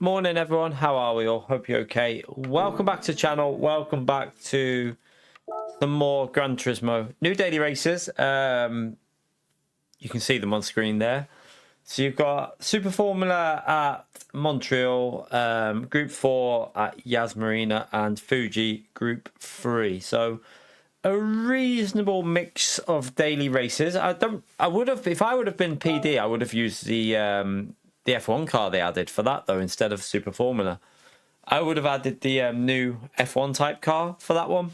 Morning everyone, how are we all? Hope you're okay. Welcome back to the channel. Welcome back to some more Gran Turismo new daily races. You can see them on screen there. So you've got Super Formula at Montreal, Group 4 at Yas Marina, and Fuji Group 3. So a reasonable mix of daily races. If I would have been PD, I would have used the F1 car they added for that though, instead of Super Formula. I would have added the new F1 type car for that one.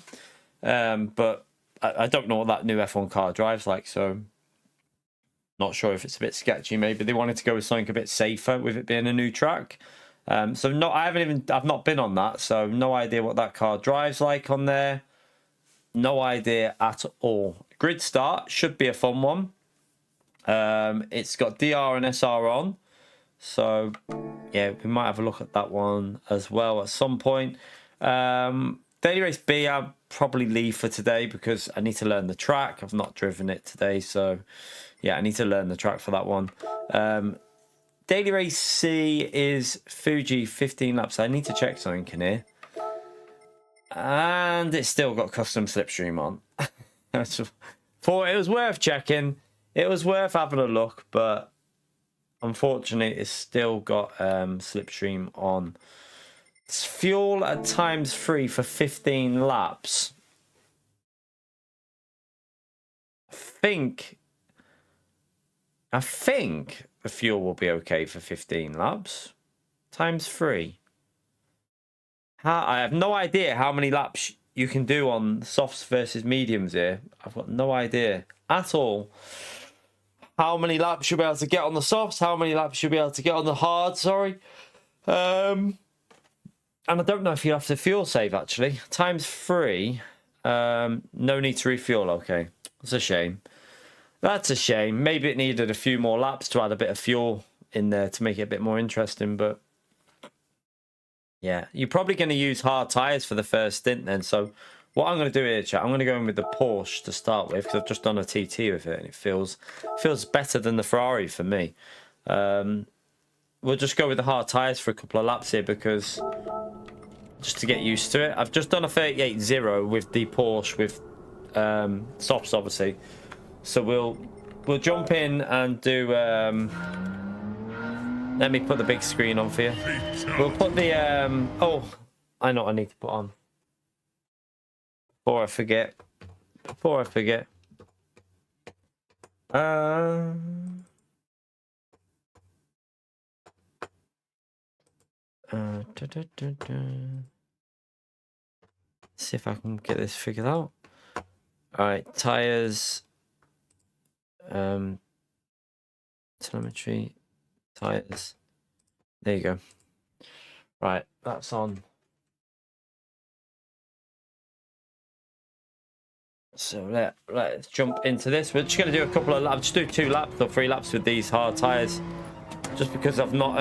But I don't know what that new F1 car drives like, so not sure if it's a bit sketchy. Maybe they wanted to go with something a bit safer with it being a new track. I've not been on that, so no idea what that car drives like on there. No idea at all. Grid start should be a fun one. It's got DR and SR on. So, yeah, we might have a look at that one as well at some point. Daily Race B, I'll probably leave for today because I need to learn the track. I've not driven it today, so, yeah, I need to learn the track for that one. Daily Race C is Fuji 15 laps. I need to check something in here. And it's still got custom slipstream on. Thought it was worth checking. It was worth having a look, but unfortunately, it's still got slipstream on. It's fuel at ×3 for 15 laps. I think the fuel will be okay for 15 laps. ×3. I have no idea how many laps you can do on softs versus mediums here. I've got no idea at all. How many laps you'll be able to get on the softs, how many laps you'll be able to get on the hard, sorry. And I don't know if you have to fuel save, actually. ×3, no need to refuel, okay. That's a shame. That's a shame. Maybe it needed a few more laps to add a bit of fuel in there to make it a bit more interesting, but yeah, you're probably going to use hard tyres for the first stint then, so what I'm going to do here, chat, I'm going to go in with the Porsche to start with because I've just done a TT with it and it feels better than the Ferrari for me. We'll just go with the hard tyres for a couple of laps here because just to get used to it. I've just done a 38.0 with the Porsche with softs, obviously. So we'll jump in and do. Let me put the big screen on for you. We'll put the oh, I know what I need to put on. Before I forget. See if I can get this figured out. All right, tires, telemetry, tires. There you go. Right, that's on. So let's jump into this. We're just going to do a couple of laps. Just do 2 laps or 3 laps with these hard tires, just because I've not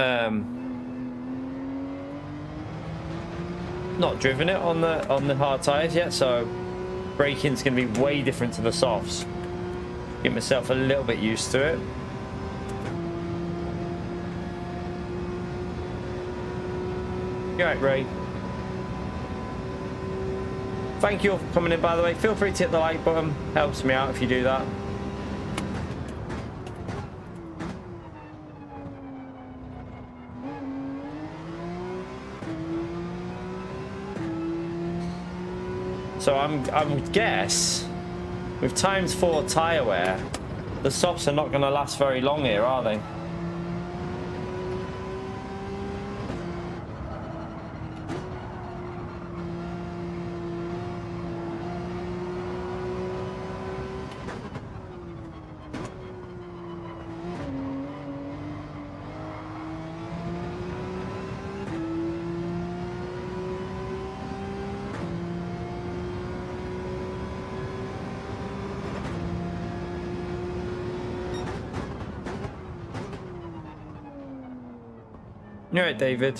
driven it on the hard tires yet. So braking's going to be way different to the softs. Get myself a little bit used to it. You're right, Ray. Thank you all for coming in, by the way. Feel free to hit the like button. Helps me out if you do that. So I would guess with ×4 tyre wear, the softs are not going to last very long here, are they? You're right, David.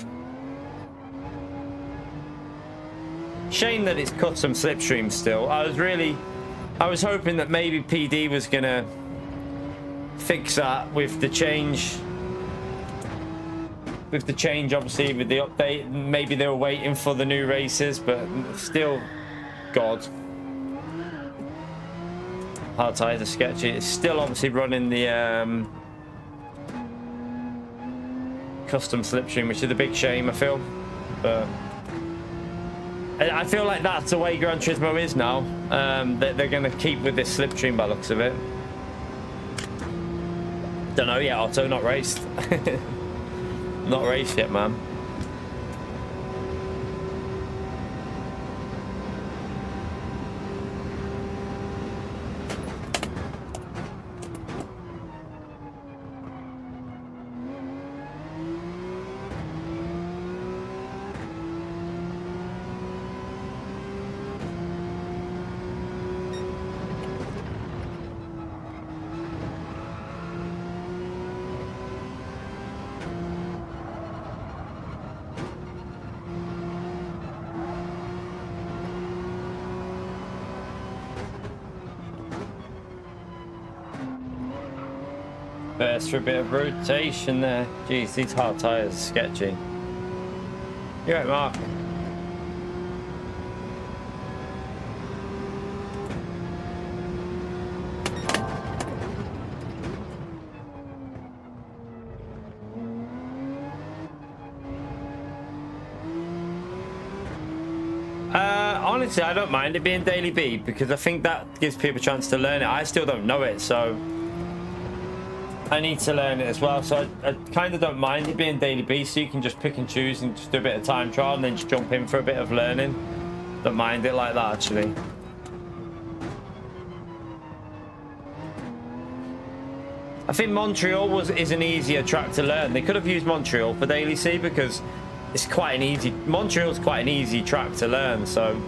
Shame that it's custom slipstream still. I was hoping that maybe PD was gonna fix that with the change with the change, obviously, with the update. Maybe they were waiting for the new races, but still, God. Hard tires are sketchy. It's still obviously running the custom slipstream, which is a big shame, I feel. But I feel like that's the way Gran Turismo is now. They're going to keep with this slipstream by the looks of it. Don't know yet, Otto. Not raced. Not raced yet, man. Best for a bit of rotation there. Jeez, these hard tires are sketchy. You're right, Mark. Honestly, I don't mind it being daily B because I think that gives people a chance to learn it. I still don't know it, so I need to learn it as well. So I kind of don't mind it being daily B, so you can just pick and choose and just do a bit of time trial and then just jump in for a bit of learning. Don't mind it like that, actually. I think Montreal is an easier track to learn. They could have used Montreal for daily C because it's quite an easy... Montreal's quite an easy track to learn, so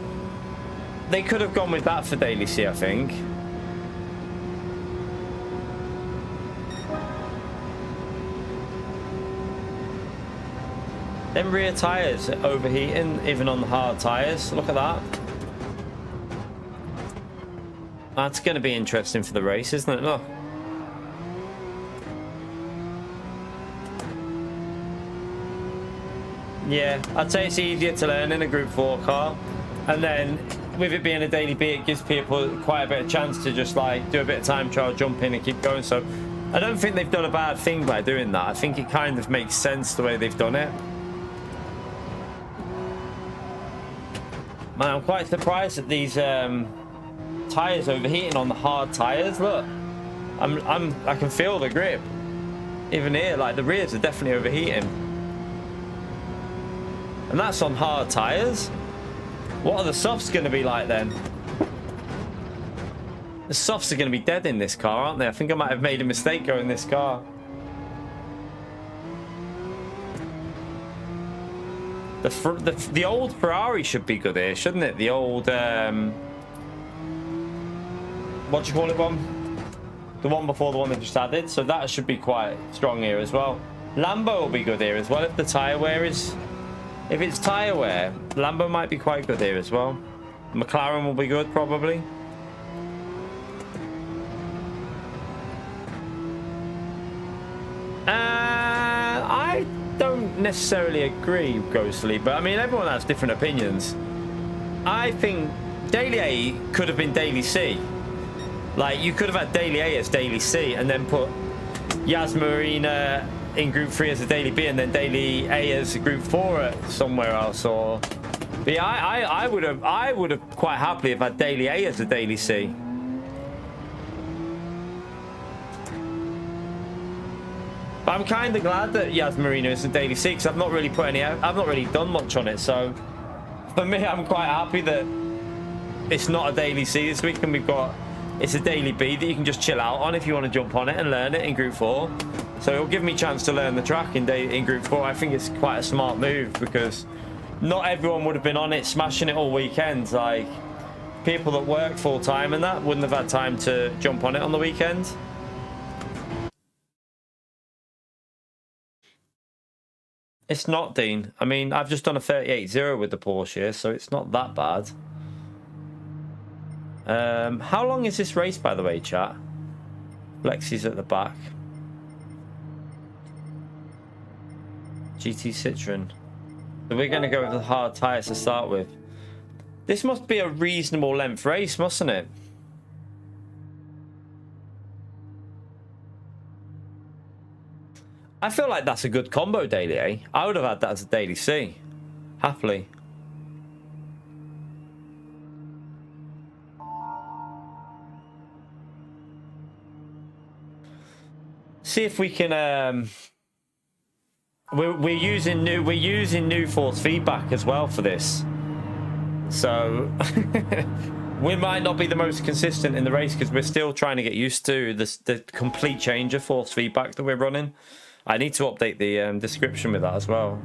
they could have gone with that for daily C, I think. Them rear tyres are overheating, even on the hard tyres. Look at that. That's going to be interesting for the race, isn't it? Look. Yeah, I'd say it's easier to learn in a Group 4 car. And then, with it being a daily B, it gives people quite a bit of chance to just, like, do a bit of time trial, jump in and keep going. So, I don't think they've done a bad thing by doing that. I think it kind of makes sense the way they've done it. Man, I'm quite surprised at these tyres overheating on the hard tyres. Look, I can feel the grip. Even here, like the rears are definitely overheating. And that's on hard tyres. What are the softs going to be like then? The softs are going to be dead in this car, aren't they? I think I might have made a mistake going this car. The old Ferrari should be good here, shouldn't it? The old, what do you call it one? The one before the one they just added. So that should be quite strong here as well. Lambo will be good here as well if the tyre wear is... If it's tyre wear, Lambo might be quite good here as well. McLaren will be good, probably. I don't necessarily agree, Ghostly, but I mean, everyone has different opinions. I think Daily A could have been Daily C. Like, you could have had Daily A as Daily C and then put Yas Marina in Group 3 as a Daily B and then Daily A as a Group 4 somewhere else. Or, but yeah, I would have quite happily have had Daily A as a Daily C. But I'm kind of glad that Yas Marina is a Daily C because I've not really put any, I've not really done much on it. So for me, I'm quite happy that it's not a Daily C this week and we've got, it's a Daily B that you can just chill out on if you want to jump on it and learn it in Group 4. So it'll give me a chance to learn the track in Group 4. I think it's quite a smart move because not everyone would have been on it, smashing it all weekend. Like, people that work full time and that wouldn't have had time to jump on it on the weekend. It's not, Dean. I mean, I've just done a 38.0 with the Porsche, so it's not that bad. How long is this race, by the way, chat? Lexi's at the back. GT Citroen. So we're going to go with the hard tyres to start with. This must be a reasonable length race, mustn't it? I feel like that's a good combo daily A. I would have had that as a daily C. Happily. See if we can we're using new force feedback as well for this, so we might not be the most consistent in the race because we're still trying to get used to the complete change of force feedback that we're running. I need to update the description with that as well,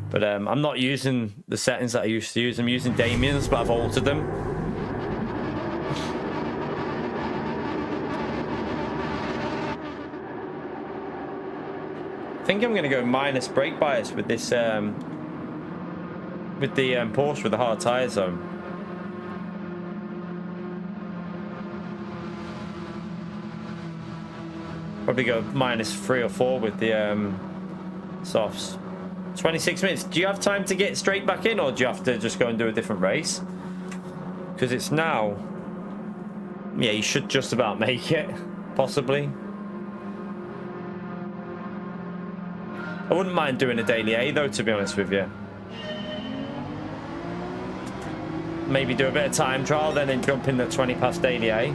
but I'm not using the settings that I used to use. I'm using Damien's, but I've altered them. I think I'm going to go minus brake bias with this, with the Porsche with the hard tyre zone. Probably go minus 3 or 4 with the softs. 26 minutes. Do you have time to get straight back in, or do you have to just go and do a different race? Because it's now. Yeah, you should just about make it, possibly. I wouldn't mind doing a daily A though, to be honest with you. Maybe do a bit of time trial, then jump in the 20 past daily A.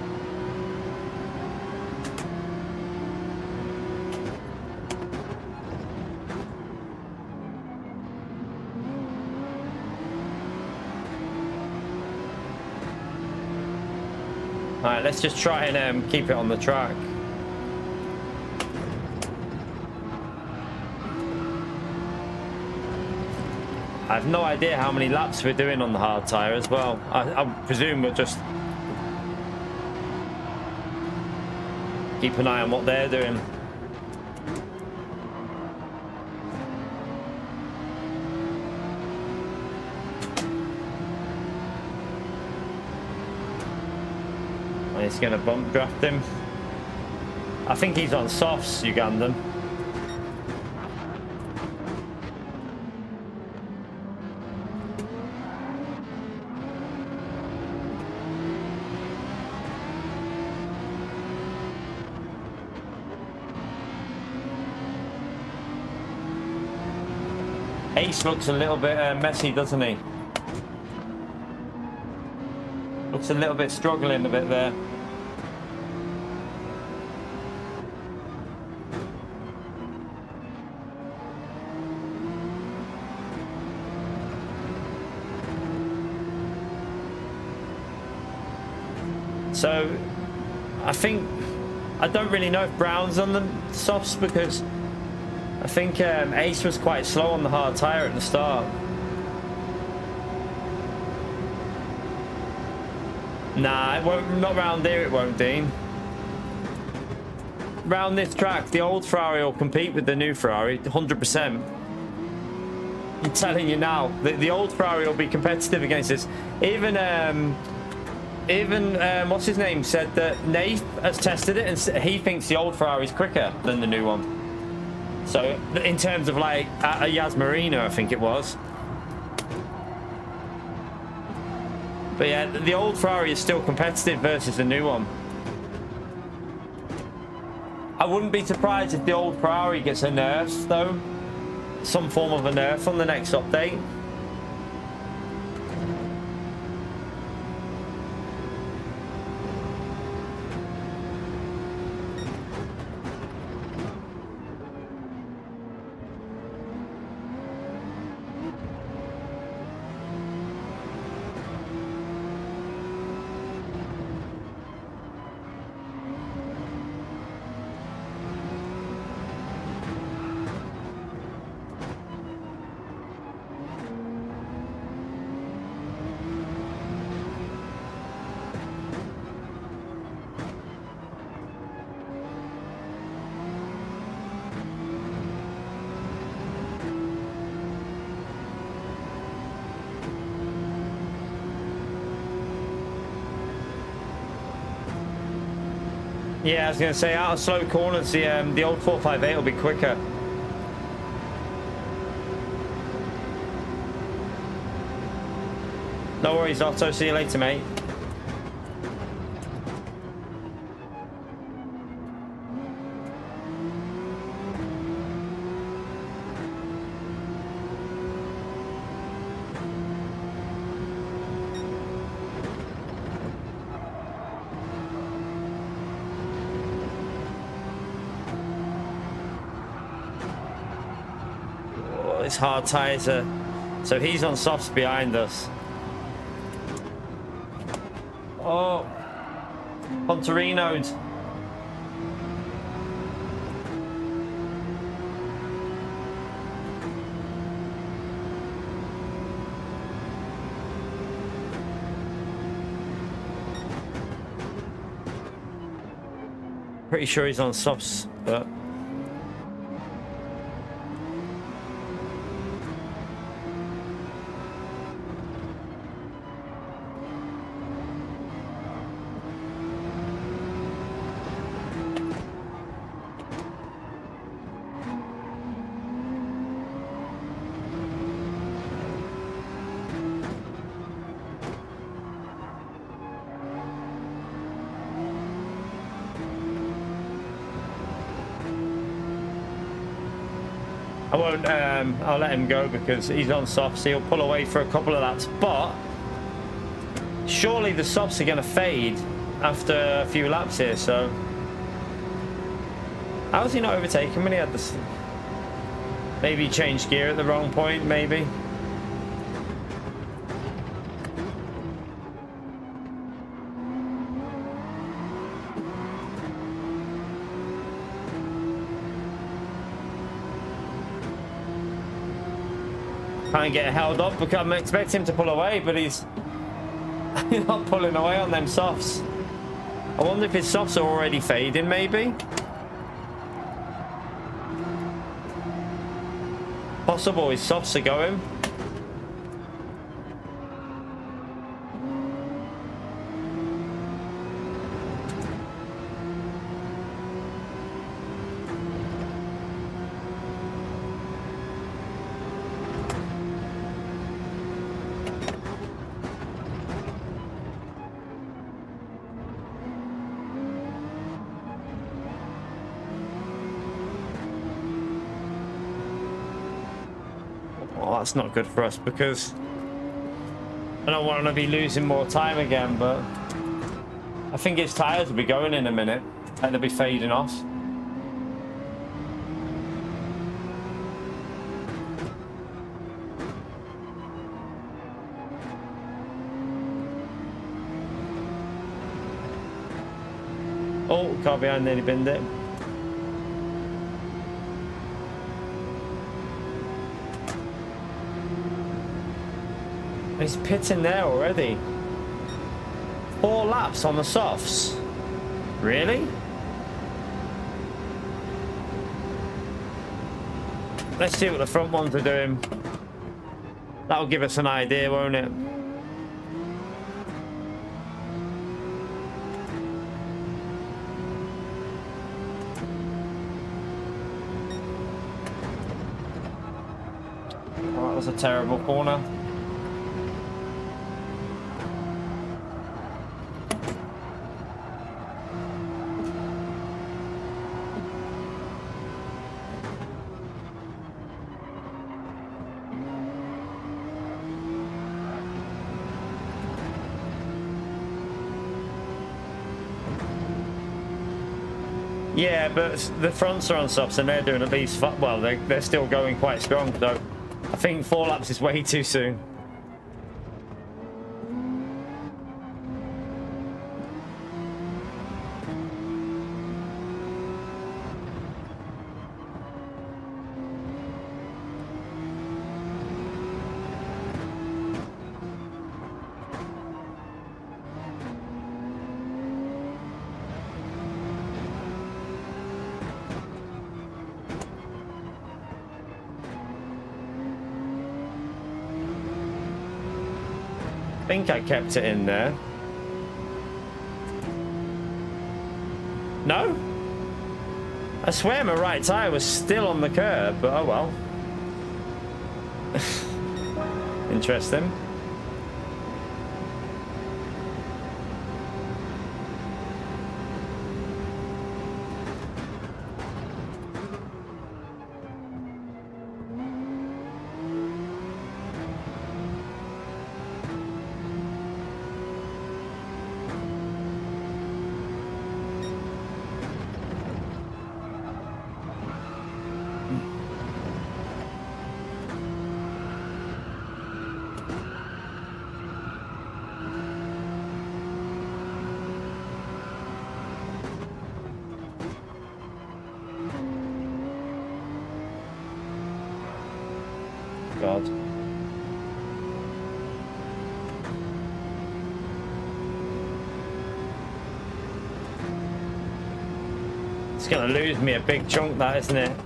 Alright, let's just try and keep it on the track. I have no idea how many laps we're doing on the hard tyre as well. I presume we'll just keep an eye on what they're doing. And he's going to bump draft him. I think he's on softs, Ugandan. Ace looks a little bit messy, doesn't he? Looks a little bit struggling a bit there. So, I don't really know if Brown's on the softs because I think Ace was quite slow on the hard tyre at the start. Nah, it won't, not round here it won't, Dean. Round this track, the old Ferrari will compete with the new Ferrari, 100%. I'm telling you now, the old Ferrari will be competitive against this. Even what's his name said that Nate has tested it and he thinks the old Ferrari is quicker than the new one. So in terms of like a Yas Marina, I think it was. But yeah, the old Ferrari is still competitive versus the new one. I wouldn't be surprised if the old Ferrari gets a nerf though. Some form of a nerf on the next update. Yeah, I was going to say, out of slow corners, the old 458 will be quicker. No worries, Otto. See you later, mate. Oh, it's hard tyres. So he's on softs behind us. Oh, Pontorino'd. Pretty sure he's on softs, but I won't. I'll let him go because he's on softs. He'll pull away for a couple of laps, but surely the softs are going to fade after a few laps here. So how has he not overtaken when he had this? Maybe he changed gear at the wrong point. Maybe. Can't get held up because I'm expecting him to pull away, but he's not pulling away on them softs. I wonder if his softs are already fading, maybe. Possible his softs are going. Well, that's not good for us because I don't want to be losing more time again, but I think his tyres will be going in a minute and they'll be fading off. Oh, car behind nearly binned it. He's pitting there already. 4 laps on the softs. Really? Let's see what the front ones are doing. That'll give us an idea, won't it? Oh, that was a terrible corner. Yeah, but the fronts are on softs and they're doing at least, well, they're still going quite strong, so I think 4 laps is way too soon. I think I kept it in there. No? I swear my right tyre was still on the curb, but oh well. Interesting. hard. It's going to lose me a big chunk, that, isn't it?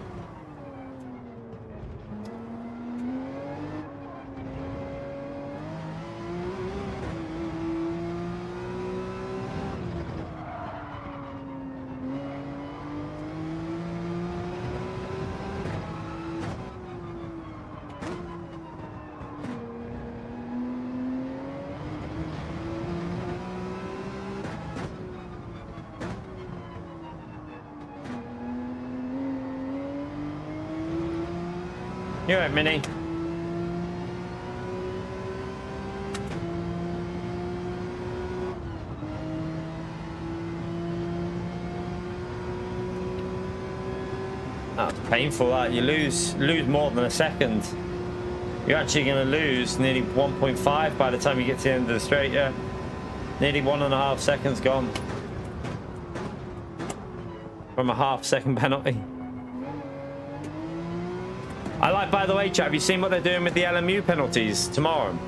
You're right, Mini. That's painful. That you lose more than a second. You're actually going to lose nearly 1.5 by the time you get to the end of the straight. Yeah, nearly 1.5 seconds gone from a half-second penalty. I like, by the way, chat, have you seen what they're doing with the LMU penalties tomorrow?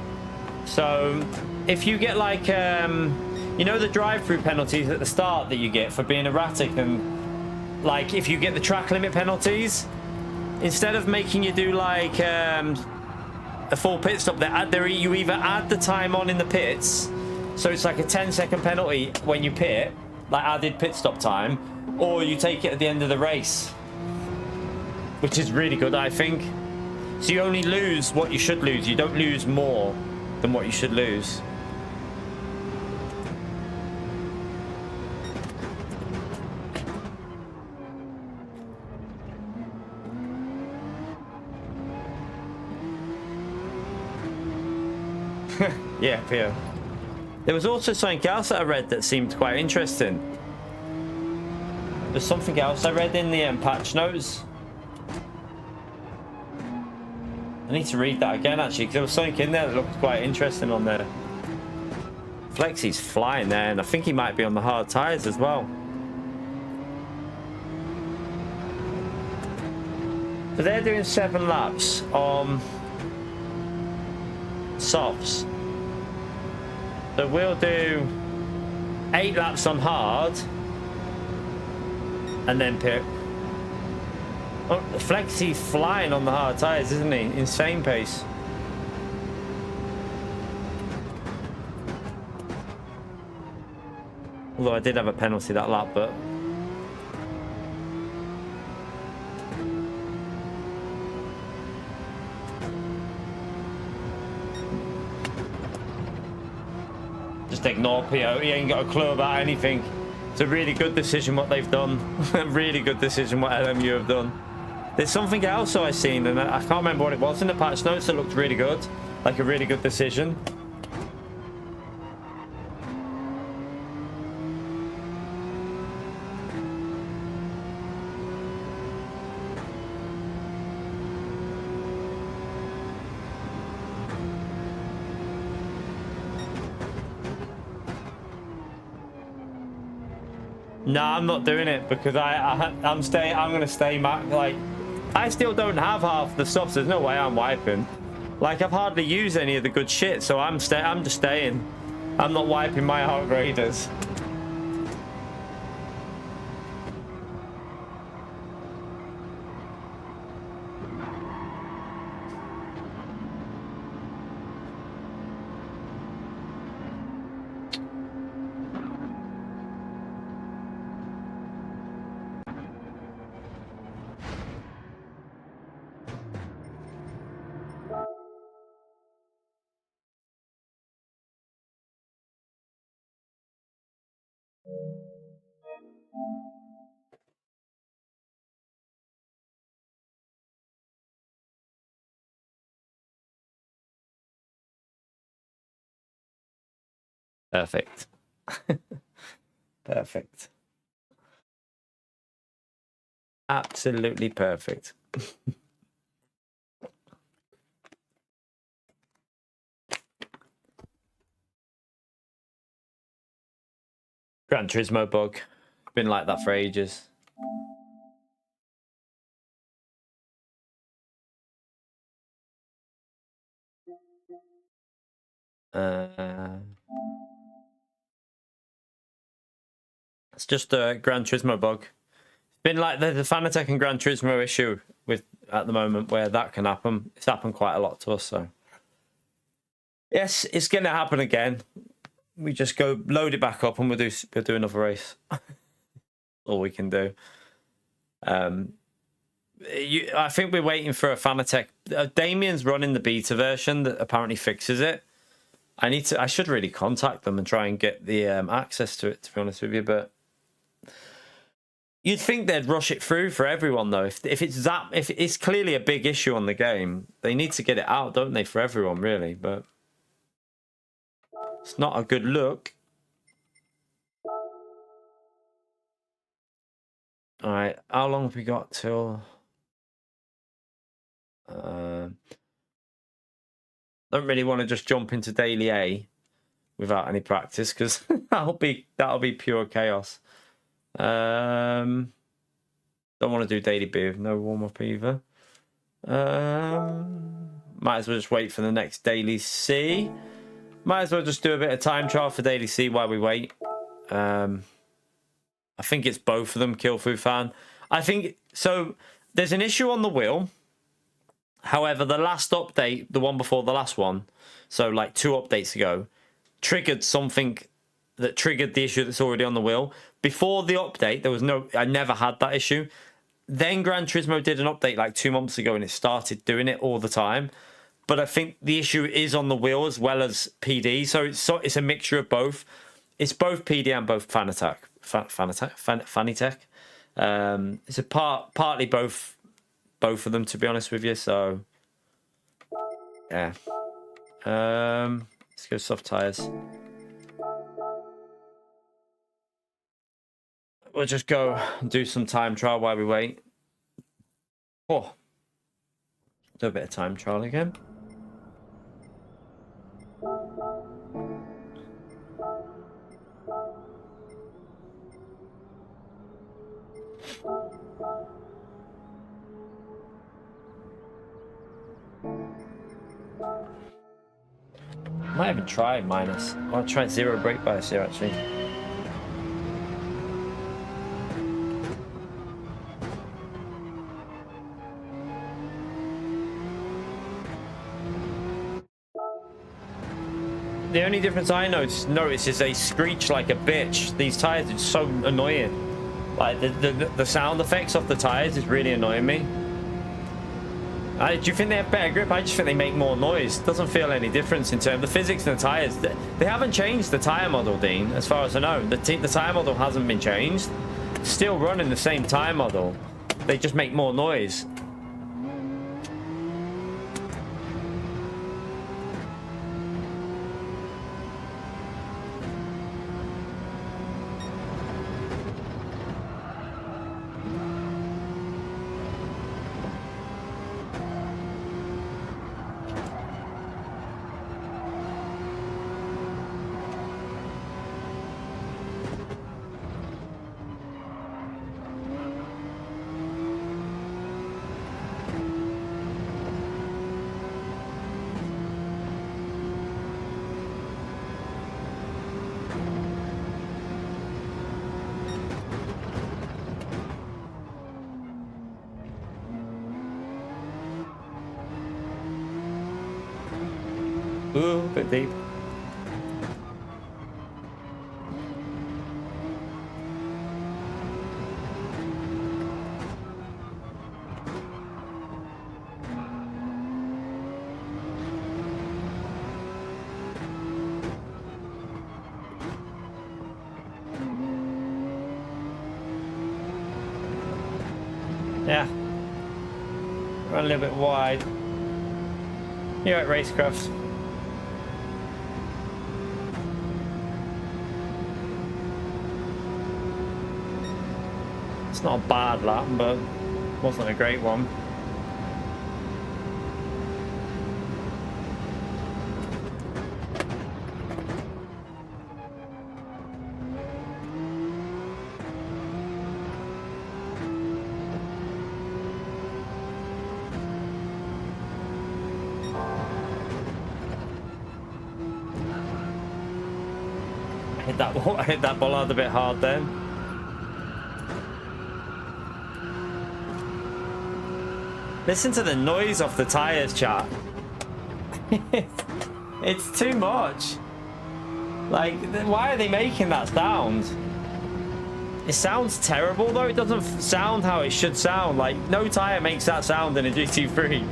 So if you get like, you know, the drive-through penalties at the start that you get for being erratic, and like if you get the track limit penalties, instead of making you do like a full pit stop, you either add the time on in the pits, so it's like a 10-second penalty when you pit, like added pit stop time, or you take it at the end of the race, which is really good, I think. So you only lose what you should lose. You don't lose more than what you should lose. Yeah, Pio. There was also something else that I read that seemed quite interesting. There's something else I read in the patch notes. I need to read that again, actually, because there was something in there that looked quite interesting on there. Flexy's flying there, and I think he might be on the hard tyres as well. So they're doing 7 laps on softs. So we'll do 8 laps on hard, and then pit. Oh, Flexy's flying on the hard tyres, isn't he? Insane pace. Although I did have a penalty that lap, but... just ignore Pio. He ain't got a clue about anything. It's a really good decision what they've done. A really good decision what LMU have done. There's something else that I've seen, and I can't remember what it was in the patch notes that looked really good. Like a really good decision. No, I'm not doing it because I'm gonna stay like I still don't have half the stuff. So there's no way I'm wiping. Like I've hardly used any of the good shit, so I'm just staying. I'm not wiping my heart graders. Perfect. Perfect. Absolutely perfect. Gran Turismo bug. Been like that for ages. It's just a Gran Turismo bug. It's been like the Fanatec and Gran Turismo issue with at the moment where that can happen. It's happened quite a lot to us, so yes, it's going to happen again. We just go load it back up and we'll do another race. All we can do. I think we're waiting for a Fanatec. Damien's running the beta version that apparently fixes it. I should really contact them and try and get the access to it, to be honest with you, but you'd think they'd rush it through for everyone though. If it's clearly a big issue on the game, they need to get it out, don't they, for everyone really, but it's not a good look. All right, how long have we got till? Don't really want to just jump into daily A without any practice because that'll be pure chaos. Don't want to do daily B with no warm up either. Might as well just wait for the next daily C. Might as well just do a bit of time trial for daily C while we wait. I think it's both of them, Killfu fan. I think so. There's an issue on the wheel. However, the last update, the one before the last one, so like 2 updates ago, triggered something that triggered the issue that's already on the wheel. Before the update, I never had that issue. Then Gran Turismo did an update like 2 months ago and it started doing it all the time. But I think the issue is on the wheel as well as PD. So it's a mixture of both. It's both PD and both Fanatec. Fanatec. It's partly both of them, to be honest with you. So yeah. Let's go soft tires. We'll just go and do some time trial while we wait. Oh, do a bit of time trial again. Might even try minus. I'll try 0 brake bias here actually. The only difference I notice is they screech like a bitch. These tires are so annoying. Like the sound effects of the tires is really annoying me. Do you think they have better grip? I just think they make more noise. Doesn't feel any difference in terms of the physics and the tires. They haven't changed the tire model, Dean, as far as I know. The tire model hasn't been changed. Still running the same tire model. They just make more noise. Ooh, a bit deep. Yeah. Run a little bit wide. You're at Racecraft. It's not a bad lap, but wasn't a great one. hit that bollard a bit hard then. Listen to the noise off the tires, chat. It's too much. Like, why are they making that sound? It sounds terrible though. It doesn't sound how it should sound. Like, no tire makes that sound in a GT3.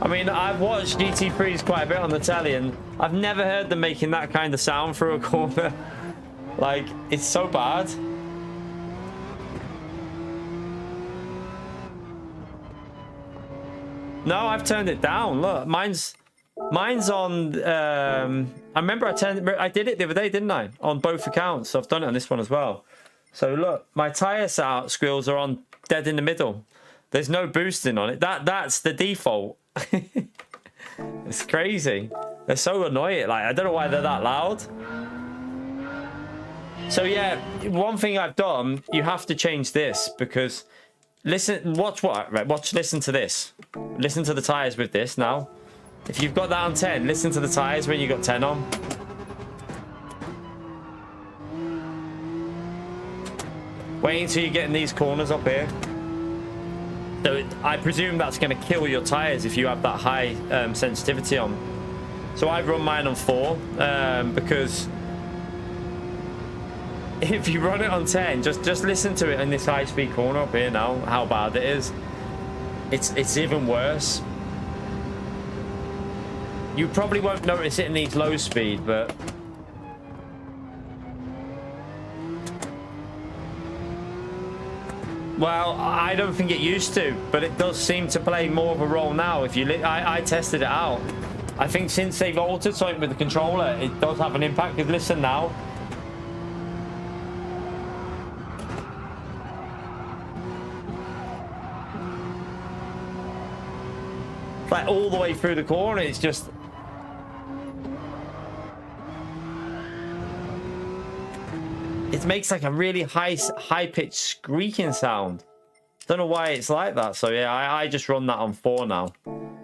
I mean, I've watched GT3s quite a bit on the telly, and I've never heard them making that kind of sound through a corner. Like, it's so bad. No, I've turned it down. Look, mine's on. I remember I did it the other day, didn't I? On both accounts. So I've done it on this one as well. So look, my tire squeals are on dead in the middle. There's no boosting on it. That's the default. It's crazy. They're so annoying. Like, I don't know why they're that loud. So yeah, one thing I've done, you have to change this, because listen, listen to this. Listen to the tires with this now. If you've got that on 10, listen to the tires when you got 10 on. Wait until you get in these corners up here. So I presume that's going to kill your tires if you have that high sensitivity on. So I've run mine on 4 because if you run it on 10, just listen to it in this high-speed corner up here now, how bad it is. It's even worse. You probably won't notice it in these low speed, but well, I don't think it used to, but it does seem to play more of a role now. If you, I tested it out. I think since they've altered something with the controller, it does have an impact. Because listen now. Like all the way through the corner, it's just. It makes like a really high-pitched squeaking sound. Don't know why it's like that. So yeah, I just run that on 4 now,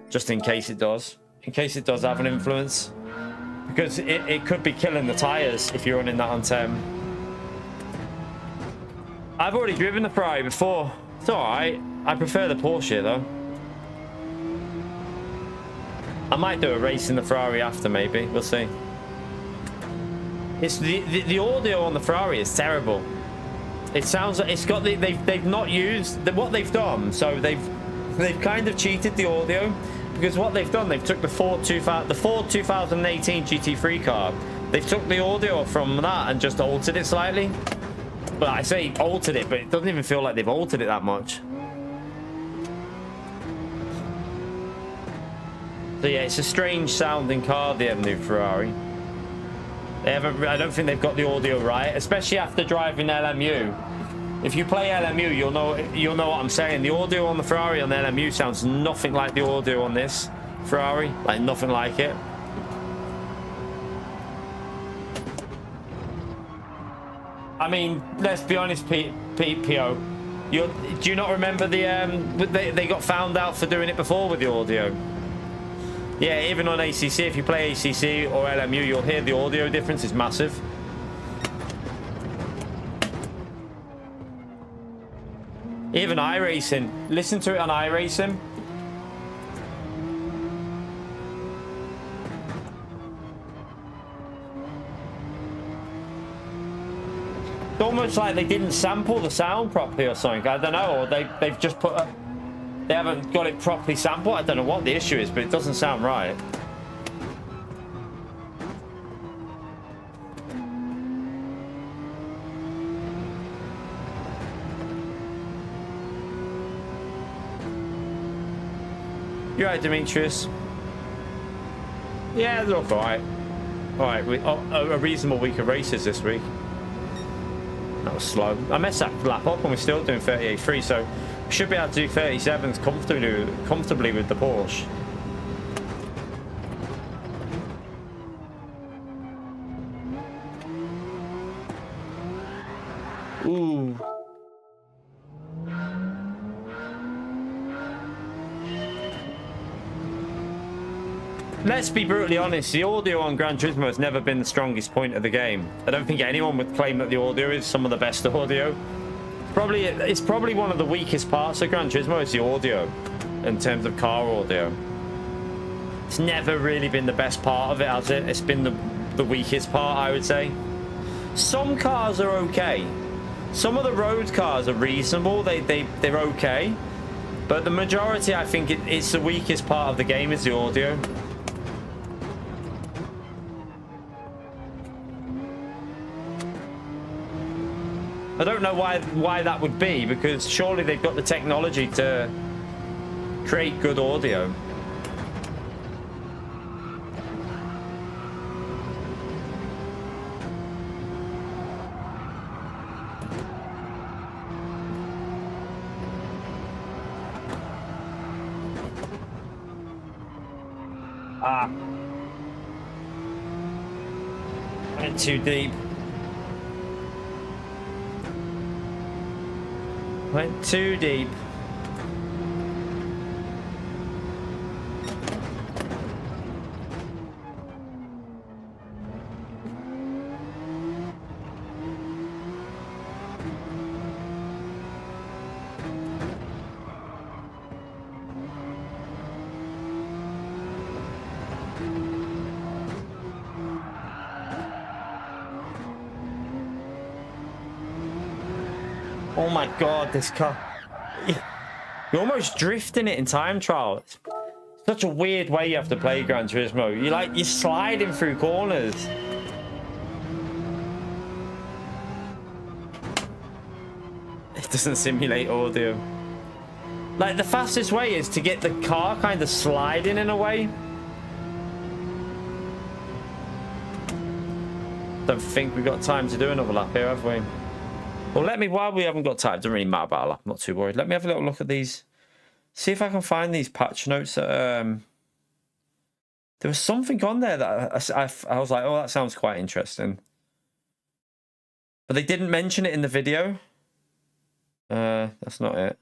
just in case it does. In case it does have an influence, because it could be killing the tires if you're running that on 10. I've already driven the Ferrari before. It's all right. I prefer the Porsche though. I might do a race in the Ferrari after, maybe. We'll see. It's the audio on the Ferrari is terrible. It sounds like it's got they've not used what they've done. So they've kind of cheated the audio, because what they've done, they've took the Ford 2018 GT3 car. They've took the audio from that and just altered it slightly. But I say altered it, but it doesn't even feel like they've altered it that much. So yeah, it's a strange sounding car, the new Ferrari. They haven't. I don't think they've got the audio right, especially after driving LMU. If you play LMU, you'll know what I'm saying. The audio on the Ferrari on the LMU sounds nothing like the audio on this Ferrari, like nothing like it. I mean, let's be honest, PO. Do you not remember they got found out for doing it before with the audio? Yeah, even on ACC, if you play ACC or LMU, you'll hear the audio difference is massive. Even iRacing, listen to it on iRacing. It's almost like they didn't sample the sound properly or something. I don't know, or they've just put a... They haven't got it properly sampled. I don't know what the issue is, but it doesn't sound right. You're right, Demetrius. Yeah, they look all right. All right, a reasonable week of races this week. That was slow. I messed that lap up and we're still doing 38.3, so we should be able to do 37s comfortably with the Porsche. Ooh. let's be brutally honest, the audio on Gran Turismo has never been the strongest point of the game. I don't think anyone would claim that the audio is some of the best audio. It's probably one of the weakest parts of Gran Turismo is the audio in terms of car audio. It's never really been the best part of it, has it? It's been the weakest part, I would say. Some cars are okay. Some of the road cars are reasonable. They're okay. But the majority, I think it's the weakest part of the game is the audio. I don't know why that would be, because surely they've got the technology to create good audio. Ah. Went too deep. Went too deep. Oh my god, this car. You're almost drifting it in time trial. It's such a weird way you have to play Gran Turismo. You're sliding through corners. It doesn't simulate audio. Like, the fastest way is to get the car kind of sliding in a way. Don't think we've got time to do another lap here, have we? Well, while we haven't got time, it doesn't really matter about a lap. I'm not too worried. Let me have a little look at these. See if I can find these patch notes. There was something on there that I was like, oh, that sounds quite interesting. But they didn't mention it in the video. That's not it.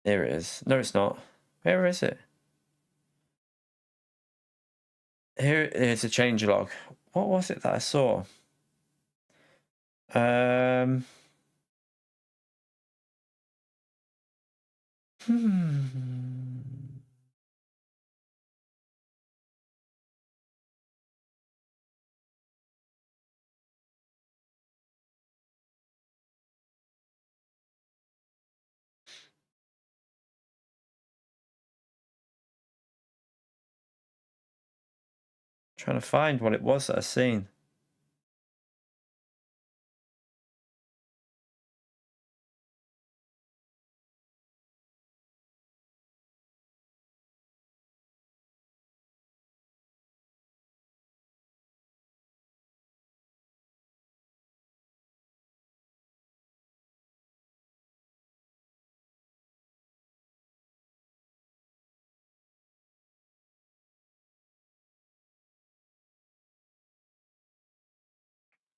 There it is. No, it's not. Where is it? Here is a changelog. What was it that I saw? Trying to find what it was that I seen.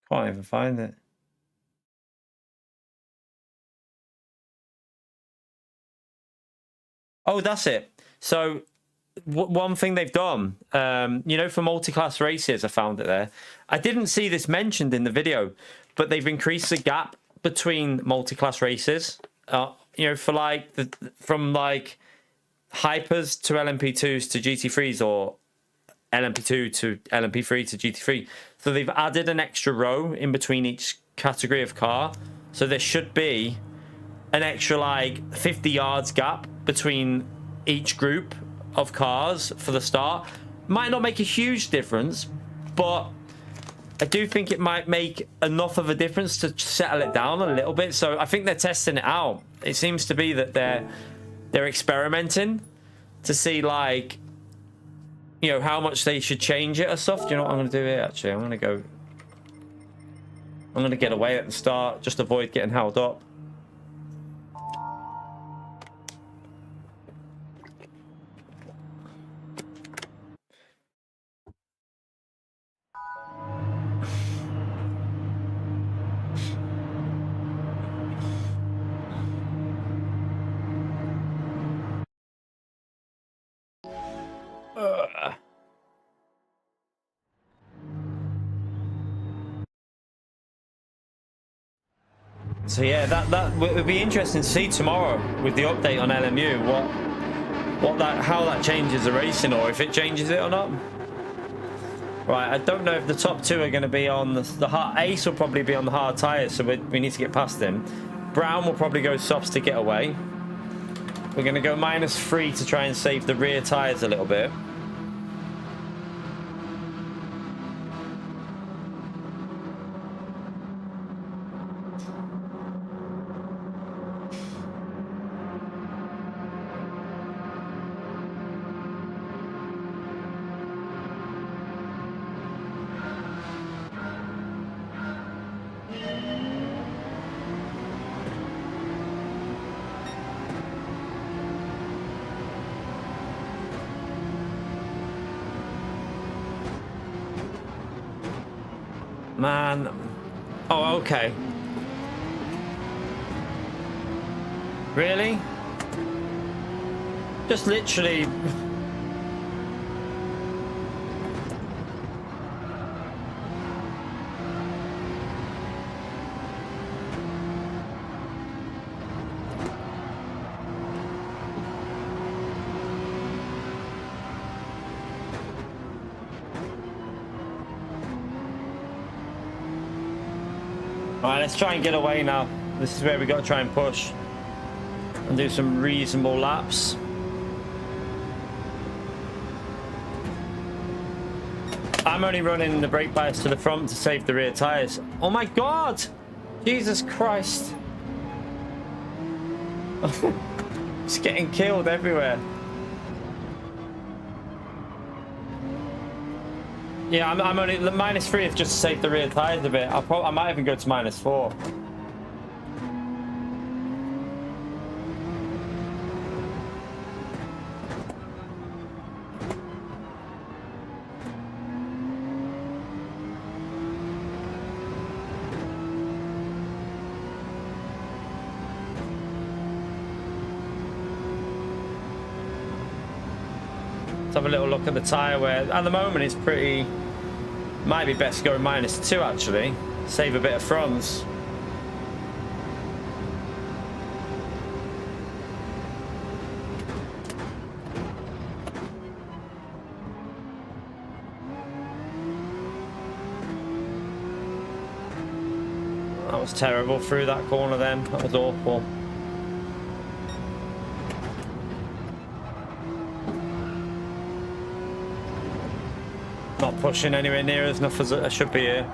Can't even find it. Oh, that's it. So one thing they've done, you know, for multi-class races, I found it there. I didn't see this mentioned in the video, but they've increased the gap between multi-class races. You know, for like from like hypers to LMP2s to GT3s, or LMP2 to LMP3 to GT3. So they've added an extra row in between each category of car. So there should be an extra like 50 yards gap between each group of cars for the start. Might not make a huge difference, but I do think it might make enough of a difference to settle it down a little bit. So I think they're testing it out. It seems to be that they're experimenting to see, like, you know, how much they should change it or stuff. Do you know what I'm going to do here? Actually, I'm going to get away at the start, just avoid getting held up. So yeah, that would be interesting to see tomorrow with the update on LMU how that changes the racing, or if it changes it or not. Right, I don't know if the top two are going to be on the hard. Ace will probably be on the hard tyres, so we need to get past him. Brown will probably go softs to get away. We're going to go -3 to try and save the rear tyres a little bit. Man. Oh, okay. Really? Just literally... Alright, let's try and get away now. This is where we got to try and push and do some reasonable laps. I'm only running the brake bias to the front to save the rear tires. Oh my god! Jesus Christ! It's getting killed everywhere. Yeah, I'm only the -3 is just to save the rear tires a bit. I might even go to -4. Let's have a little look at the tire wear. At the moment, it's pretty. Might be best to go -2 actually. Save a bit of fronts. That was terrible through that corner then. That was awful. Not pushing anywhere near as enough as I should be here.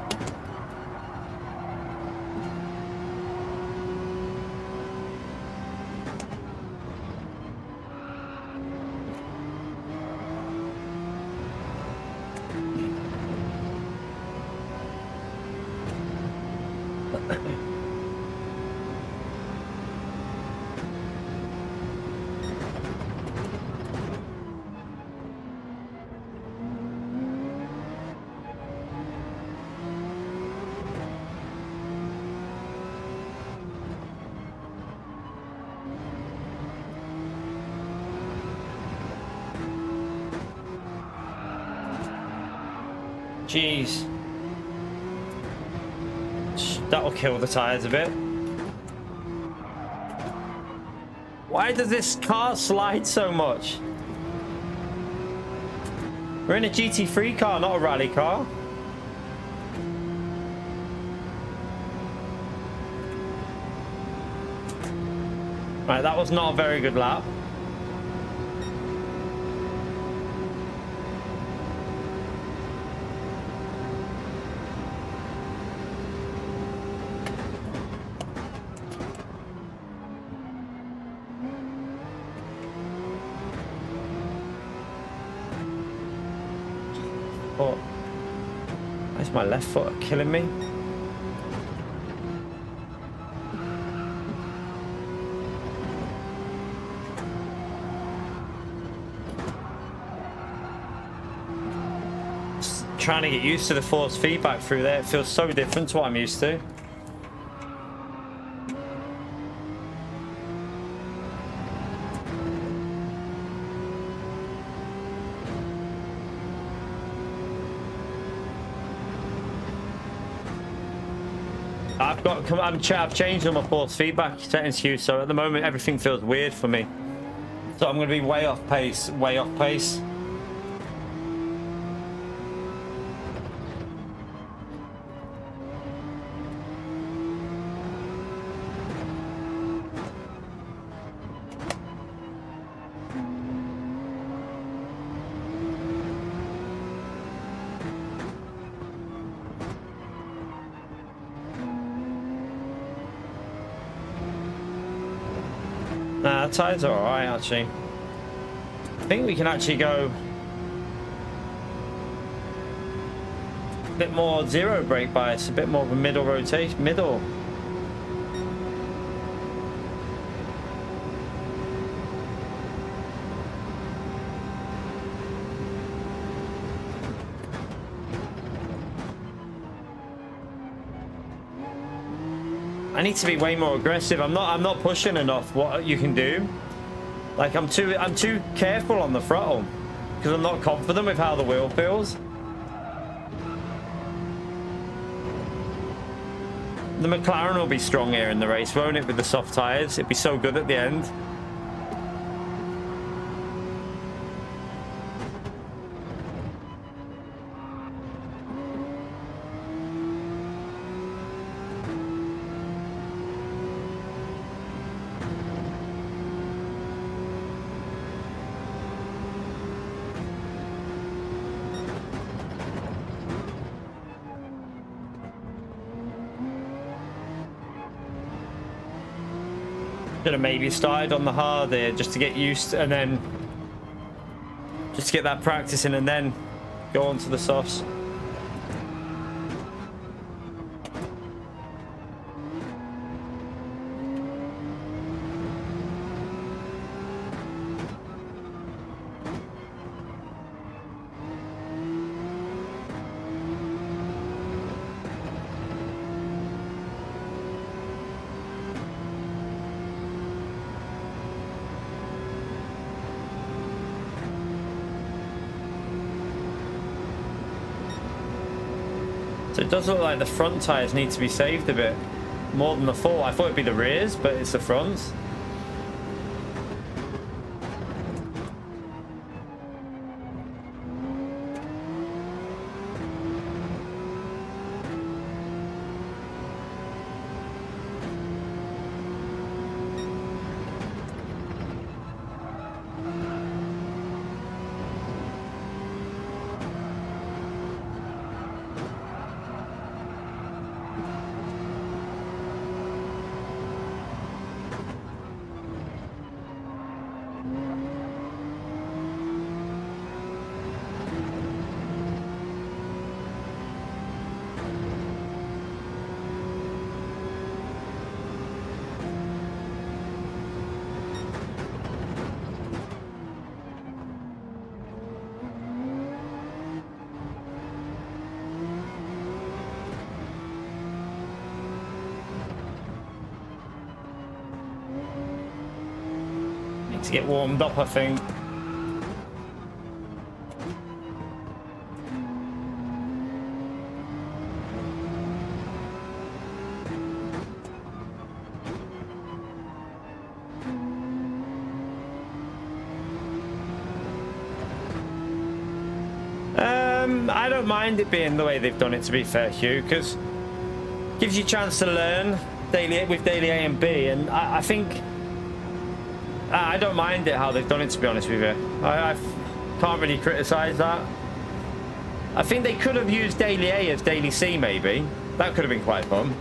Jeez. That'll kill the tires a bit. Why does this car slide so much? We're in a GT3 car, not a rally car. Right, that was not a very good lap. Oh, where's my left foot killing me? Just trying to get used to the force feedback through there. It feels so different to what I'm used to. I've changed all my force feedback settings here, so at the moment everything feels weird for me. So I'm going to be way off pace, way off pace. Nah, the tires are alright actually. I think we can actually go a bit more zero brake bias, a bit more of a middle rotation, middle. I need to be way more aggressive. I'm not pushing enough what you can do. Like I'm too careful on the throttle because I'm not confident with how the wheel feels. The McLaren will be strong here in the race, won't it, with the soft tires? It'd be so good at the end. Should have maybe started on the hard there just to get used, and then just to get that practice in, and then go on to the softs. So it does look like the front tyres need to be saved a bit more than the full. I thought it'd be the rears, but it's the fronts. To get warmed up, I think. I don't mind it being the way they've done it, to be fair, Hugh, because it gives you a chance to learn with daily A and B, and I think I don't mind it how they've done it, to be honest with you. I can't really criticise that. I think they could have used daily A as daily C, maybe. That could have been quite fun.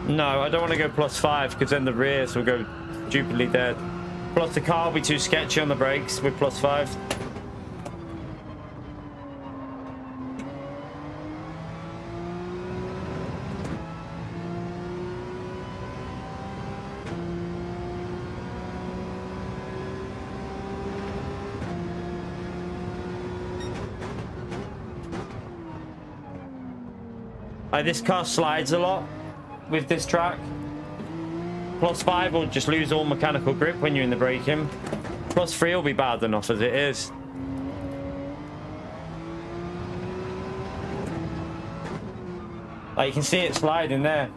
No, I don't want to go +5 because then the rears will go stupidly dead. Plus the car will be too sketchy on the brakes with +5. This car slides a lot with this track. +5 will just lose all mechanical grip when you're in the braking. +3 will be bad enough as it is. Like, you can see it sliding there.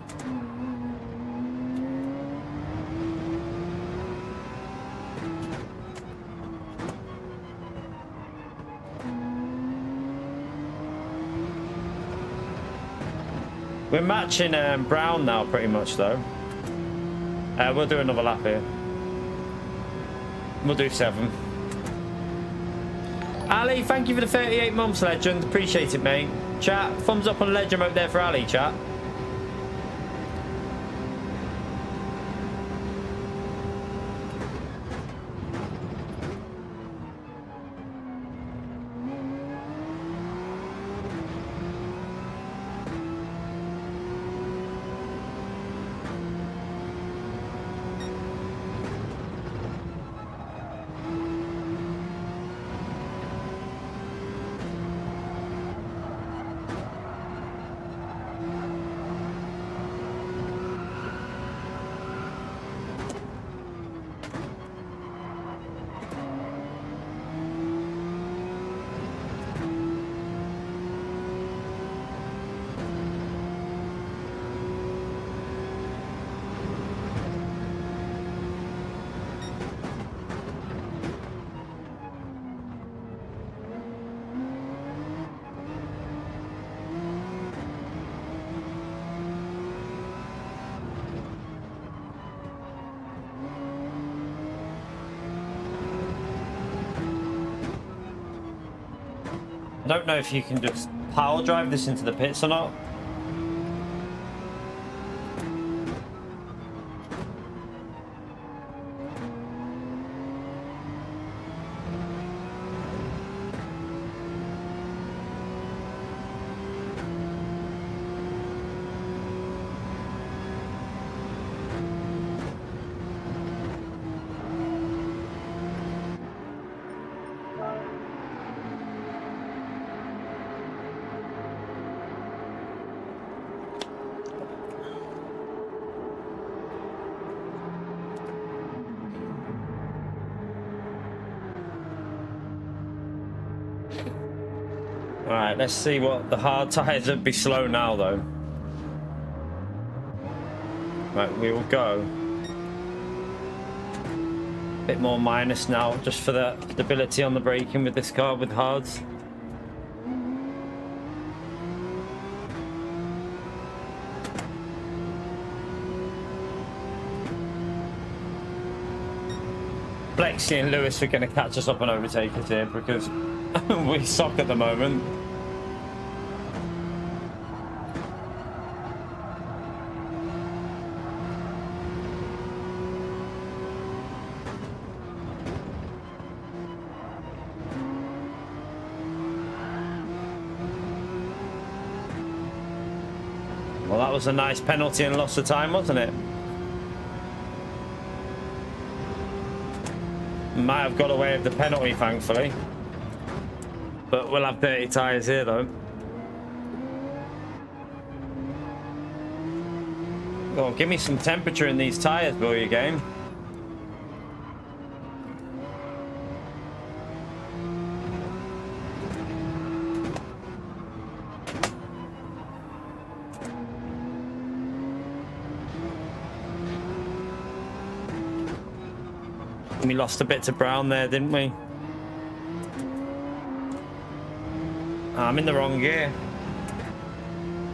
We're matching Brown now pretty much though. We'll do another lap here. We'll do 7. Ali, thank you for the 38 months, legend. Appreciate it, mate. Chat, thumbs up on legend up there for Ali, chat. I don't know if you can just power drive this into the pits or not. Alright, let's see what the hard tyres would be slow now though. Right, we will go. Bit more minus now, just for the stability on the braking with this car with hards. Lexi and Lewis are going to catch us up and overtake us here because we suck at the moment. Well, that was a nice penalty and loss of time, wasn't it? Might have got away with the penalty, thankfully. But we'll have dirty tyres here, though. Oh, give me some temperature in these tyres, will you, game? We lost a bit to Brown there, didn't we? I'm in the wrong gear.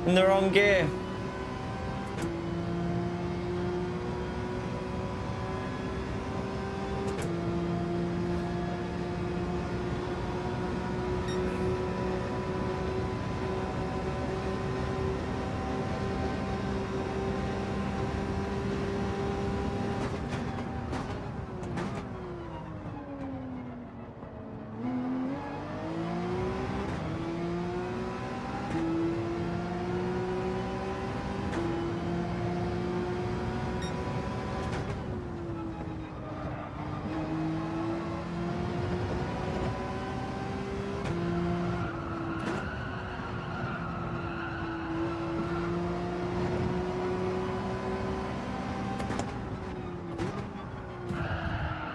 In the wrong gear.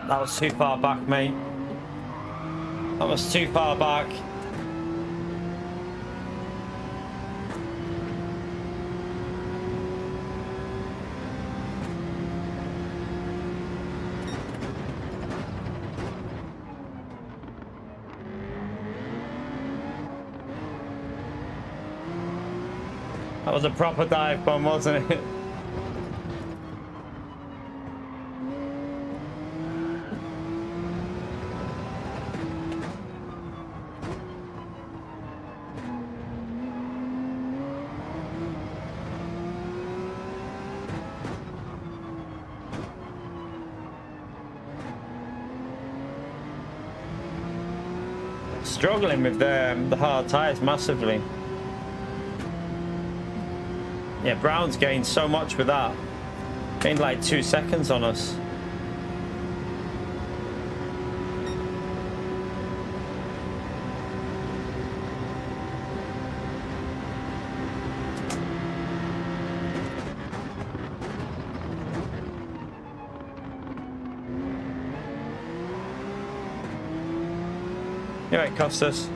That was too far back, mate. That was too far back. That was a proper dive bomb, wasn't it? Struggling with the hard tires massively. Yeah, Brown's gained so much with that. Gained like 2 seconds on us. Yeah, it cost us.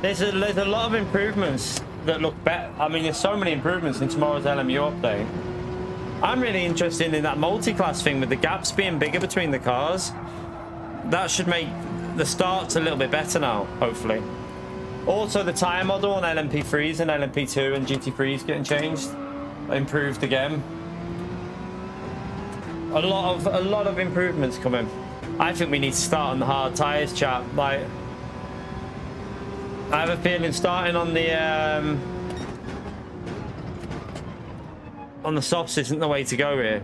There's a lot of improvements that look better. I mean, there's so many improvements in tomorrow's LMU update. I'm really interested in that multi-class thing with the gaps being bigger between the cars. That should make the starts a little bit better now, hopefully. Also, the tyre model on LMP3s and LMP2 and GT3s getting changed, improved again. A lot of improvements coming. I think we need to start on the hard tyres, chap. Like, I have a feeling starting on the softs isn't the way to go here.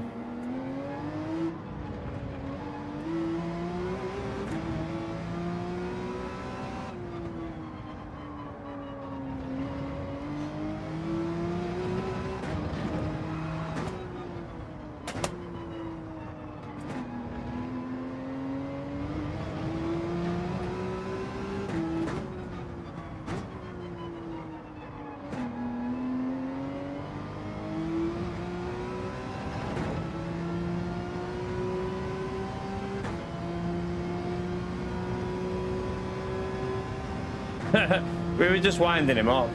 We were just winding him up.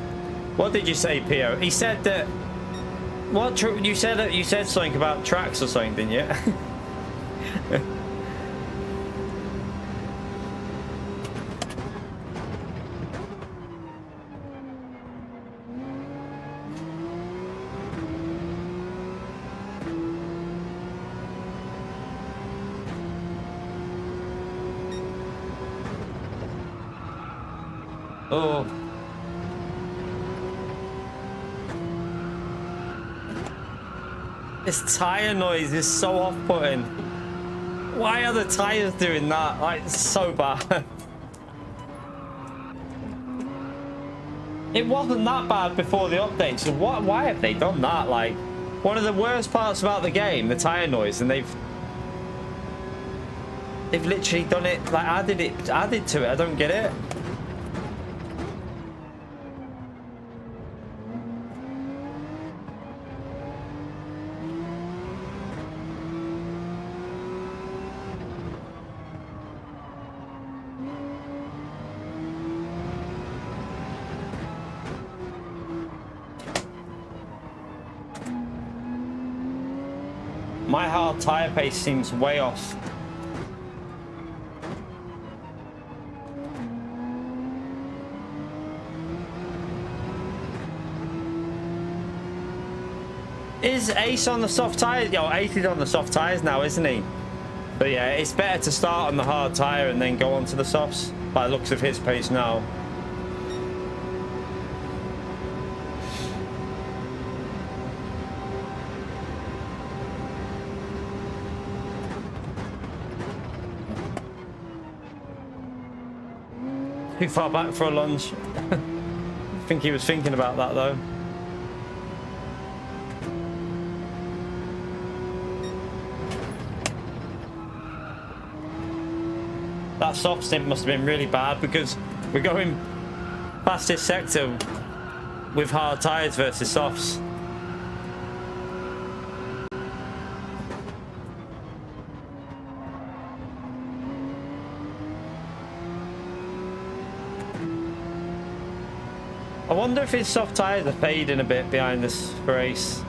What did you say, Pio? He said that. What you said? You said something about tracks or something, didn't you? Oh. This tire noise is so off-putting. Why are the tires doing that? Like, it's so bad. It wasn't that bad before the update, so why have they done that? Like, one of the worst parts about the game, the tire noise, and they've literally done it, like added to it. I don't get it. My hard tire pace seems way off. Is Ace on the soft tires? Yo, Ace is on the soft tires now, isn't he? But yeah, it's better to start on the hard tire and then go on to the softs by the looks of his pace now. Too far back for a lunge. I think he was thinking about that though. That soft stint must have been really bad because we're going past this sector with hard tyres versus softs. I wonder if his soft tires are fading a bit behind this race.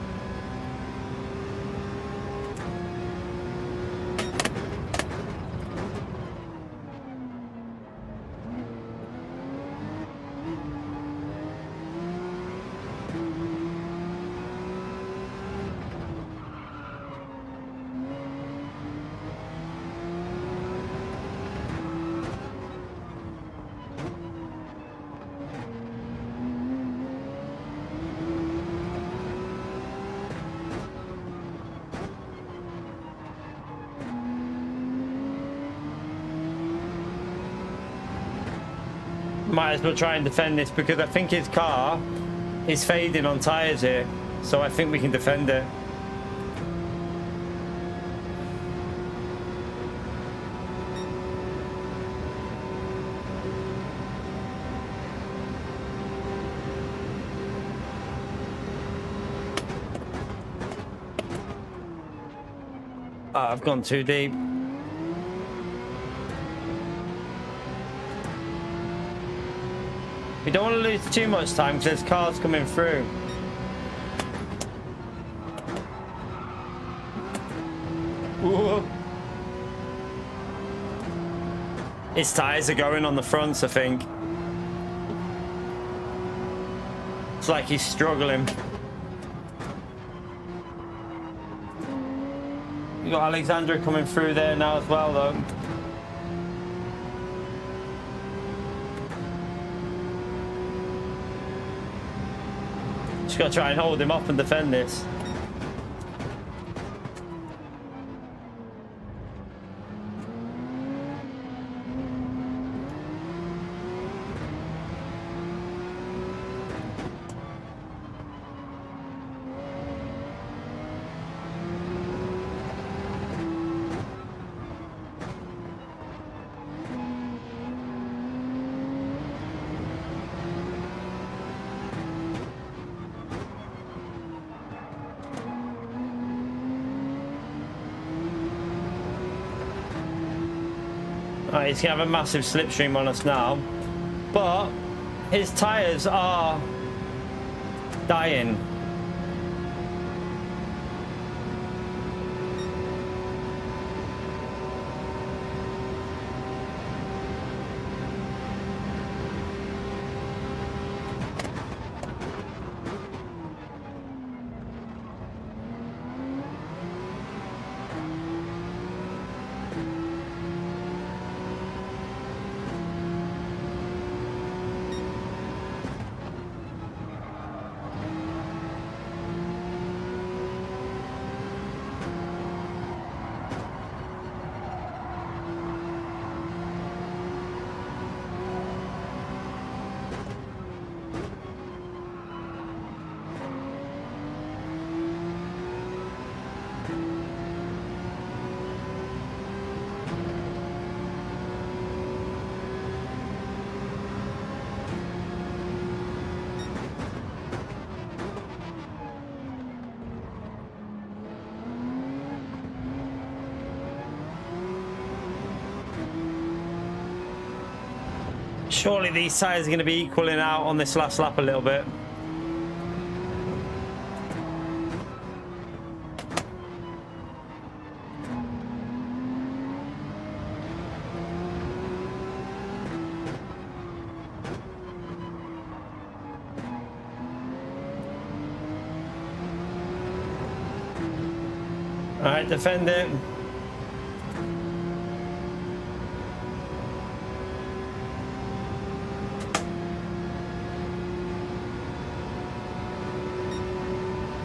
Might as well try and defend this because I think his car is fading on tires here, so I think we can defend it. I've gone too deep. We don't want to lose too much time because there's cars coming through. Ooh. His tyres are going on the fronts, I think. It's like he's struggling. We got Alexandra coming through there now as well, though. Just gotta try and hold him off and defend this. Right, he's gonna have a massive slipstream on us now, but his tires are dying. Surely these tires are going to be equaling out on this last lap a little bit. All right, defend it.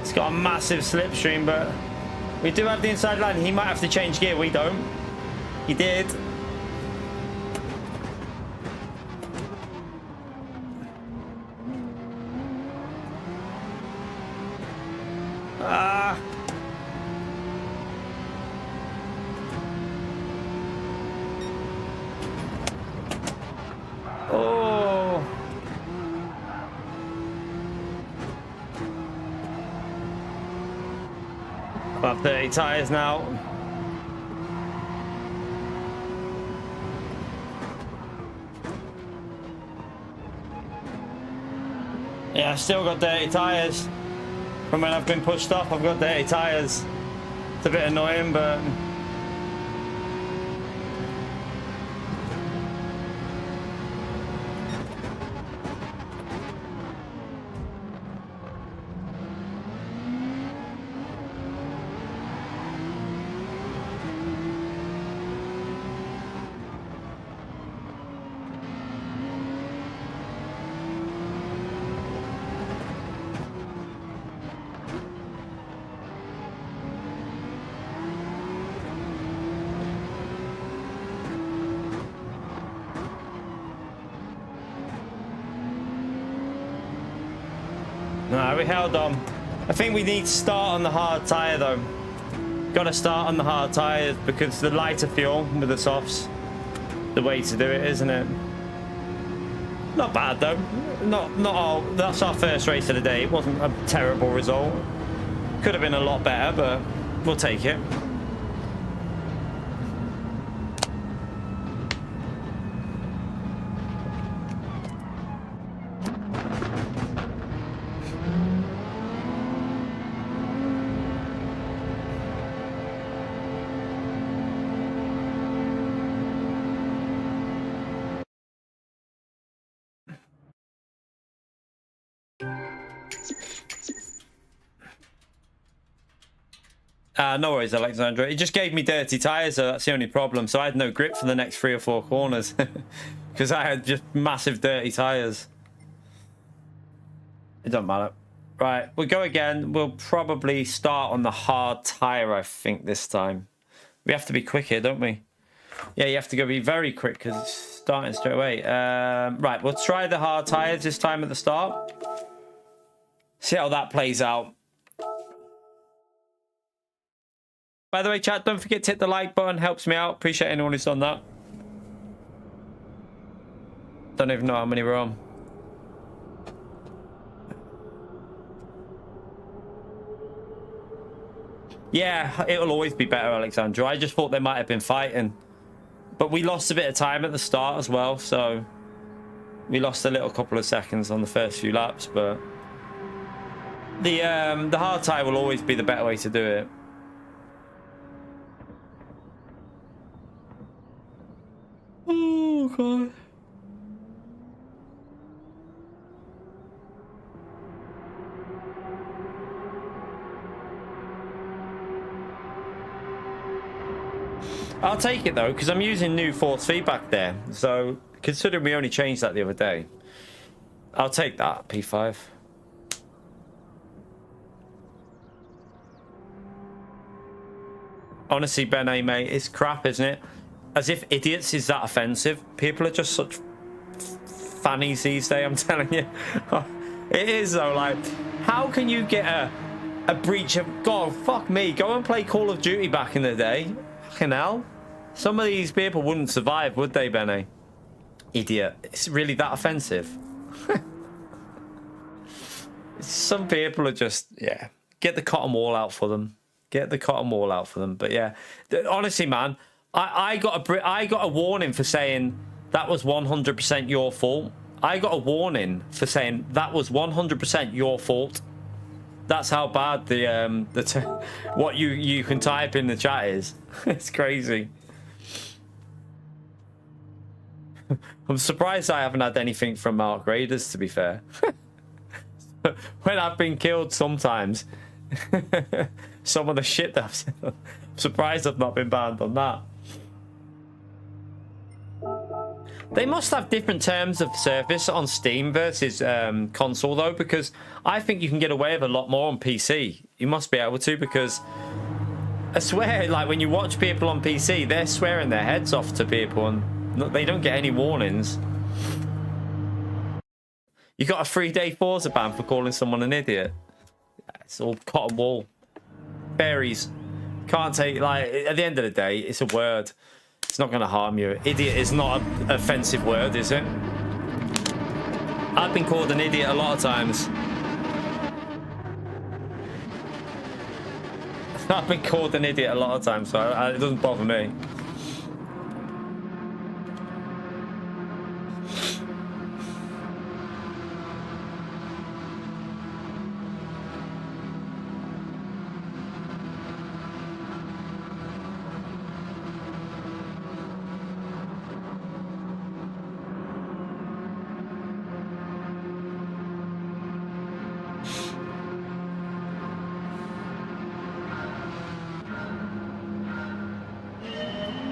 It's got a massive slipstream, but we do have the inside line. He might have to change gear. We don't. He did. Ah. Oh. About 30 tires now. Yeah, I've still got dirty tyres. From when I've been pushed off, I've got dirty tyres. It's a bit annoying, but... No, we held on. I think we need to start on the hard tyre though. Got to start on the hard tyres because the lighter fuel with the softs, the way to do it, isn't it? Not bad though. Not all. That's our first race of the day. It wasn't a terrible result. Could have been a lot better, but we'll take it. No worries, Alexandra. It just gave me dirty tyres, so that's the only problem. So I had no grip for the next 3 or 4 corners because I had just massive dirty tyres. It doesn't matter. Right, we'll go again. We'll probably start on the hard tyre, I think, this time. We have to be quick here, don't we? Yeah, you have to be very quick because it's starting straight away. Right, we'll try the hard tyres this time at the start. See how that plays out. By the way, chat, don't forget to hit the like button. Helps me out. Appreciate anyone who's done that. Don't even know how many we're on. Yeah, it'll always be better, Alexandra. I just thought they might have been fighting. But we lost a bit of time at the start as well, so... We lost a little couple of seconds on the first few laps, but... The hard tyre will always be the better way to do it. Oh, God. I'll take it though, because I'm using new force feedback there. So, considering we only changed that the other day, I'll take that, P5. Honestly, Ben, mate, it's crap, isn't it? As if idiots is that offensive. People are just such fannies these days, I'm telling you. It is though, like, how can you get a breach of... God, fuck me. Go and play Call of Duty back in the day. Fucking hell. Some of these people wouldn't survive, would they, Benny? Idiot. It's really that offensive. Some people are just... Yeah. Get the cotton wool out for them. Get the cotton wool out for them. But yeah. Honestly, man... I got a warning for saying that was 100% your fault. I got a warning for saying that was 100% your fault. That's how bad the what you can type in the chat is. It's crazy. I'm surprised I haven't had anything from Mark Raiders, to be fair. When I've been killed sometimes, some of the shit that I've said, I'm surprised I've not been banned on that. They must have different terms of service on Steam versus console, though, because I think you can get away with a lot more on PC. You must be able to, because I swear, like, when you watch people on PC, they're swearing their heads off to people, and they don't get any warnings. You got a 3-day Forza ban for calling someone an idiot. It's all cotton wool. Berries. Can't take, like, at the end of the day, it's a word. It's not going to harm you. Idiot is not an offensive word, is it? I've been called an idiot a lot of times. I've been called an idiot a lot of times, so it doesn't bother me.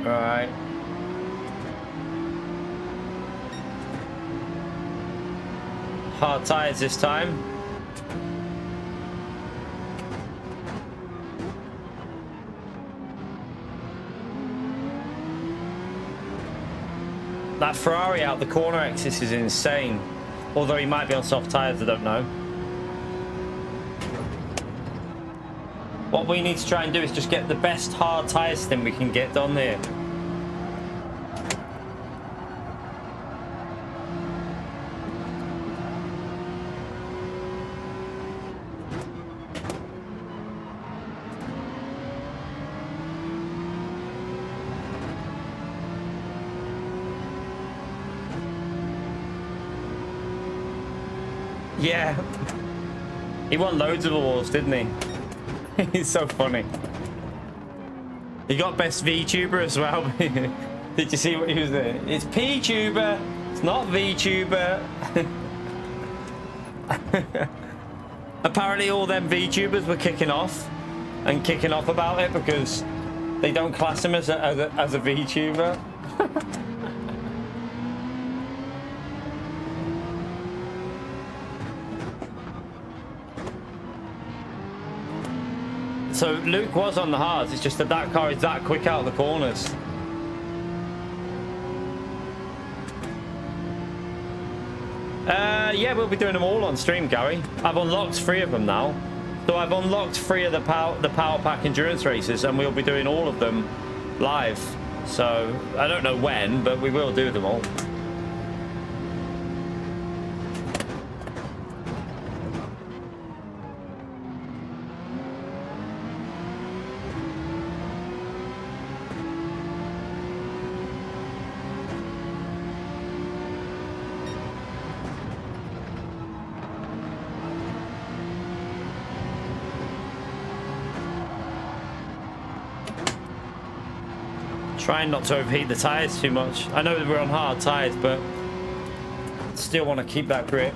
All right. Hard tires this time. That Ferrari out the corner exit is insane. Although he might be on soft tires, I don't know. What we need to try and do is just get the best hard tire thing we can get done here. Yeah, he won loads of awards, didn't he? He's so funny. He got best VTuber as well. Did you see what he was there? It's P-tuber, it's not VTuber. Apparently all them VTubers were kicking off about it because they don't class him as a VTuber. So Luke was on the hards, it's just that that car is that quick out of the corners. Yeah, we'll be doing them all on stream, Gary. I've unlocked 3 of them now. So I've unlocked 3 of the Power Pack endurance races, and we'll be doing all of them live. So I don't know when, but we will do them all. Trying not to overheat the tyres too much. I know that we're on hard tyres, but still want to keep that grip.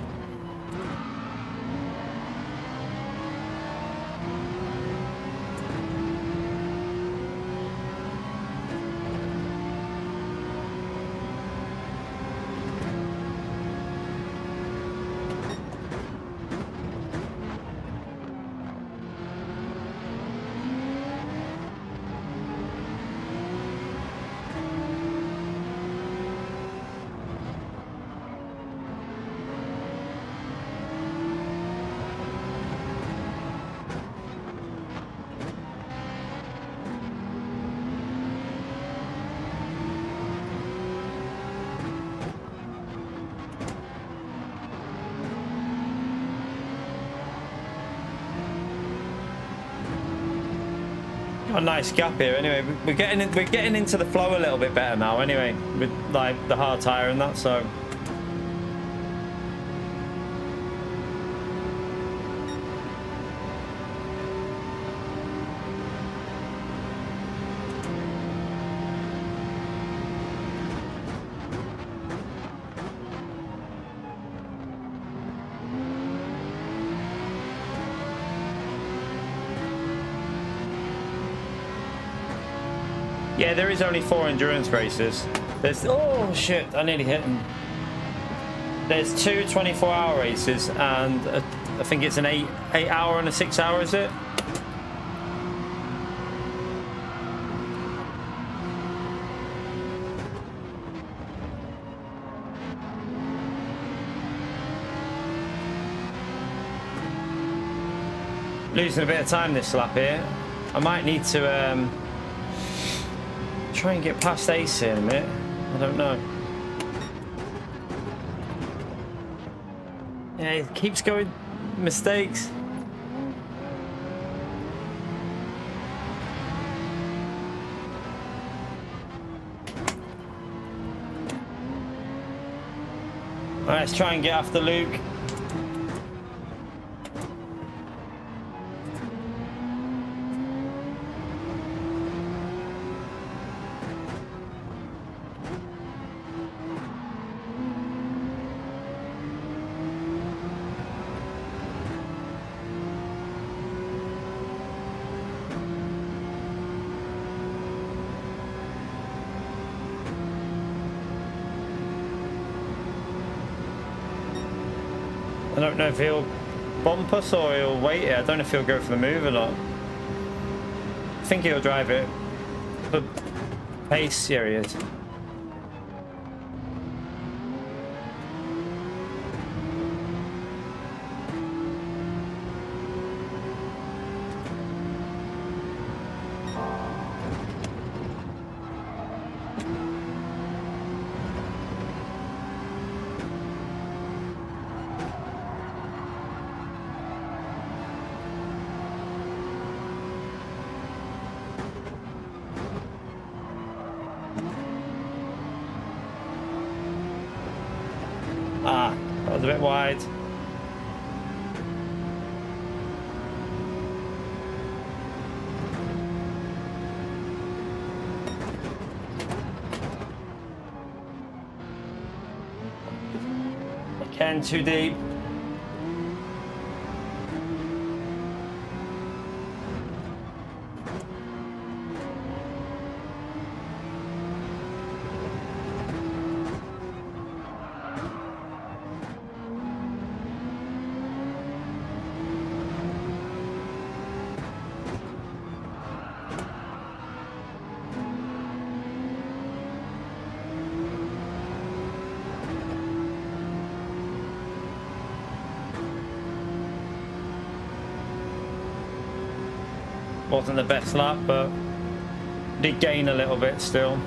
A nice gap here. Anyway, we're getting into the flow a little bit better now. Anyway, with like the hard tire and that. So yeah, there is only 4 endurance races. There's, oh shit, I nearly hit him. There's 2 24-hour races and I think it's an 8-hour and a 6-hour, is it? Losing a bit of time this lap here. I might need to try and get past Ace in a minute. I don't know. Yeah, he keeps going mistakes. All right, let's try and get after Luke. I don't know if he'll bump us or he'll wait it. I don't know if he'll go for the move or not. I think he'll drive it. But pace, here he is. Ah, that was a bit wide. Again, too deep. Wasn't the best lap, but did gain a little bit still.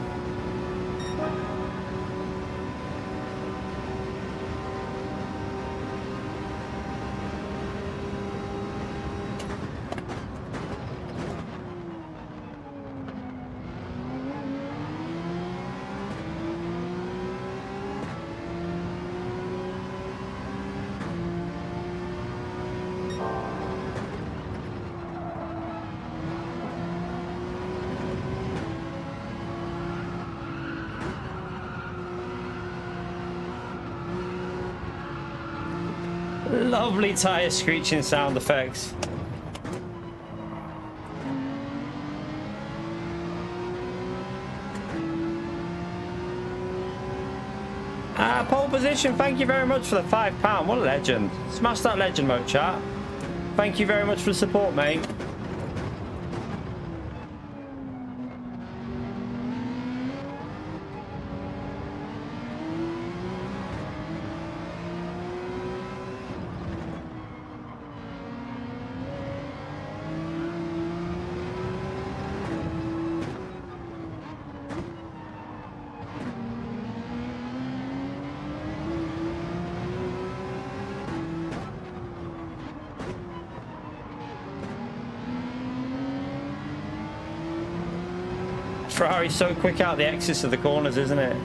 Lovely tyre screeching sound effects. Pole position, thank you very much for the £5. What a legend. Smash that legend mode, chat. Thank you very much for the support, mate. Ferrari's so quick out the exits of the corners, isn't it?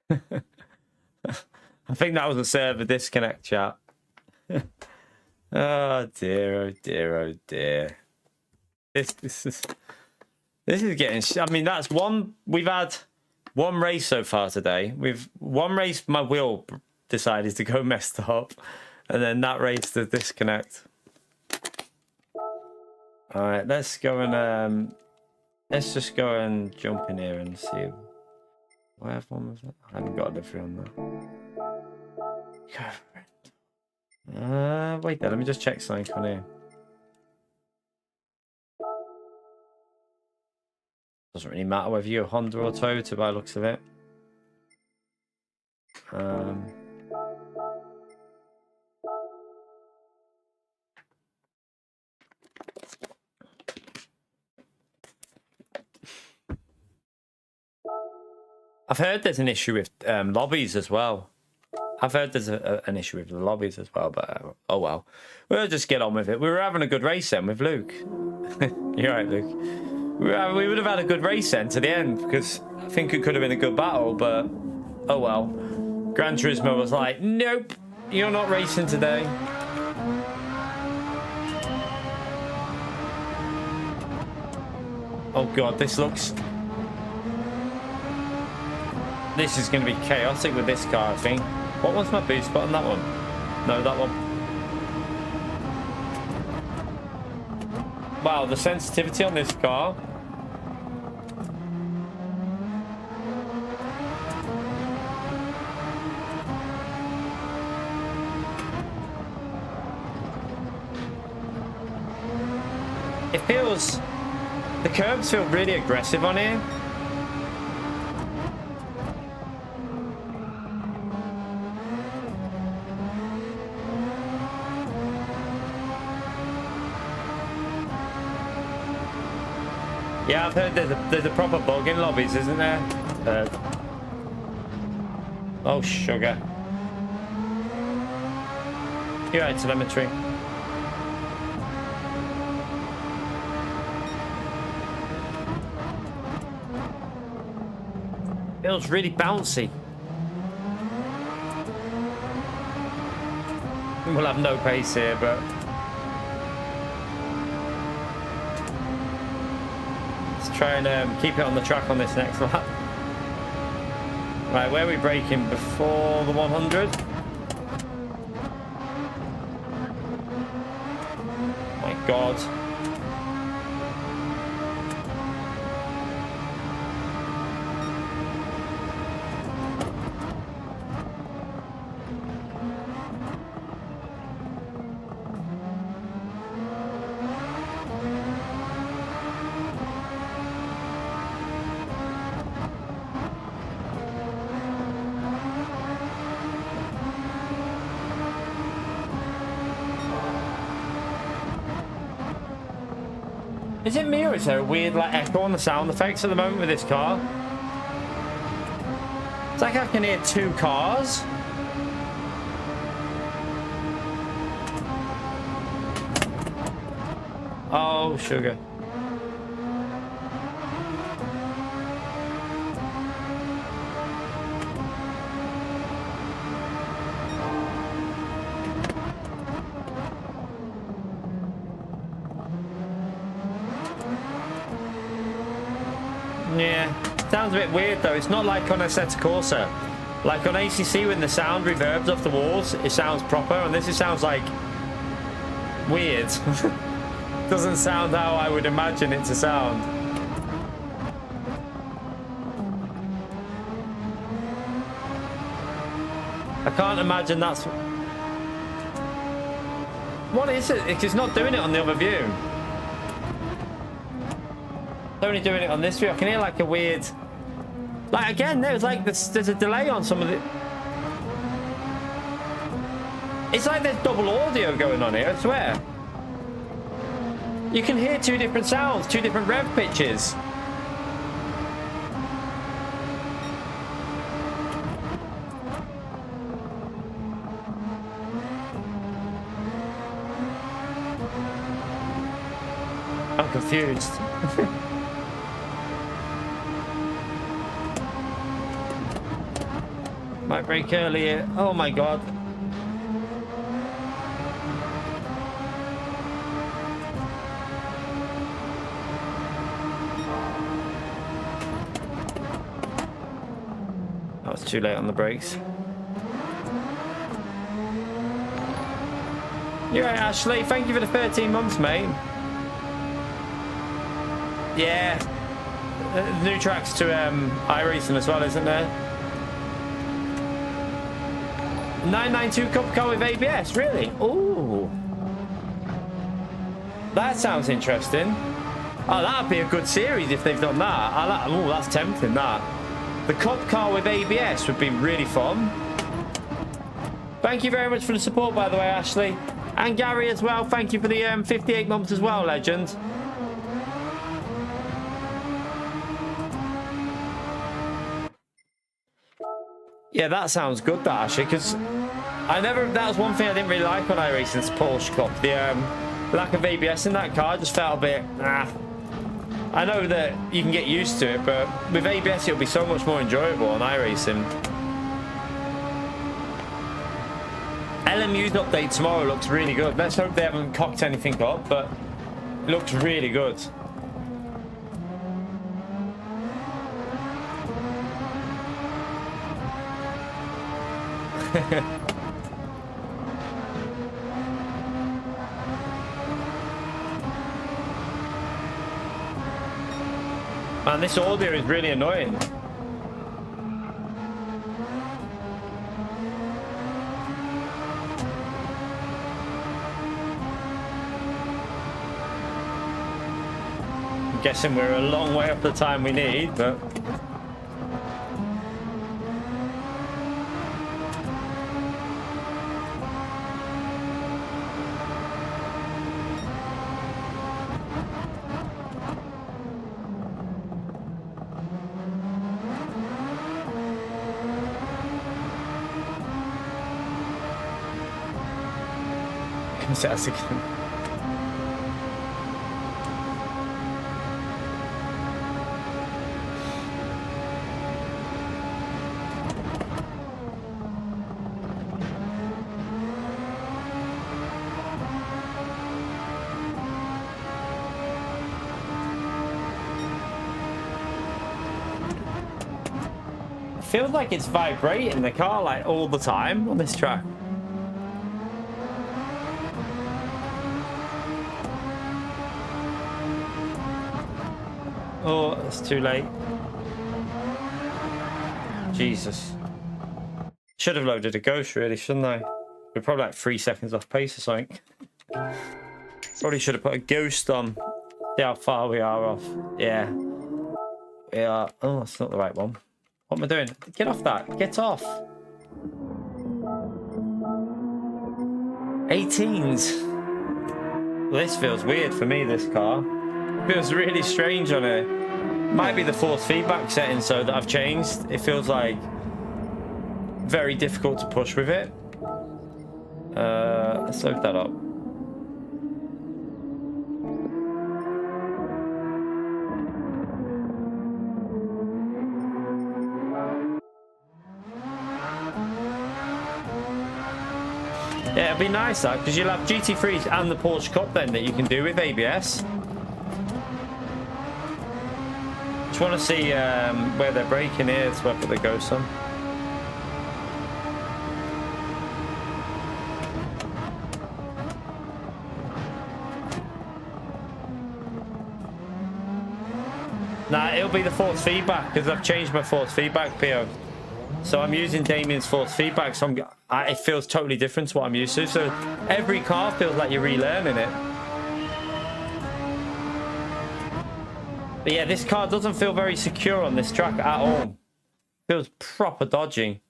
I think that was a server disconnect, chat. Oh dear, oh dear, oh dear. This is getting. I mean, that's one. We've had one race so far today. We've one race. My wheel decided to go messed up, and then that race the disconnect. All right, let's go and let's just go and jump in here and see. Where one was that? I haven't got a livery on that. Wait there, let me just check something on here. Doesn't really matter whether you're Honda or Toyota by the looks of it. I've heard there's an issue with lobbies as well. I've heard there's an issue with the lobbies as well, but oh well. We'll just get on with it. We were having a good race then with Luke. You're right, Luke. We would have had a good race then to the end, because I think it could have been a good battle, but oh well. Gran Turismo was like, nope, you're not racing today. Oh god, this looks This is going to be chaotic with this car, I think. What one's my boost button? That one? No, that one. Wow, the sensitivity on this car. It feels... The curbs feel really aggressive on here. Yeah, I've heard there's a proper bug in lobbies, isn't there? Oh, sugar. You're right, telemetry. Feels really bouncy. We'll have no pace here, but... try and keep it on the track on this next lap. Right, where are we braking before the 100? My God. Is it me or is there a weird like echo on the sound effects at the moment with this car? It's like I can hear two cars. Oh, sugar. Yeah, sounds a bit weird though. It's not like on Assetto Corsa. Like on ACC when the sound reverbs off the walls, it sounds proper, and this it sounds like weird. Doesn't sound how I would imagine it to sound. I can't imagine that's... What is it? It's not doing it on the other view. It's only doing it on this view. I can hear like a weird... Like again, there's like there's a delay on some of it. It's like there's double audio going on here, I swear. You can hear two different sounds, two different rev pitches. I'm confused. Might break earlier. Oh my god. That was too late on the brakes. You're right, Ashley. Thank you for the 13 months, mate. Yeah. New tracks to iRacing as well, isn't there? 992 Cup car with ABS, really? Ooh. That sounds interesting. Oh, that'd be a good series if they've done that. Oh, that's tempting, that. The Cup car with ABS would be really fun. Thank you very much for the support, by the way, Ashley. And Gary as well. Thank you for the 58 months as well, legend. Yeah, that sounds good, that, actually, because that was one thing I didn't really like on iRacing's Porsche Cup. The lack of ABS in that car just felt a bit, I know that you can get used to it, but with ABS it'll be so much more enjoyable on iRacing. LMU's update tomorrow looks really good. Let's hope they haven't cocked anything up, but it looks really good. Man, this audio is really annoying. I'm guessing we're a long way up the time we need, but... That's again. Feels like it's vibrating the car like all the time on this track. Oh, it's too late. Jesus. Should have loaded a ghost, really, shouldn't I? We're probably like 3 seconds off pace or something. Probably should have put a ghost on. See how far we are off. Yeah. We are. Oh, that's not the right one. What am I doing? Get off that. Get off. 18s. Well, this feels weird for me, this car. Feels really strange on it. Might be the force feedback setting so that I've changed. It feels like very difficult to push with it. Let's load that up. Yeah, it'd be nice that, because you'll have GT3s and the Porsche Cup then that you can do with ABS. Just want to see where they're braking here. That's where I put the ghost on. Nah, it'll be the force feedback because I've changed my force feedback, PO. So I'm using Damien's force feedback, so it feels totally different to what I'm used to. So every car feels like you're relearning it. But yeah, this car doesn't feel very secure on this track at all. Feels proper dodgy.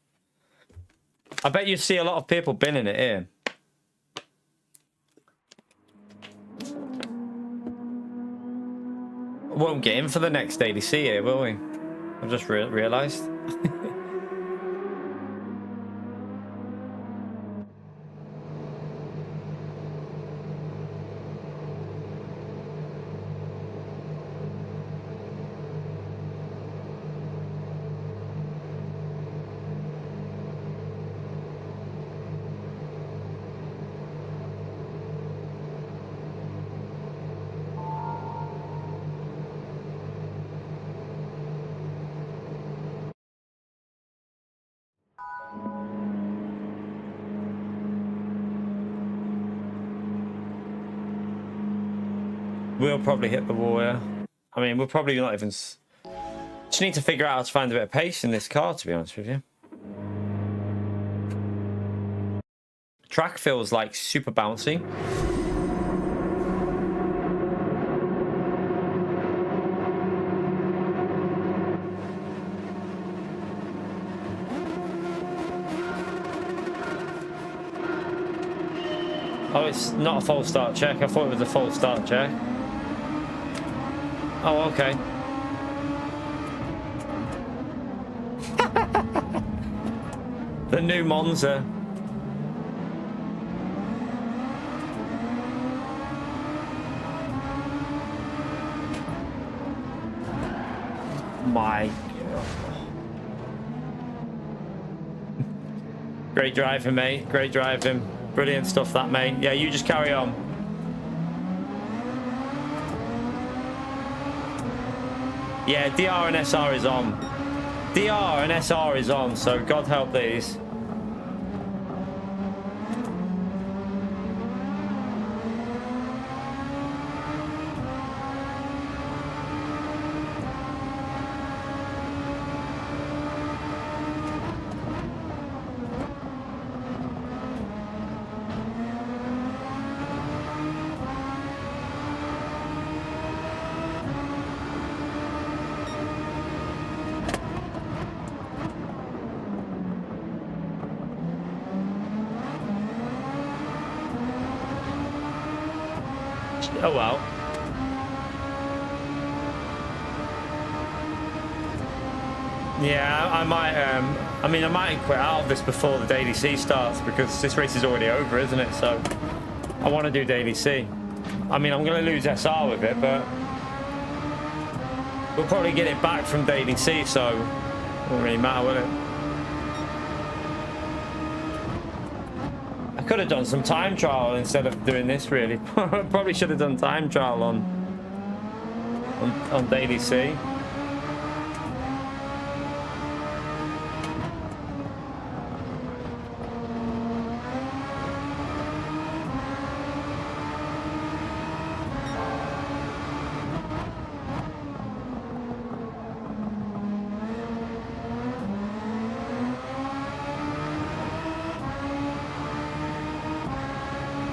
I bet you see a lot of people binning it here. Won't get in for the next ADC here, will we? I've just realised. We'll probably hit the wall, yeah. I mean, we're probably not even... Just need to figure out how to find a bit of pace in this car, to be honest with you. Track feels like super bouncy. Oh, it's not a false start check. I thought it was a false start check. Oh, okay. The new Monza. My God. Great driving, mate. Great driving. Brilliant stuff, that, mate. Yeah, you just carry on. Yeah, DR and SR is on. DR and SR is on, so God help these. Oh well. Yeah, I might. I mean, I might quit out of this before the Daily C starts because this race is already over, isn't it? So I want to do Daily C. I mean, I'm going to lose SR with it, but we'll probably get it back from Daily C, so it won't really matter, will it? I could have done some time trial instead of doing this, really. Probably should have done time trial on Daily C.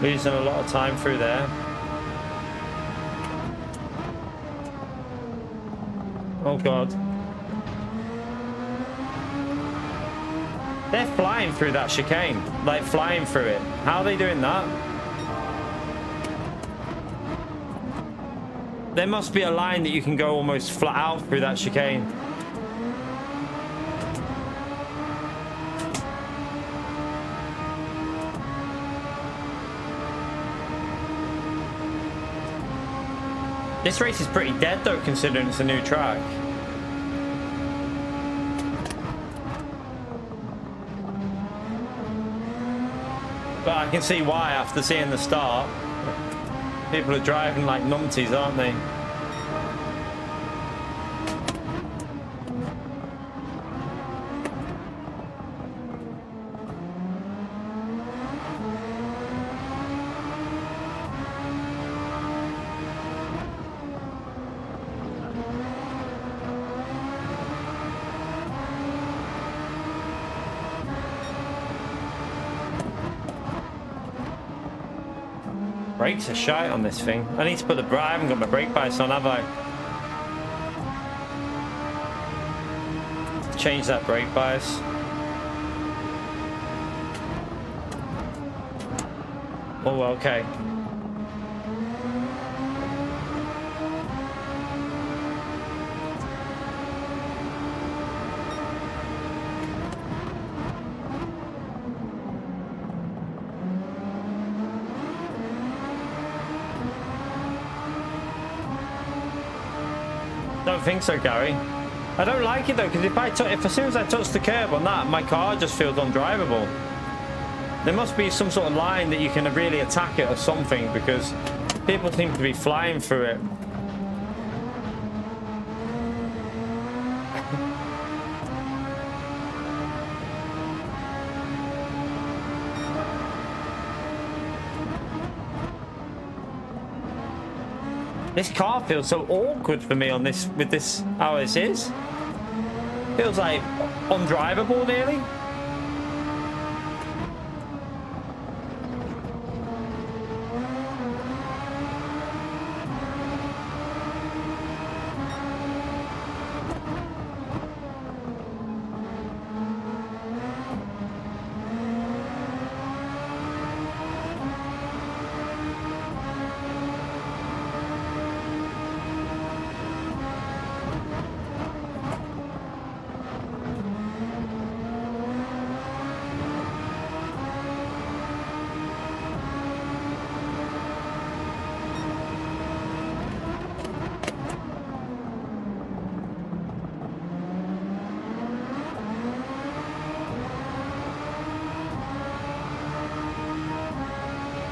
Losing a lot of time through there. Oh god. They're flying through that chicane. Like flying through it. How are they doing that? There must be a line that you can go almost flat out through that chicane. This race is pretty dead though, considering it's a new track. But I can see why after seeing the start. People are driving like numpties, aren't they? Brakes are shite on this thing. I need to put I haven't got my brake bias on, have I? Change that brake bias. Oh, okay. Don't think so, Gary. I don't like it though, because if as soon as I touch the curb on that, my car just feels undrivable. There must be some sort of line that you can really attack it or something, because people seem to be flying through it. This car feels so awkward for me on this, with this, how this is. Feels like undrivable nearly.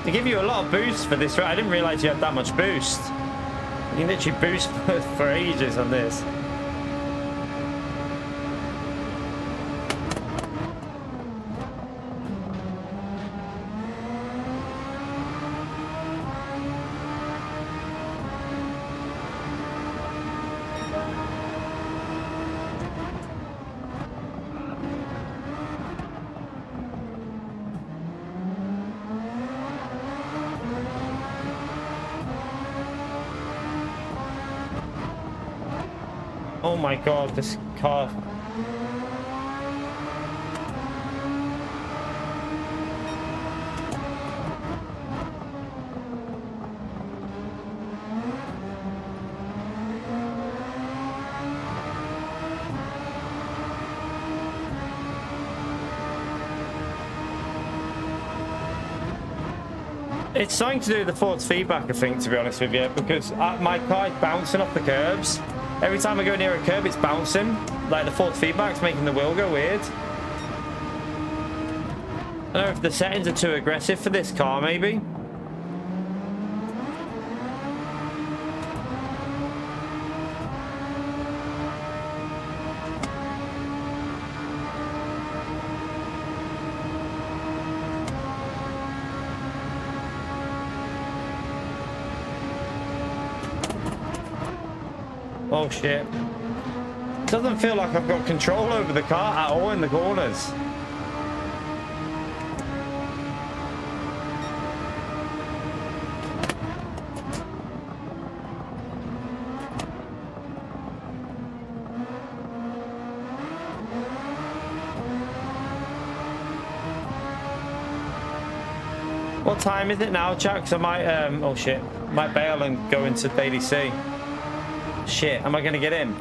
They give you a lot of boost for this. I didn't realize you had that much boost. You can literally boost for ages on this. Oh my god, this car. It's something to do with the force feedback, I think, to be honest with you, because my car is bouncing off the curbs. Every time I go near a curb, it's bouncing. Like, the force feedback's making the wheel go weird. I don't know if the settings are too aggressive for this car, maybe. Oh shit. Doesn't feel like I've got control over the car at all in the corners. What time is it now, Jack? 'Cause I might, oh shit, might bail and go into Daily C. Shit, am I going to get in?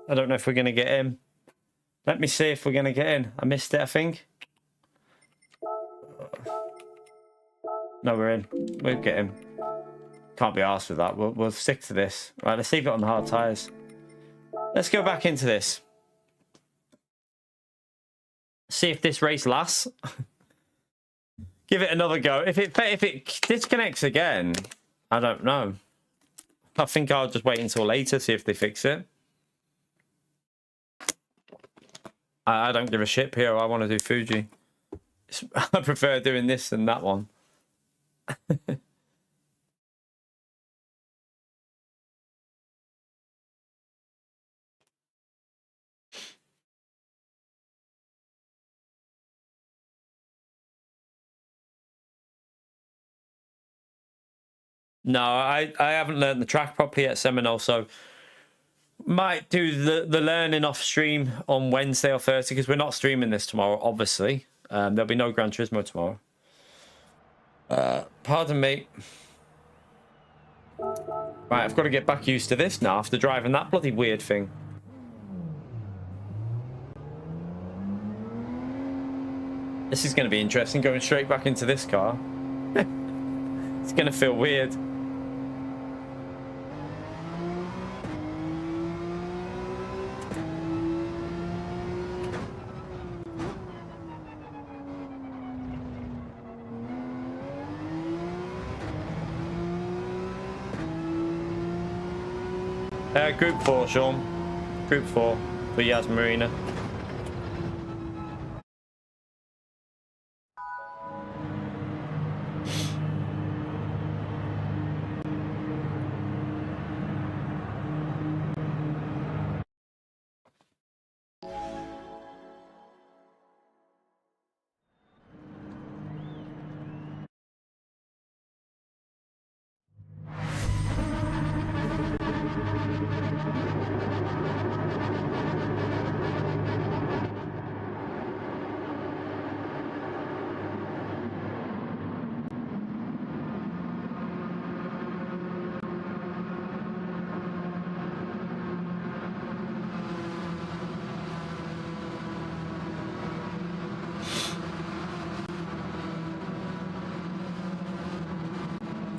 I don't know if we're going to get in. Let me see if we're going to get in. I missed it, I think. No, we're in. We'll get in. Can't be arsed with that. We'll stick to this. Right, let's leave it on the hard tyres. Let's go back into this. See if this race lasts. Give it another go. If it disconnects again, I don't know. I think I'll just wait until later, see if they fix it. I don't give a shit here. I want to do Fuji. I prefer doing this than that one. No, I haven't learned the track properly at Seminole, so might do the learning off stream on Wednesday or Thursday, because we're not streaming this tomorrow, obviously. There'll be no Gran Turismo tomorrow. Pardon me. Right, I've got to get back used to this now after driving that bloody weird thing. This is going to be interesting, going straight back into this car. It's going to feel weird. Group 4, Sean. Group 4 for Yas Marina.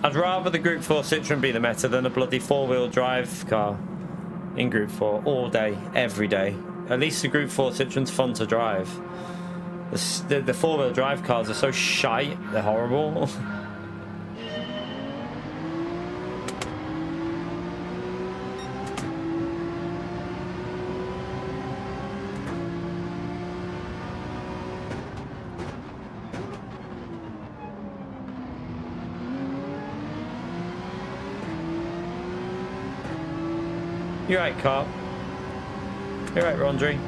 I'd rather the Group 4 Citroen be the meta than a bloody four-wheel drive car in Group 4 all day, every day. At least the Group 4 Citroen's fun to drive. The four-wheel drive cars are so shite, they're horrible. You're right, Carp. You're right, Rondry.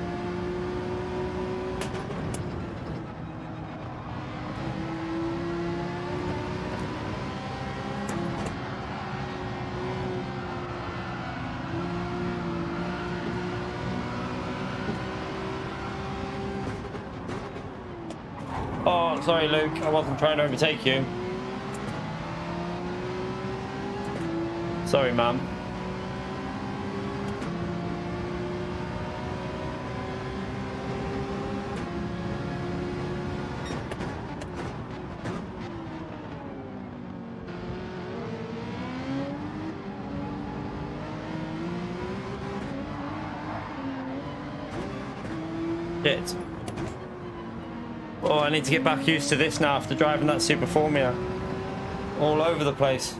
Oh, sorry, Luke. I wasn't trying to overtake you. Sorry, ma'am. Shit. Oh, I need to get back used to this now after driving that Super Formula. All over the place.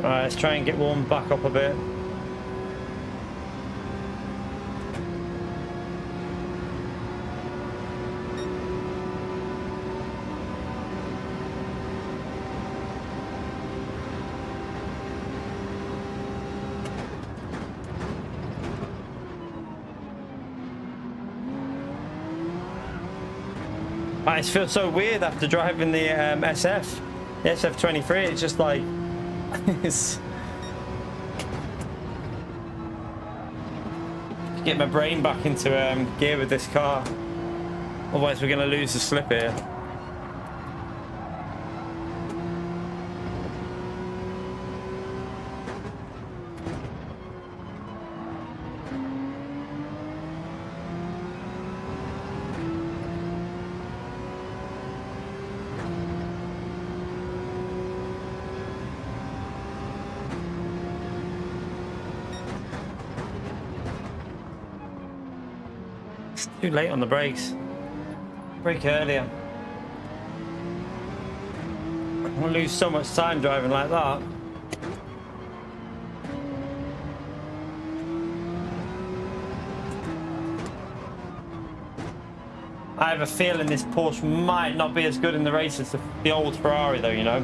Alright, let's try and get warmed back up a bit. It feels so weird after driving the SF, the SF23. It's just like it's get my brain back into gear with this car. Otherwise, we're going to lose the slip here. Too late on the brakes. Brake earlier. I'll lose so much time driving like that. I have a feeling this Porsche might not be as good in the race as the old Ferrari though, you know.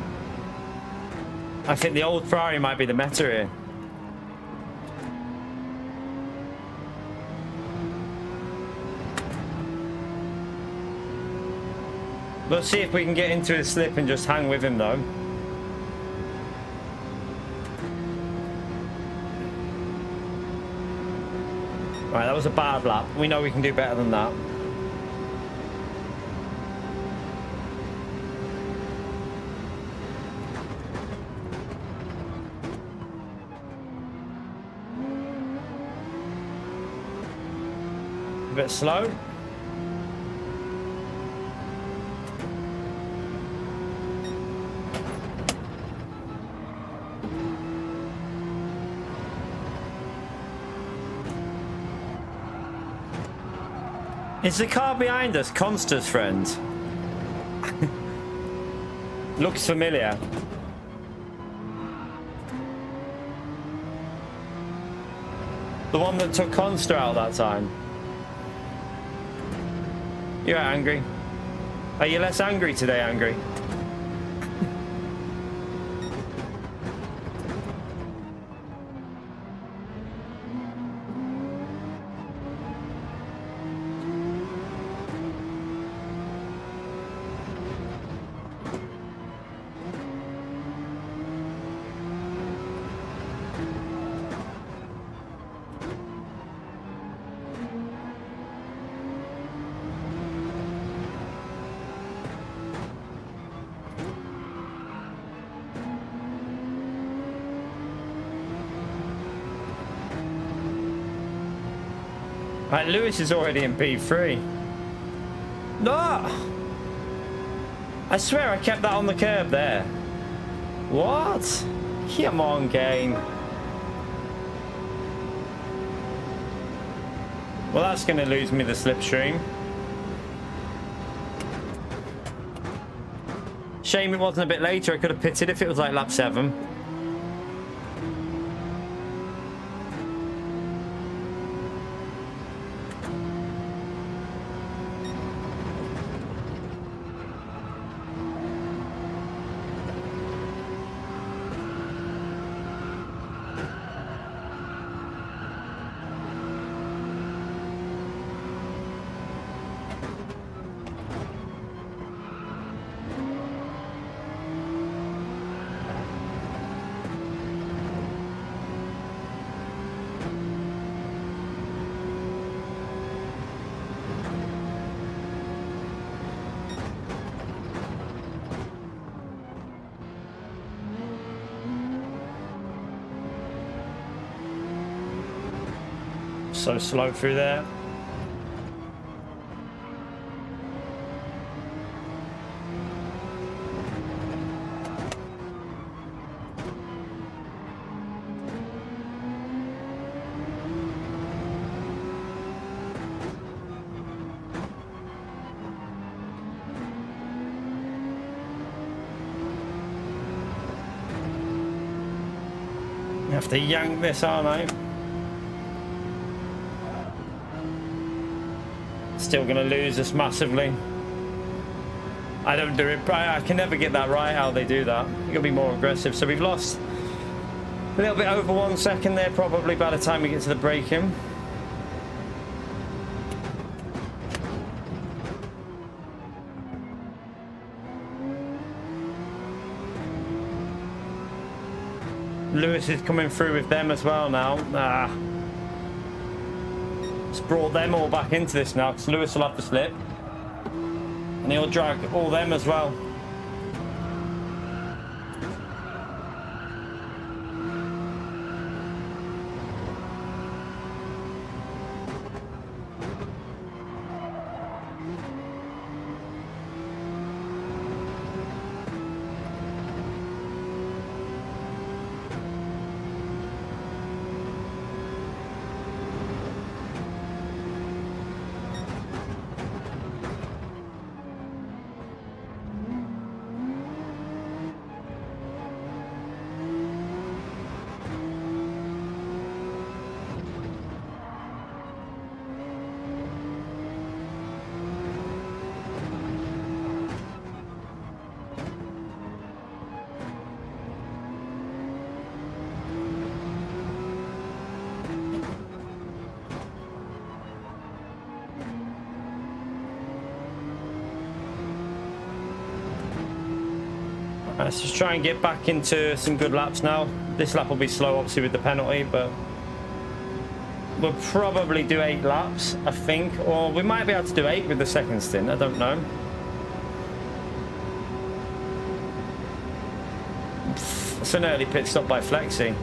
I think the old Ferrari might be the meta here. Let's see if we can get into his slip and just hang with him though. Right, that was a bad lap. We know we can do better than that. A bit slow. Is the car behind us Consta's friend? Looks familiar. The one that took Consta out that time. You're angry. Are you less angry today, Angry? Right, Lewis is already in P3. No! I swear I kept that on the curb there. What? Come on, game. Well, that's going to lose me the slipstream. Shame it wasn't a bit later. I could have pitted if it was like lap 7. So slow through there. I have to yank this, aren't I? Still going to lose us massively. I don't do it. I can never get that right, how they do that. You've got to be more aggressive. So we've lost a little bit over 1 second there, probably, by the time we get to the braking. Lewis is coming through with them as well now. It's brought them all back into this now, because Lewis will have to slip. And he'll drag all them as well. Let's just try and get back into some good laps now. This lap will be slow, obviously, with the penalty, but we'll probably do 8 laps, I think. Or we might be able to do 8 with the second stint, I don't know. It's an early pit stop by Flexi.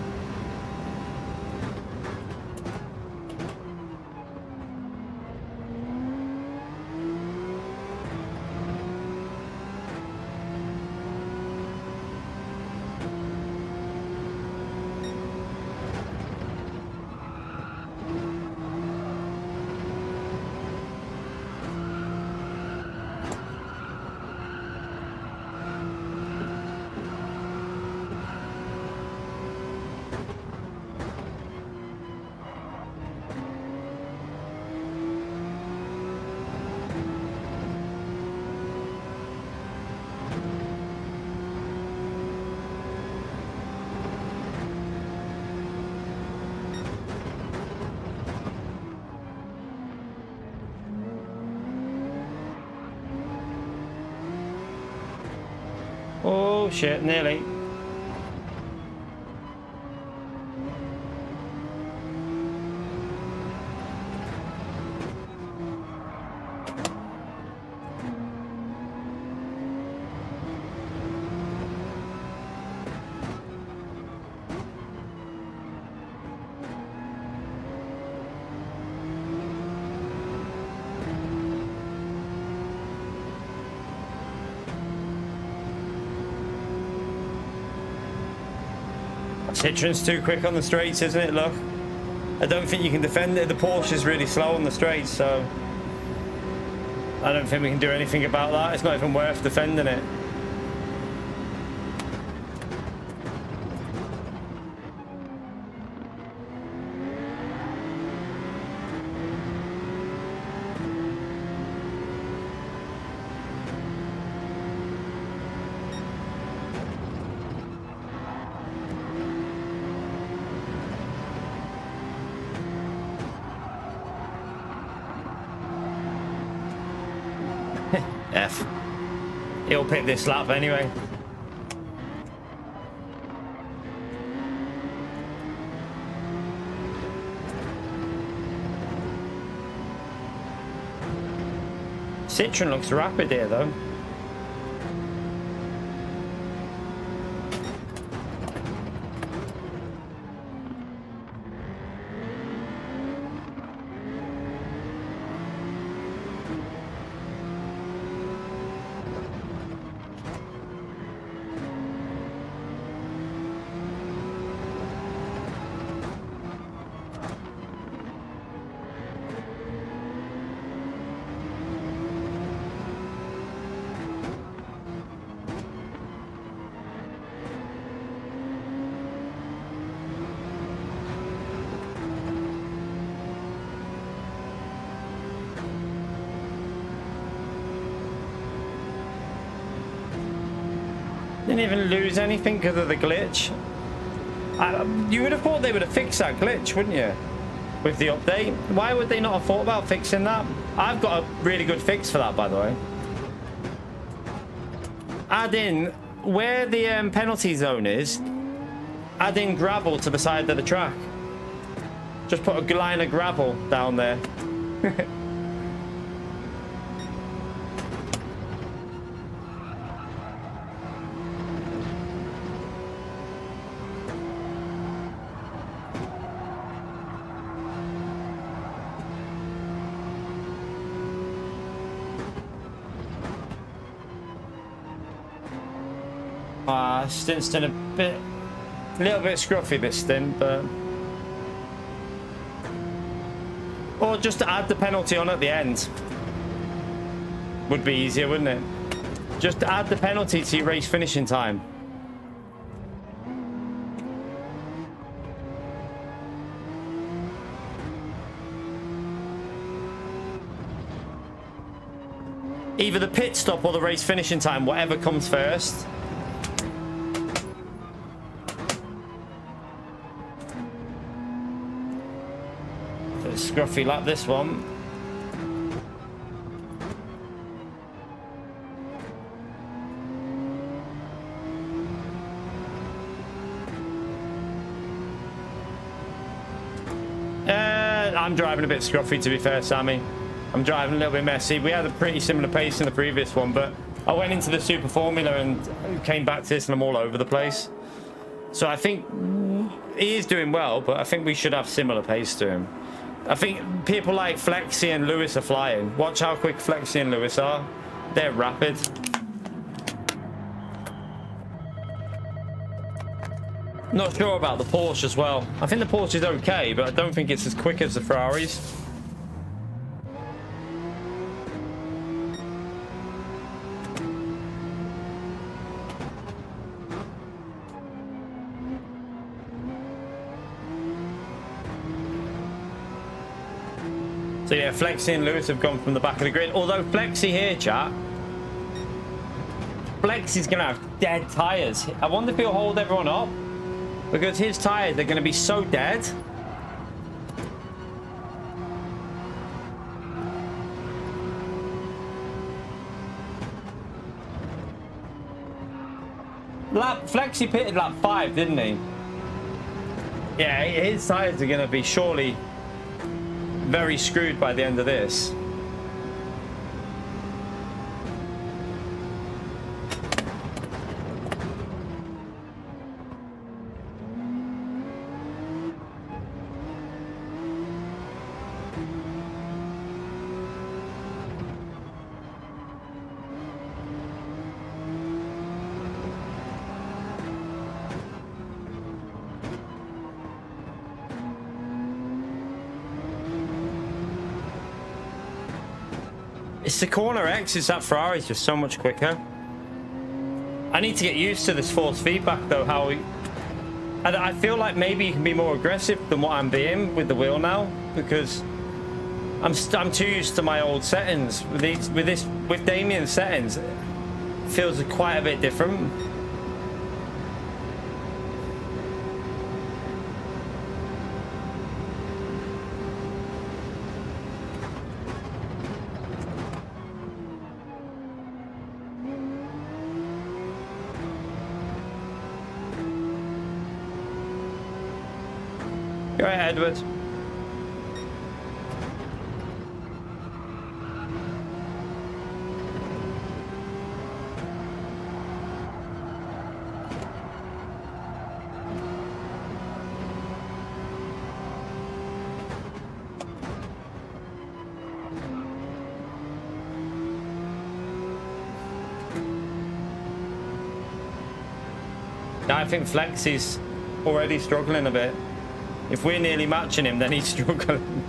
Oh shit, nearly. Citroen's too quick on the straights, isn't it? Look, I don't think you can defend it. The Porsche's really slow on the straights, so I don't think we can do anything about that. It's not even worth defending it. F. He'll pick this lap anyway. Citroen looks rapid here though. Didn't even lose anything because of the glitch. You would have thought they would have fixed that glitch, wouldn't you? With the update. Why would they not have thought about fixing that? I've got a really good fix for that, by the way. Add in where the penalty zone is. Add in gravel to the side of the track. Just put a line of gravel down there. Stint's done a little bit scruffy this stint, but or just to add the penalty on at the end would be easier, wouldn't it? Just to add the penalty to your race finishing time. Either the pit stop or the race finishing time, whatever comes first. Scruffy like this one. I'm driving a bit scruffy, to be fair, Sammy. I'm driving a little bit messy. We had a pretty similar pace in the previous one, but I went into the Super Formula and came back to this and I'm all over the place. So I think he is doing well, but I think we should have similar pace to him. I think people like Flexi and Lewis are flying. Watch how quick Flexi and Lewis are. They're rapid. Not sure about the Porsche as well. I think the Porsche is okay, but I don't think it's as quick as the Ferraris. So yeah, Flexi and Lewis have gone from the back of the grid. Although Flexi here, chat, Flexi's going to have dead tyres. I wonder if he'll hold everyone up. Because his tyres are going to be so dead. Flexi pitted lap 5, didn't he? Yeah, his tyres are going to be surely very screwed by the end of this. It's the corner exits that Ferrari's just so much quicker. I need to get used to this force feedback though, how I feel like maybe you can be more aggressive than what I'm being with the wheel now, because I'm too used to my old settings. With Damien's settings, it feels quite a bit different. Go ahead, Edward. I think Flexi's already struggling a bit. If we're nearly matching him, then he's struggling.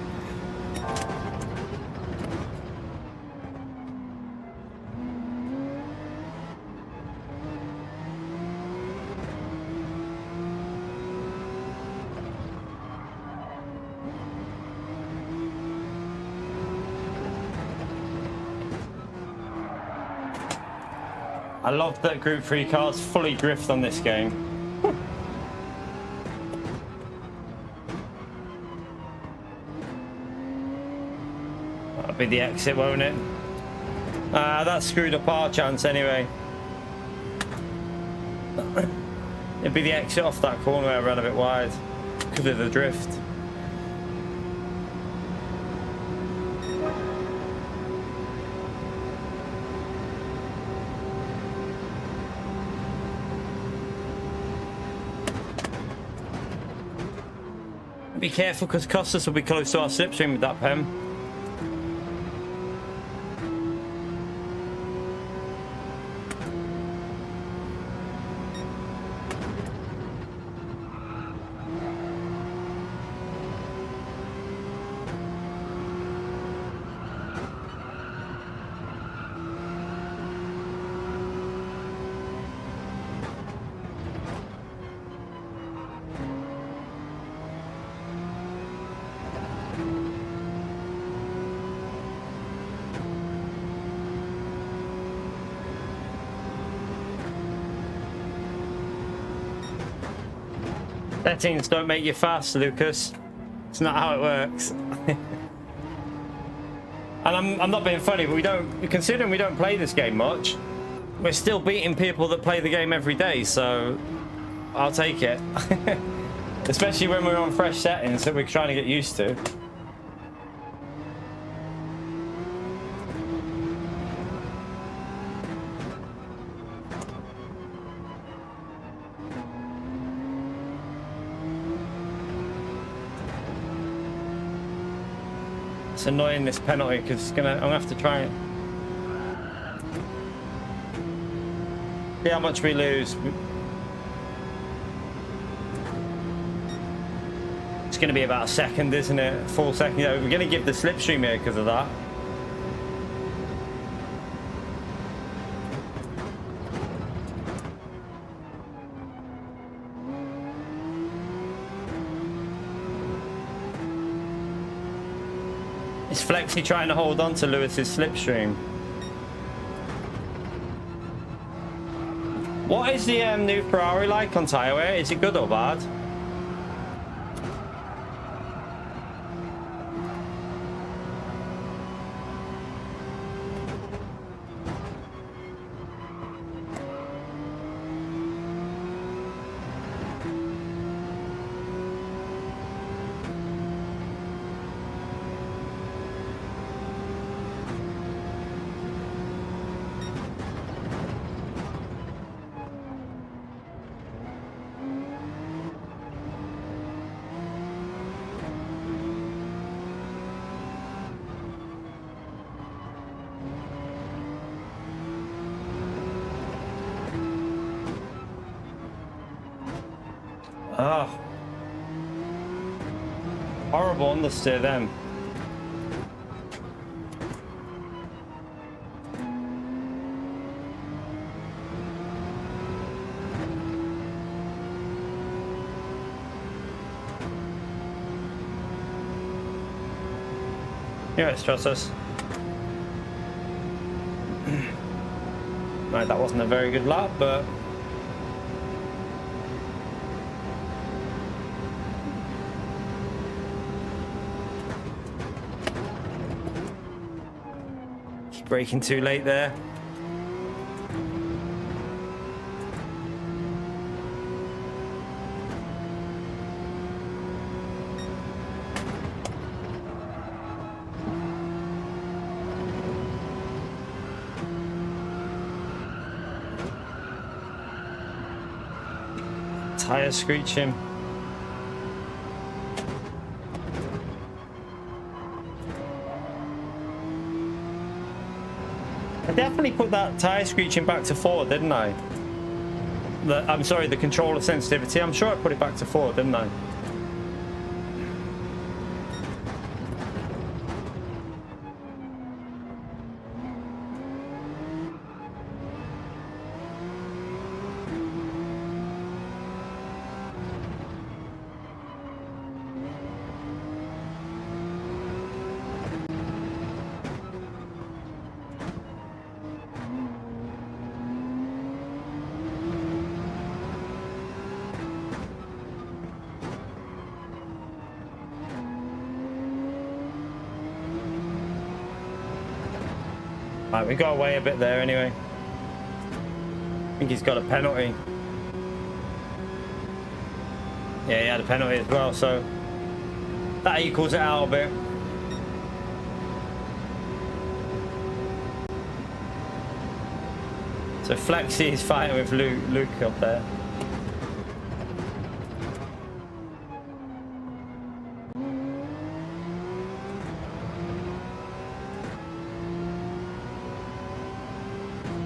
I love that Group 3 cars fully drift on this game. That'll be the exit, won't it? That screwed up our chance anyway. It'd be the exit off that corner where I ran a bit wide because of the drift. Be careful because Costas will be close to our slipstream with that pen. Settings don't make you fast, Lucas. It's not how it works. And I'm not being funny, but considering we don't play this game much, we're still beating people that play the game every day, so I'll take it. Especially when we're on fresh settings that we're trying to get used to. It's annoying, this penalty, because I'm gonna have to try it. See how much we lose. It's gonna be about a second, isn't it? A full second. Yeah, we're gonna give the slipstream here because of that. Is Flexi trying to hold on to Lewis's slipstream? What is the new Ferrari like on tyre wear? Is it good or bad? Oh. Horrible understeer them. Yeah, it's trust us. Right, that wasn't a very good lap, but braking too late there. Tire screeching. I definitely put that tire screeching back to 4, didn't I? I'm sorry, the controller sensitivity. I'm sure I put it back to 4, didn't I? Right, we got away a bit there anyway. I think he's got a penalty. Yeah, he had a penalty as well, so that equals it out a bit. So Flexi is fighting with Luke up there.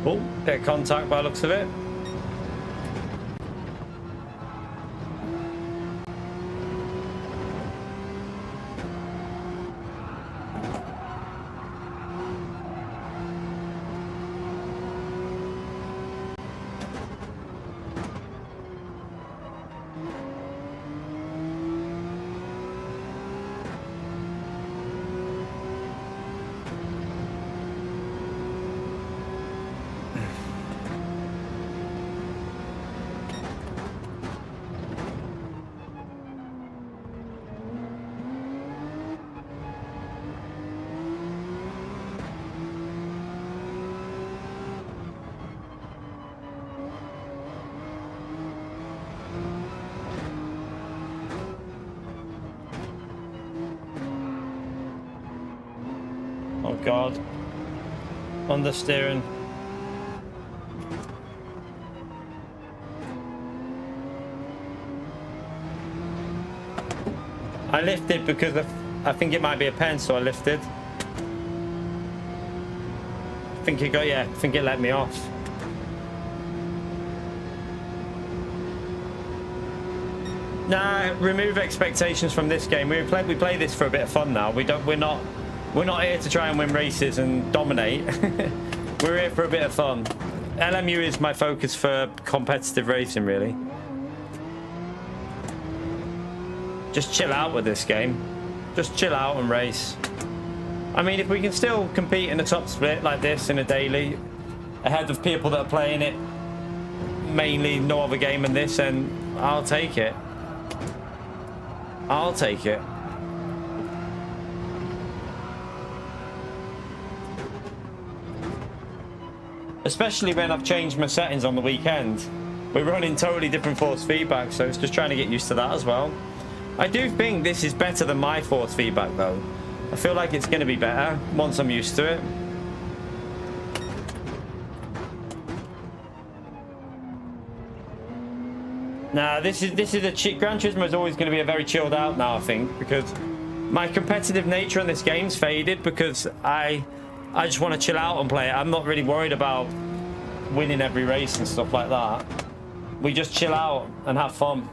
Oh, bit of contact by the looks of it. Oh God, understeering. I lifted because I think it might be a pen, so I lifted. I think it got, yeah, I think it let me off. Nah, remove expectations from this game. We play this for a bit of fun now. We're not here to try and win races and dominate. We're here for a bit of fun. LMU is my focus for competitive racing, really. Just chill out with this game. Just chill out and race. I mean, if we can still compete in a top split like this in a daily, ahead of people that are playing it mainly no other game than this, then I'll take it. I'll take it. Especially when I've changed my settings on the weekend. We're running totally different force feedback, so it's just trying to get used to that as well. I do think this is better than my force feedback though. I feel like it's going to be better once I'm used to it. Nah, this is a Gran Turismo is always going to be a very chilled out now, I think, because my competitive nature in this game's faded because I just want to chill out and play it. I'm not really worried about winning every race and stuff like that. We just chill out and have fun.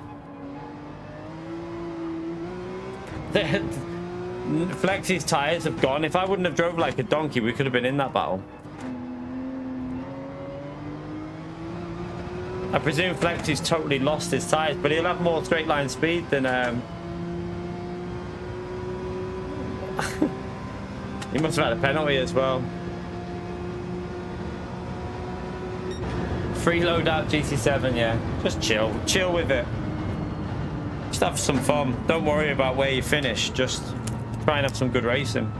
Flexi's tires have gone. If I wouldn't have drove like a donkey, we could have been in that battle. I presume Flexi's totally lost his tires, but he'll have more straight line speed than he must have had a penalty as well. Free loadout GT7, yeah. Just chill with it. Just have some fun. Don't worry about where you finish. Just try and have some good racing.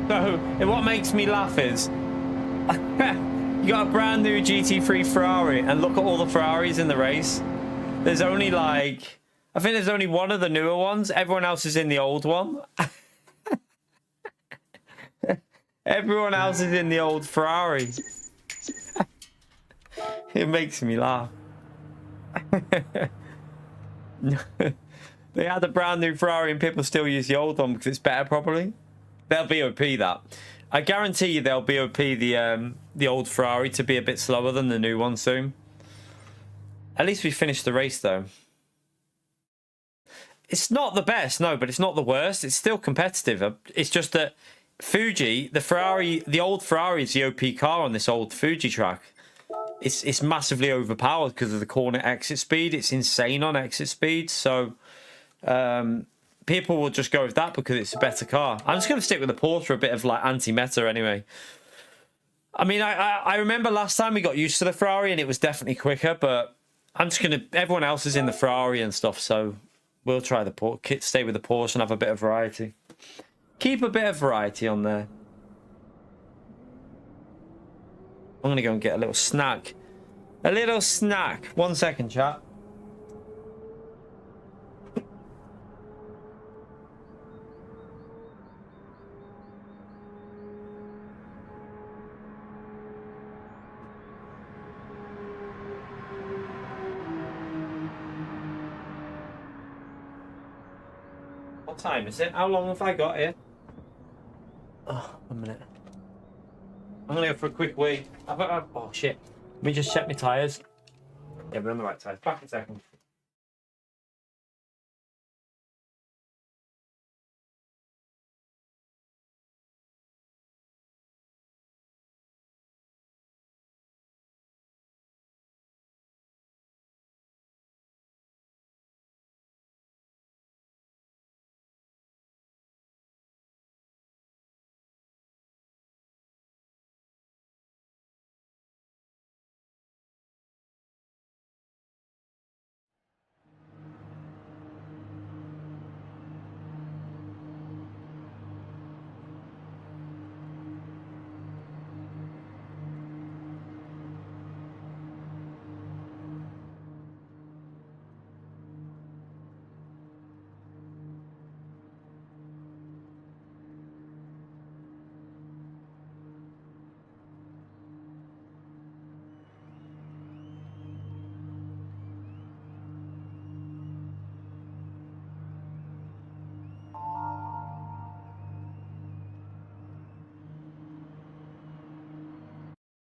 So, what makes me laugh is you got a brand new GT3 Ferrari, and look at all the Ferraris in the race. There's only like, I think there's only one of the newer ones. Everyone else is in the old one. Everyone else is in the old Ferrari. It makes me laugh. They had a brand new Ferrari and people still use the old one because it's better probably. They'll BOP that. I guarantee you they'll BOP the old Ferrari to be a bit slower than the new one soon. At least we finished the race though. It's not the best, no, but it's not the worst. It's still competitive. It's just that Fuji, the old Ferrari is the OP car on this old Fuji track. It's massively overpowered because of the corner exit speed. It's insane on exit speed. So people will just go with that because it's a better car. I'm just going to stick with the Porsche for a bit of like anti-meta anyway. I mean, I remember last time we got used to the Ferrari and it was definitely quicker, but I'm just going to... Everyone else is in the Ferrari and stuff, so we'll try the Porsche. Stay with the Porsche and have a bit of variety. Keep a bit of variety on there. I'm going to go and get a little snack. A little snack. 1 second, chat. What time is it? How long have I got here? Oh, 1 minute. I'm gonna go for a quick wee. Oh shit. Let me just check my tyres. Yeah, we're on the right tyres. Back in a second.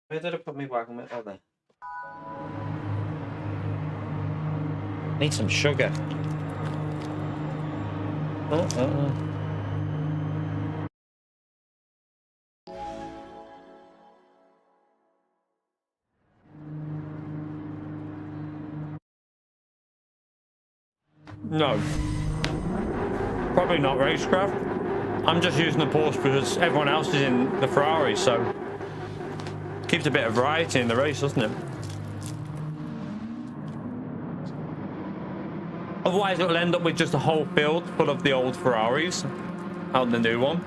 Where did I put my wagon mitt? Oh, there. Need some sugar. No. Probably not racecraft. I'm just using the Porsche because everyone else is in the Ferrari, so keeps a bit of variety in the race, doesn't it? Otherwise, it'll end up with just a whole field full of the old Ferraris out in the new one.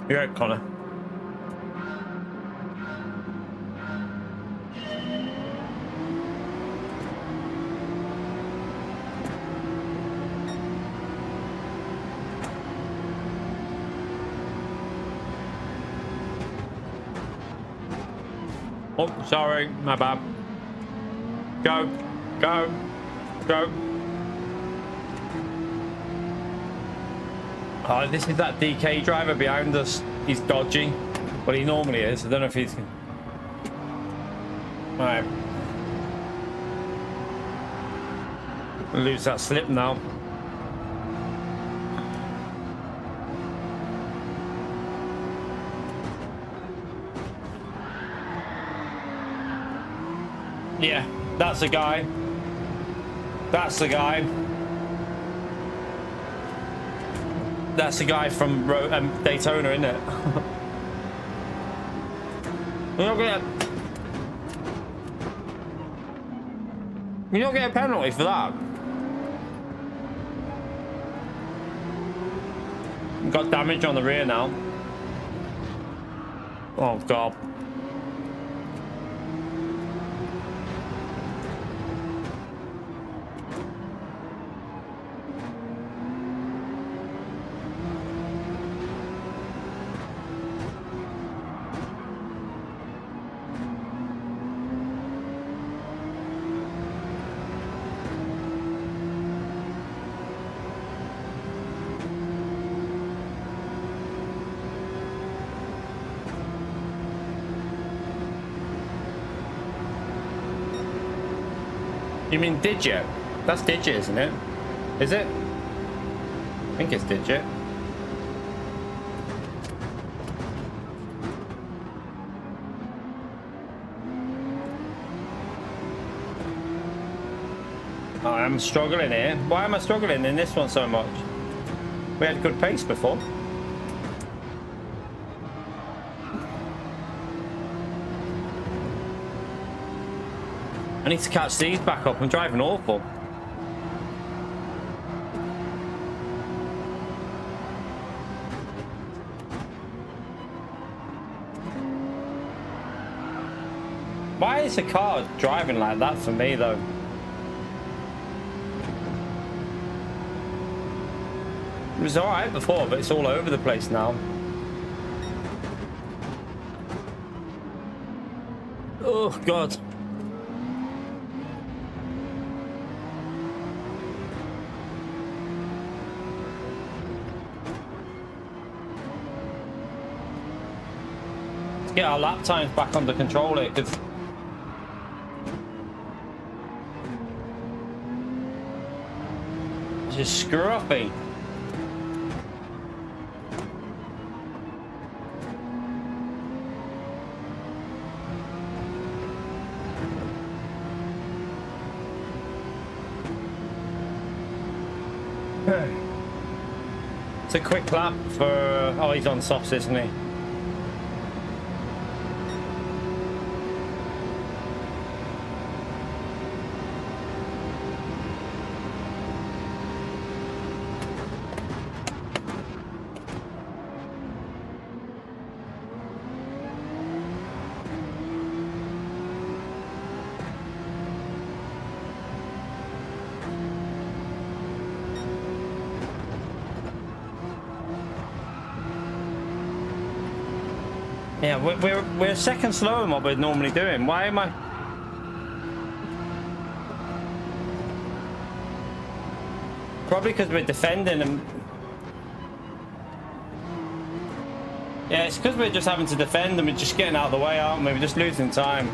You're right, Connor. Oh, sorry, my bad. Go, go, go. Oh, this is that DK driver behind us. He's dodgy, but he normally is. I don't know if he's... Alright. Lose that slip now. Yeah, that's the guy. That's the guy. That's the guy from Daytona, isn't it? You don't get a penalty for that. Got damage on the rear now. Oh god. You mean Digit? That's Digit, isn't it? Is it? I think it's Digit. I'm struggling here. Why am I struggling in this one so much? We had good pace before. I need to catch these back up. I'm driving awful. Why is the car driving like that for me, though? It was alright before, but it's all over the place now. Oh, God. Let's get our lap times back under control here, because it's just scruffy. It's a quick lap for... oh, he's on softs, isn't he? Yeah, we're a second slower than what we're normally doing. Why am I? Probably because we're defending and... yeah, it's because we're just having to defend and we're just getting out of the way, aren't we? We're just losing time.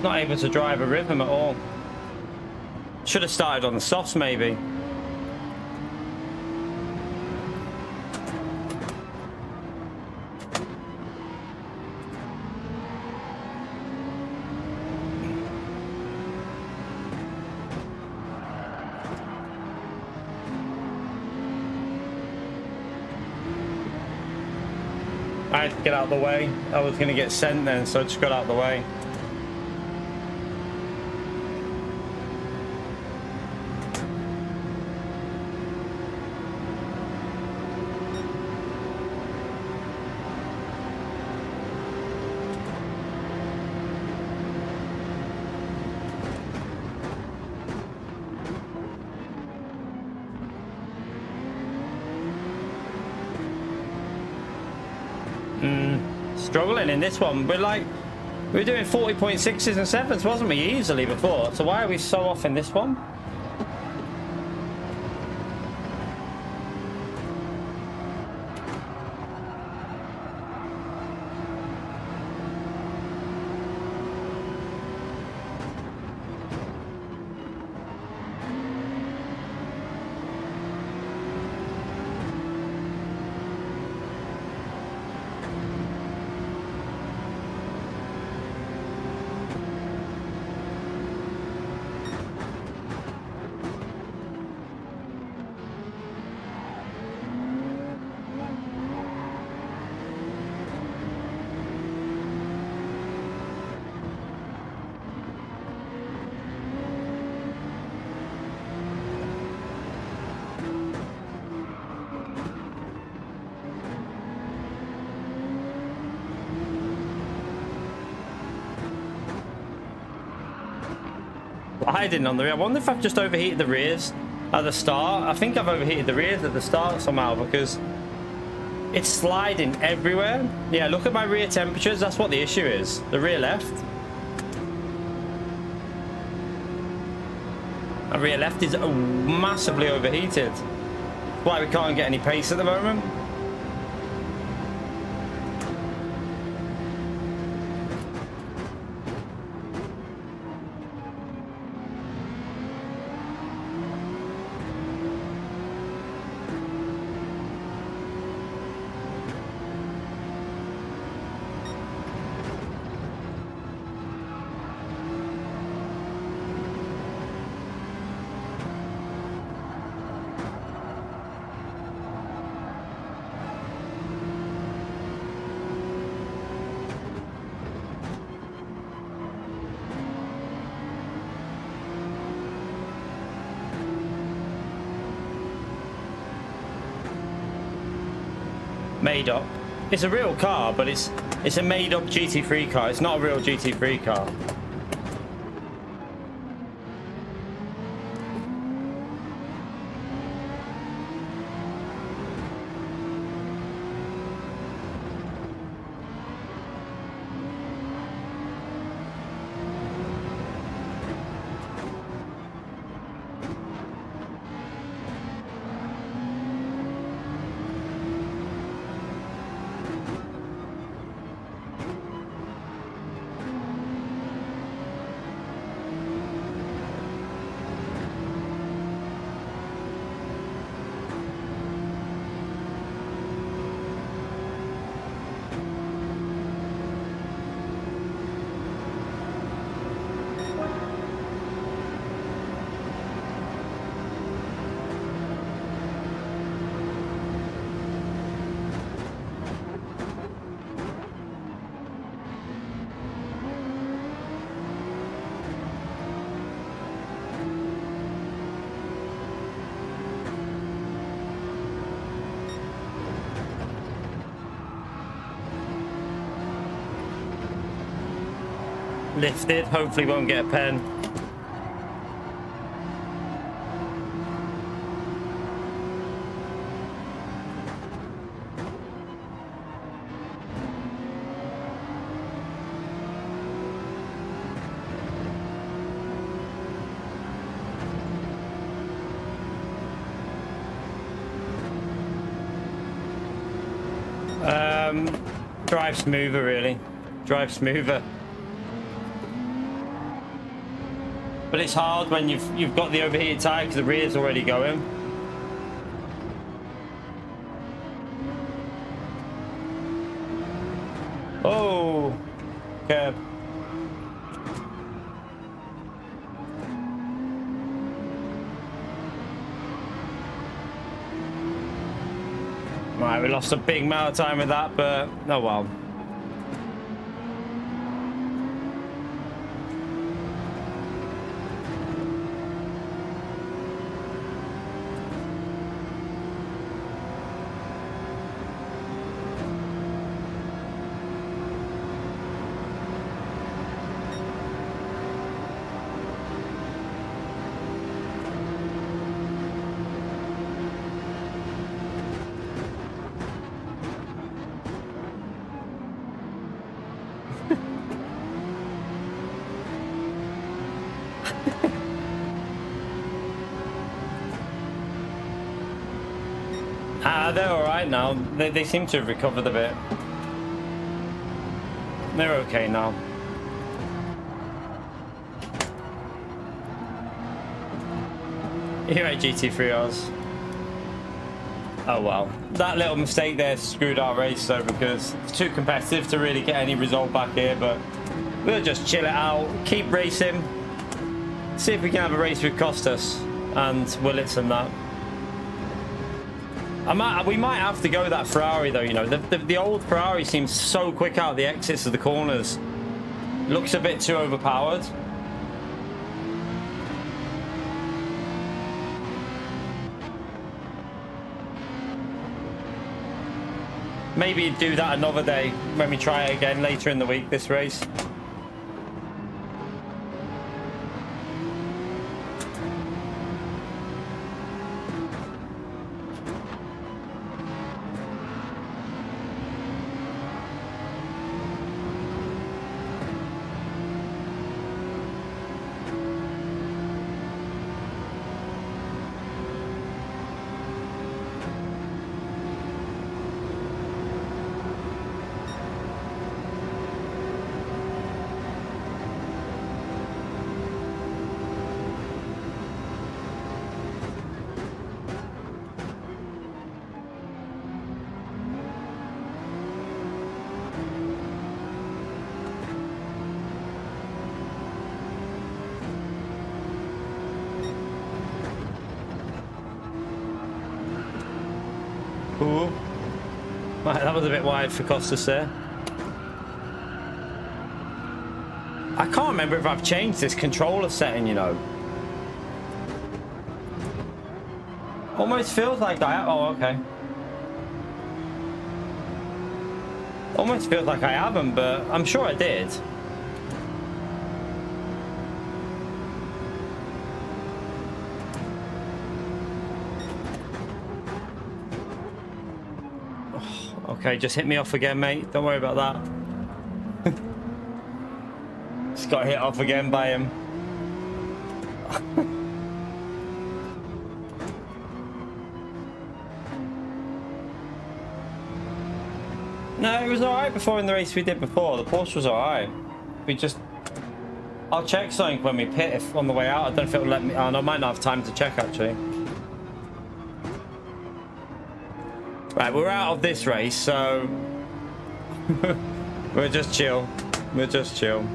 Not able to drive a rhythm at all. Should have started on the softs maybe. I had to get out of the way. I was going to get sent then, so I just got out of the way. Struggling in this one. We were doing 40.6s and 7s, wasn't we, easily before? So why are we so off in this one? Hiding on the rear. I wonder if I've just overheated the rears at the start. I think I've overheated the rears at the start somehow because it's sliding everywhere. Yeah, look at my rear temperatures. That's what the issue is. The rear left. The rear left is massively overheated. That's why we can't get any pace at the moment. made up. It's a real car, but it's a made up GT3 car. It's not a real GT3 car. Lifted, hopefully won't get a pen. Drive smoother, really. Drive smoother. But it's hard when you've got the overheated tire because the rear's already going. Oh, curb. Right, we lost a big amount of time with that, but oh well. They're alright now. They seem to have recovered a bit. They're okay now. You're right, GT3Rs. Oh well. That little mistake there screwed our race though, because it's too competitive to really get any result back here, but we'll just chill it out, keep racing, see if we can have a race with Costas and Willits and that. We might have to go that Ferrari though, you know. The old Ferrari seems so quick out the exits of the corners. Looks a bit too overpowered. Maybe do that another day when we try it again later in the week, this race. Ooh. Right, that was a bit wide for Costas there. I can't remember if I've changed this controller setting, you know. Almost feels like I... Oh, okay. Almost feels like I haven't, but I'm sure I did. Okay, just hit me off again, mate. Don't worry about that. Just got hit off again by him. No, it was alright before in the race we did before. The Porsche was alright. We just... I'll check something when we pit if on the way out. I don't know if it'll let me... Oh, no, I might not have time to check, actually. Right, we're out of this race, so... We'll just chill. We'll just chill.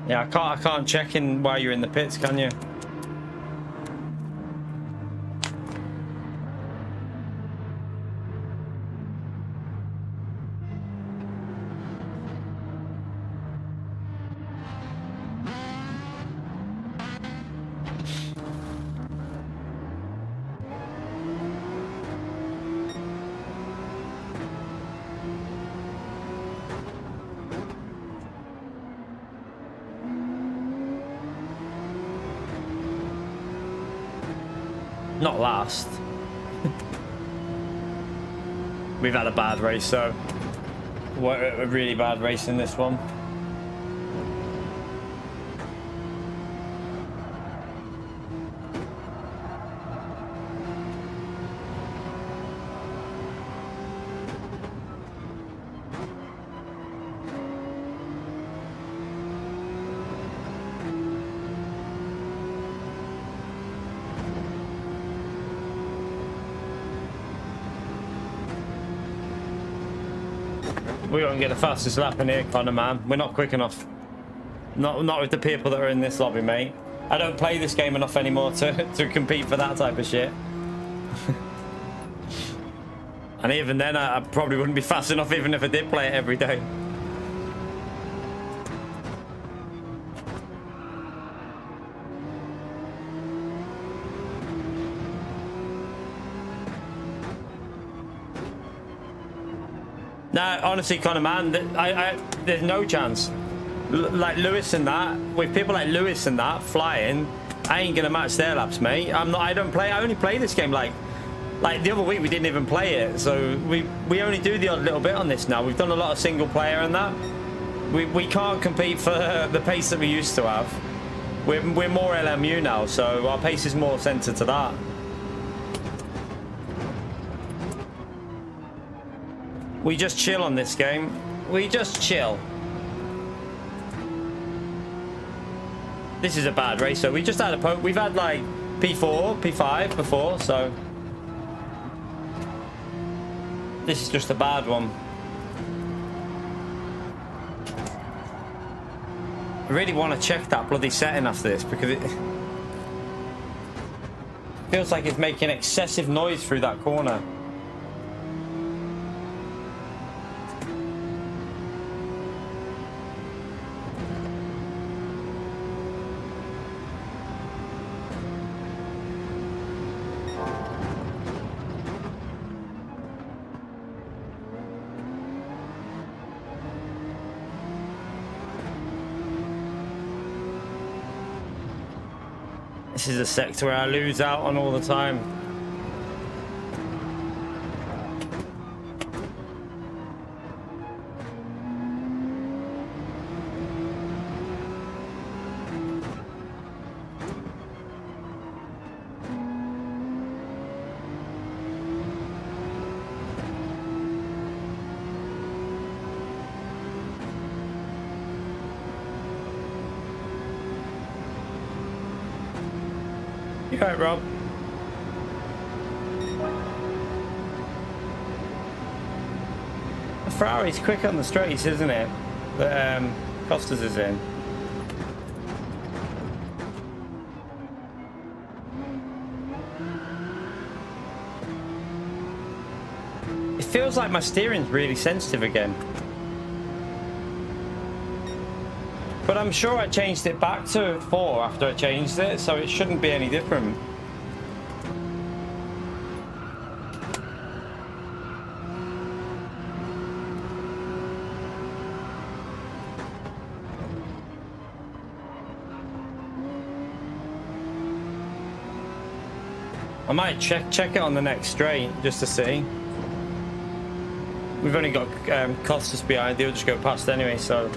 Yeah, I can't check in while you're in the pits, can you? Not last. We've had a bad race, though. A really bad race in this one. We won't get the fastest lap in here, Connor, man. We're not quick enough. Not with the people that are in this lobby, mate. I don't play this game enough anymore to compete for that type of shit. And even then, I probably wouldn't be fast enough even if I did play it every day. No, honestly, Connor, man, there's no chance. Like Lewis and that, with people like Lewis and that flying, I ain't gonna match their laps, mate. I only play this game like the other week we didn't even play it, so we only do the odd little bit on this now. We've done a lot of single player and that. We can't compete for the pace that we used to have. We're more LMU now, so our pace is more centered to that. We just chill on this game. We just chill. This is a bad race, so we just had a we've had like P4, P5 before, so this is just a bad one. I really want to check that bloody setting after this because it feels like it's making excessive noise through that corner. This is a sector where I lose out on all the time. You right, Rob? The Ferrari's quick on the straights, isn't it? That Costas is in. It feels like my steering's really sensitive again. But I'm sure I changed it back to 4 after I changed it, so it shouldn't be any different. I might check it on the next straight just to see. We've only got Costas behind. They'll just go past anyway, so.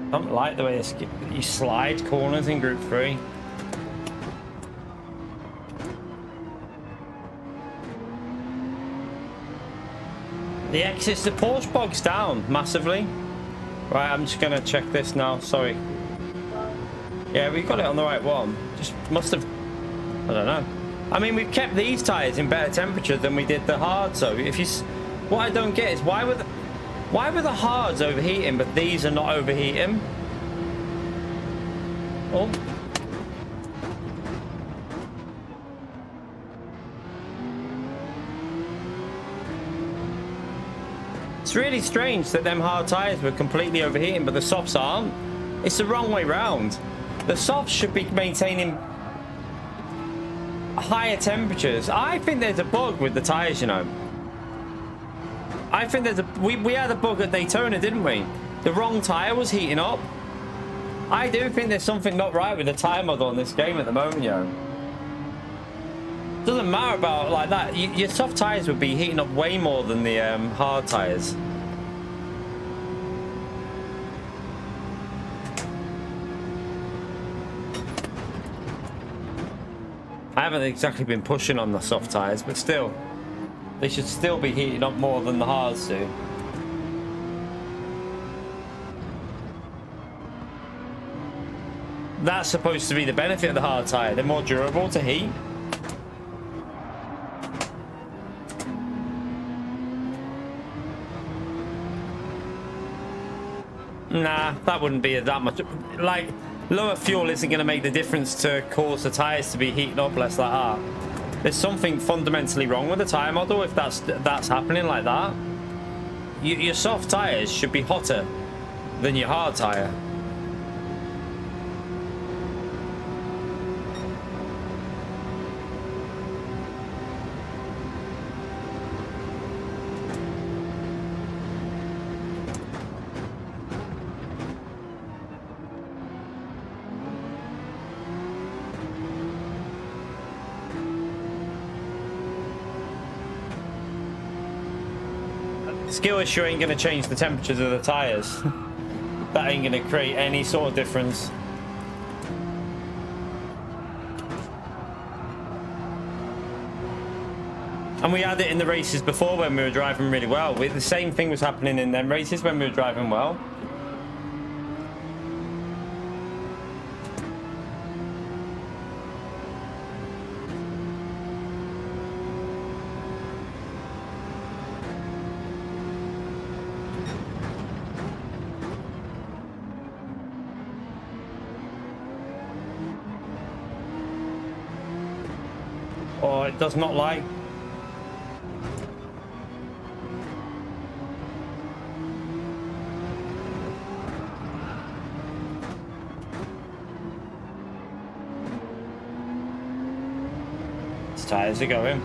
I don't like the way you slide corners in Group 3. The exits, the Porsche bogs down massively. Right, I'm just gonna check this now. Sorry. Yeah, we got it on the right one. Just must have. I don't know. I mean, we've kept these tires in better temperature than we did the hard. So if you, what I don't get is why were the hards overheating, but these are not overheating? Oh. It's really strange that them hard tires were completely overheating, but the softs aren't. It's the wrong way round. The softs should be maintaining higher temperatures. I think there's a bug with the tires, you know. I think there's a we had a bug at Daytona, didn't we? The wrong tire was heating up. I do think there's something not right with the tire model in this game at the moment, yo. Doesn't matter about like that. Your soft tires would be heating up way more than the hard tires. I haven't exactly been pushing on the soft tires, but still. They should still be heating up more than the hards do. That's supposed to be the benefit of the hard tire. They're more durable to heat. Nah, that wouldn't be that much. Like, lower fuel isn't going to make the difference to cause the tires to be heating up less like that. There's something fundamentally wrong with the tire model if that's happening like that. Your soft tires should be hotter than your hard tire. Skill issue ain't going to change the temperatures of the tires. That ain't going to create any sort of difference. And we had it in the races before when we were driving really well. The same thing was happening in them races when we were driving well. Or it does not like. These tires are going.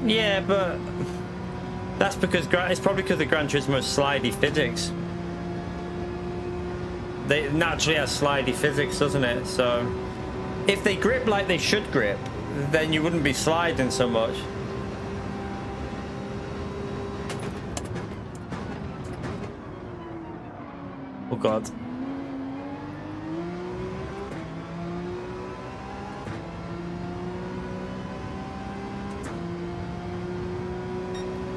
Yeah, but that's because it's probably because the Gran Turismo is slidey physics. They naturally have slidey physics, doesn't it? So if they grip like they should grip, then you wouldn't be sliding so much. Oh God.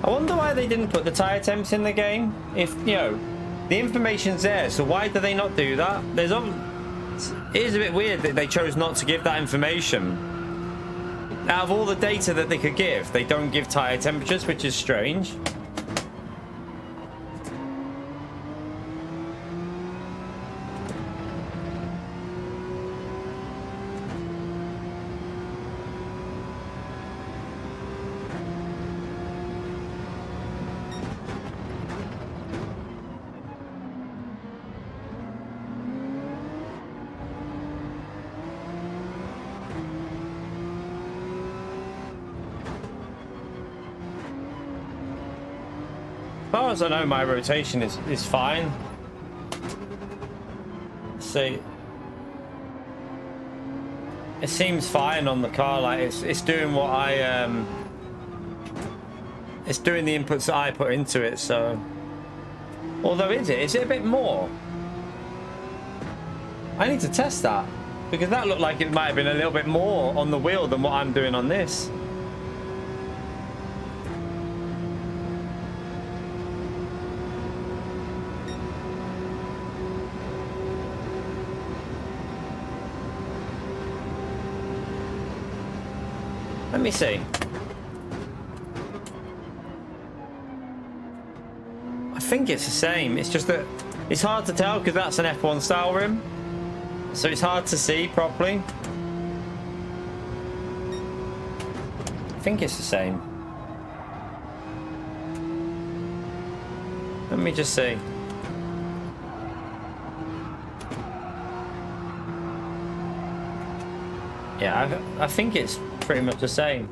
I wonder why why they didn't put the tire temps in the game? If, you know, the information's there, so why do they not do that? It is a bit weird that they chose not to give that information. Out of all the data that they could give, they don't give tire temperatures, which is strange. As far as I know, my rotation is fine. Let's see. It seems fine on the car, like it's doing what it's doing the inputs that I put into it, so. Although is it a bit more? I need to test that, because that looked like it might have been a little bit more on the wheel than what I'm doing on this. Let me see. I think it's the same. It's just that it's hard to tell because that's an F1 style rim. So it's hard to see properly. I think it's the same. Let me just see. Yeah, I think it's pretty much the same.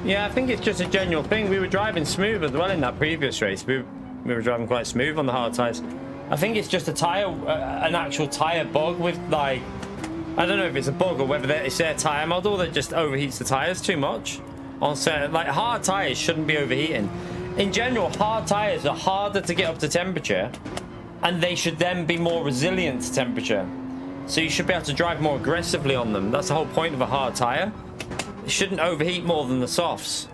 Yeah, I think it's just a general thing. We were driving smooth as well in that previous race. We were driving quite smooth on the hard tires. I think it's just a tire, an actual tire bug with, like, I don't know if it's a bug or whether it's their tire model that just overheats the tires too much. On certain, like, hard tires shouldn't be overheating. In general, hard tires are harder to get up to temperature, and they should then be more resilient to temperature. So you should be able to drive more aggressively on them. That's the whole point of a hard tire. It shouldn't overheat more than the softs.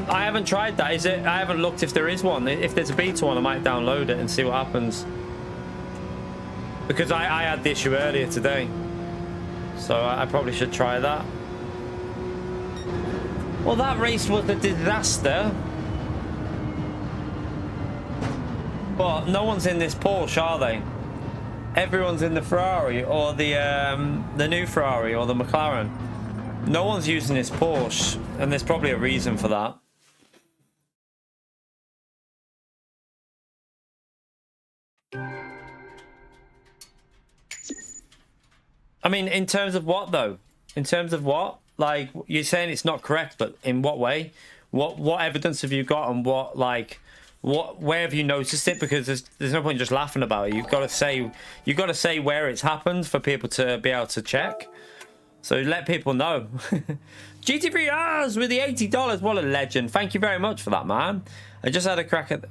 I haven't tried that. Is it? I haven't looked if there is one. If there's a beta one, I might download it and see what happens. Because I had the issue earlier today. So I probably should try that. Well, that race was a disaster. But no one's in this Porsche, are they? Everyone's in the Ferrari or the new Ferrari or the McLaren. No one's using this Porsche, and there's probably a reason for that. I mean, in terms of what though? In terms of what? Like, you're saying it's not correct, but in what way? What evidence have you got, and what, like, where have you noticed it? Because there's no point just laughing about it. You've got to say where it's happened for people to be able to check. So let people know. GT3Rs with the $80. What a legend. Thank you very much for that, man. I just had a crack at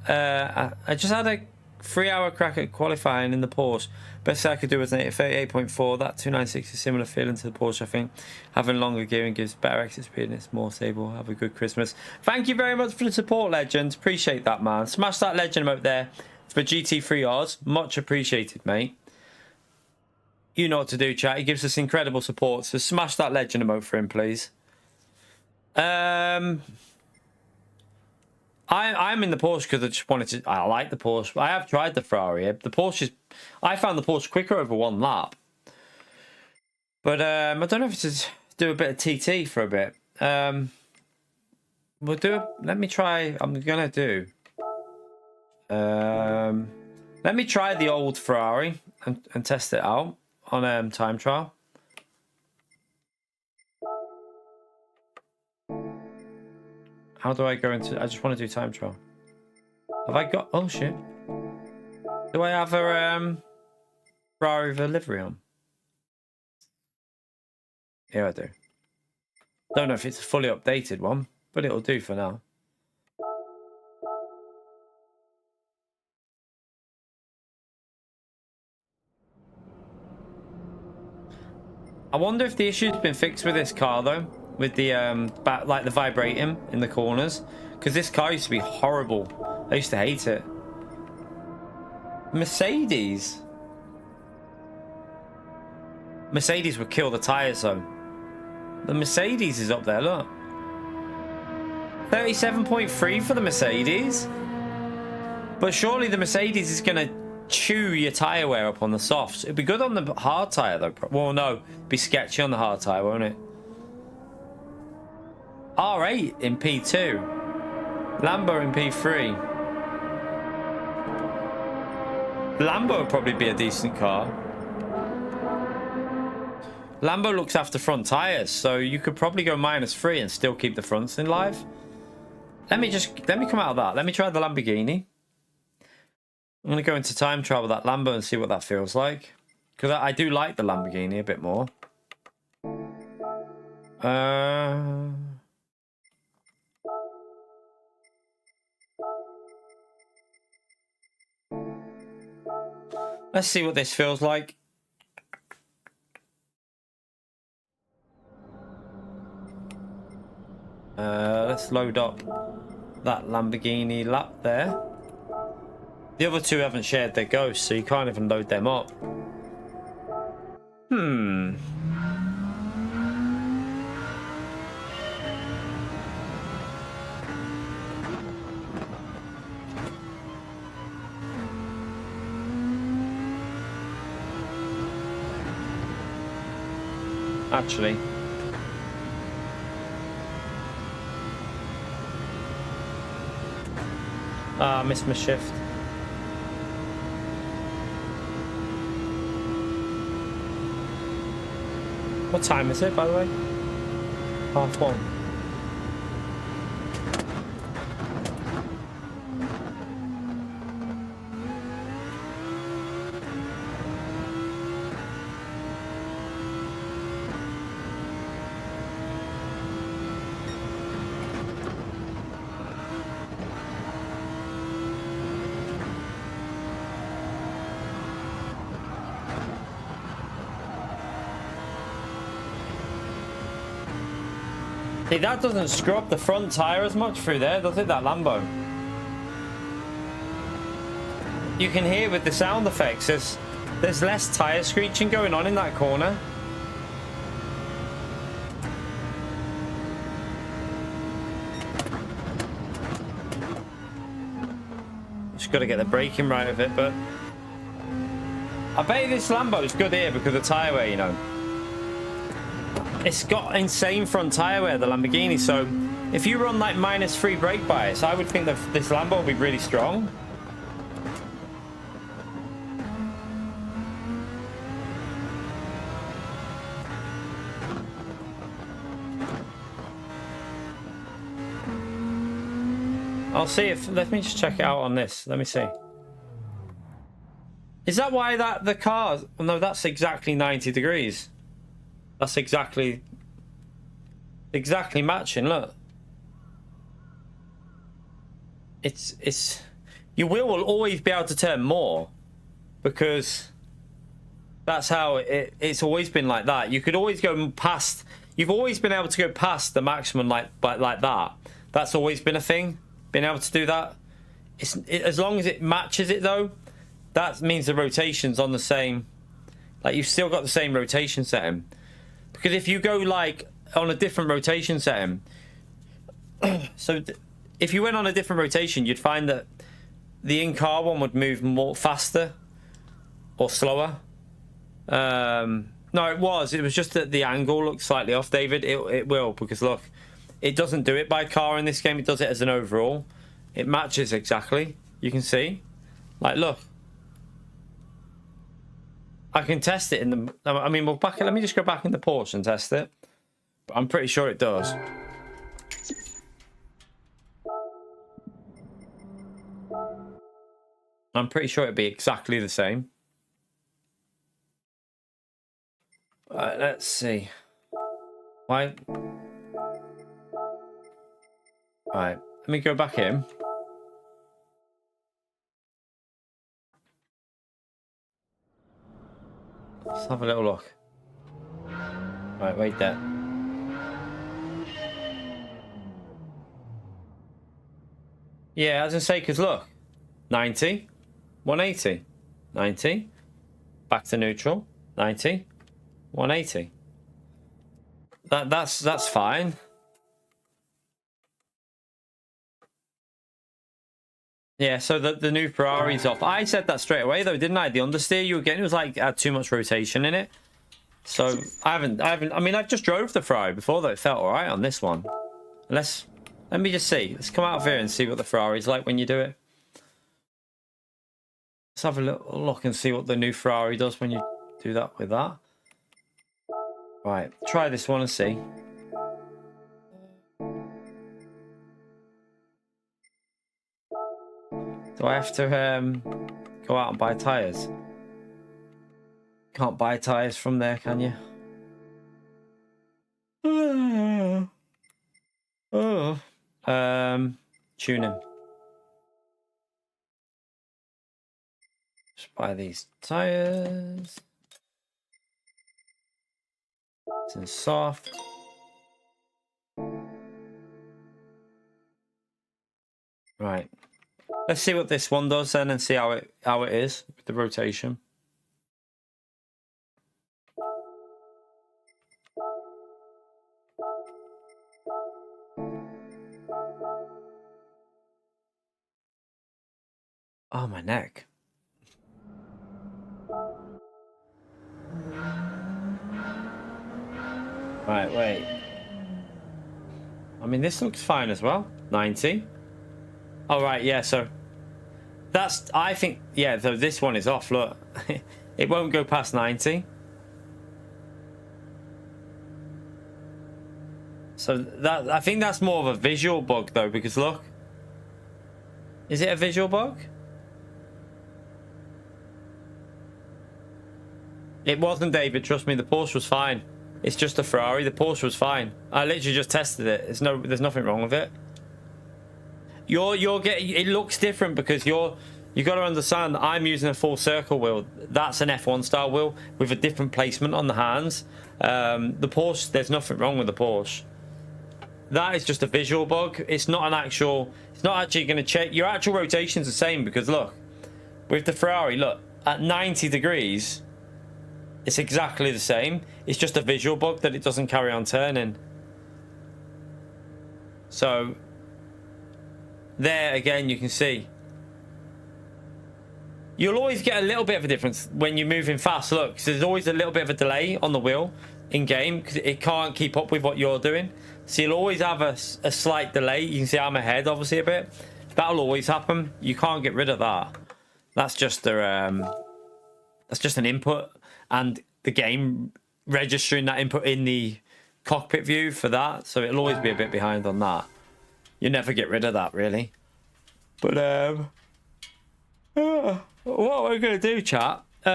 I just had a 3-hour crack at qualifying in the Porsche. Best I could do was an 38.4. That 296 is similar feeling to the Porsche, I think. Having longer gearing gives better exit speed and it's more stable. Have a good Christmas. Thank you very much for the support, legend. Appreciate that, man. Smash that legend emote there for GT3Rs. Much appreciated, mate. You know what to do, chat. He gives us incredible support. So smash that legend emote for him, please. I'm in the Porsche because I just wanted to. I like the Porsche. I have tried the Ferrari. The Porsche is. I found the Porsche quicker over one lap. But I don't know if to do a bit of TT for a bit. We'll do. Let me try. I'm gonna do. Let me try the old Ferrari and test it out on time trial. How do I go into... I just want to do time trial. Have I got... Oh, shit. Do I have a Ferrari with a livery on? Yeah, I do. Don't know if it's a fully updated one, but it'll do for now. I wonder if the issue's been fixed with this car though, with the like the vibrating in the corners, because this car used to be horrible. I used to hate it. Mercedes would kill the tires though. The Mercedes is up there, look. 37.3 for the Mercedes. But surely the Mercedes is going to chew your tyre wear up on the softs. It'd be good on the hard tyre though. Well, no, it'd be sketchy on the hard tyre, won't it? R8 in P2. Lambo in P3. Lambo would probably be a decent car. Lambo looks after front tyres, so you could probably go -3 and still keep the fronts in live. Let me come out of that. Let me try the Lamborghini. I'm going to go into time travel that Lambo and see what that feels like. Because I do like the Lamborghini a bit more. Let's see what this feels like. Let's load up that Lamborghini lap there. The other two haven't shared their ghosts, so you can't even load them up. Actually. Ah, I missed my shift. What time is it, by the way? 1:30. See, that doesn't scrub the front tyre as much through there, does it, that Lambo? You can hear with the sound effects, there's less tyre screeching going on in that corner. Just got to get the braking right of it, but I bet this Lambo's good here because of tyre wear, you know. It's got insane front tyre wear, the Lamborghini, so if you run like -3 brake bias, I would think that this Lambo will be really strong. I'll see if, let me just check it out on this. Let me see. Is that why the car, no, that's exactly 90 degrees. That's exactly matching, look. It's you will always be able to turn more because that's how it's always been like that. You could always go past, you've always been able to go past the maximum like that. That's always been a thing, being able to do that. As long as it matches it though, that means the rotation's on the same, like you've still got the same rotation setting. Because if you go like on a different rotation setting, so if you went on a different rotation, you'd find that the in-car one would move more faster or slower. No, it was just that the angle looked slightly off, David. It will, because look, it doesn't do it by car in this game. It does it as an overall. It matches exactly. You can see, like, look. I can test it in the, I mean, we'll let me just go back in the Porsche and test it. But I'm pretty sure it does. I'm pretty sure it'd be exactly the same. Let's see. Why? Right, let me go back in. Let's have a little look. Right, wait there. Yeah, as I say, because look, 90, 180, 90, back to neutral, 90, 180. That's fine. Yeah, so the new Ferrari's off. I said that straight away though, didn't I? The understeer you were getting was like had too much rotation in it. So I mean, I just drove the Ferrari before though. It felt all right on this one. Let me just see. Let's come out of here and see what the Ferrari's like when you do it. Let's have a little look and see what the new Ferrari does when you do that with that. Right, try this one and see. Do I have to go out and buy tyres? Can't buy tyres from there, can you? Tuning. Just buy these tyres. It's in soft. Right. Let's see what this one does then and see how it is with the rotation. Oh, my neck. Right, wait. I mean, this looks fine as well. 90. Oh, right, yeah, so that's, I think, yeah, though this one is off, look. It won't go past 90. So that, I think that's more of a visual bug though, because look. Is it a visual bug? It wasn't, David, trust me, the Porsche was fine. It's just a Ferrari, the Porsche was fine. I literally just tested it. There's nothing wrong with it. You're getting, it looks different because you got to understand I'm using a full circle wheel. That's an F1 style wheel with a different placement on the hands. The Porsche, there's nothing wrong with the Porsche. That is just a visual bug. It's not actually going to check. Your actual rotation's the same because look, with the Ferrari, look, at 90 degrees, it's exactly the same. It's just a visual bug that it doesn't carry on turning. So there again, you can see. You'll always get a little bit of a difference when you're moving fast. Look, there's always a little bit of a delay on the wheel in game because it can't keep up with what you're doing. So you'll always have a slight delay. You can see I'm ahead, obviously, a bit. That'll always happen. You can't get rid of that. That's just an input, and the game registering that input in the cockpit view for that. So it'll always be a bit behind on that. You never get rid of that, really. But what we're going to do, chat, what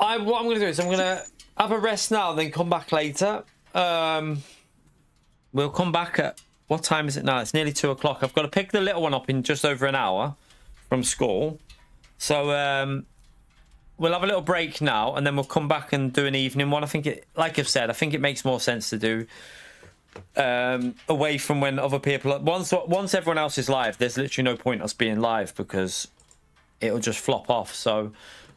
I'm going to do is I'm going to have a rest now and then come back later. We'll come back at, what time is it now? It's nearly 2 o'clock. I've got to pick the little one up in just over an hour from school. So we'll have a little break now and then we'll come back and do an evening one. I think it, like I've said, I think it makes more sense to do away from when other people once everyone else is live. There's literally no point us being live because it'll just flop off. So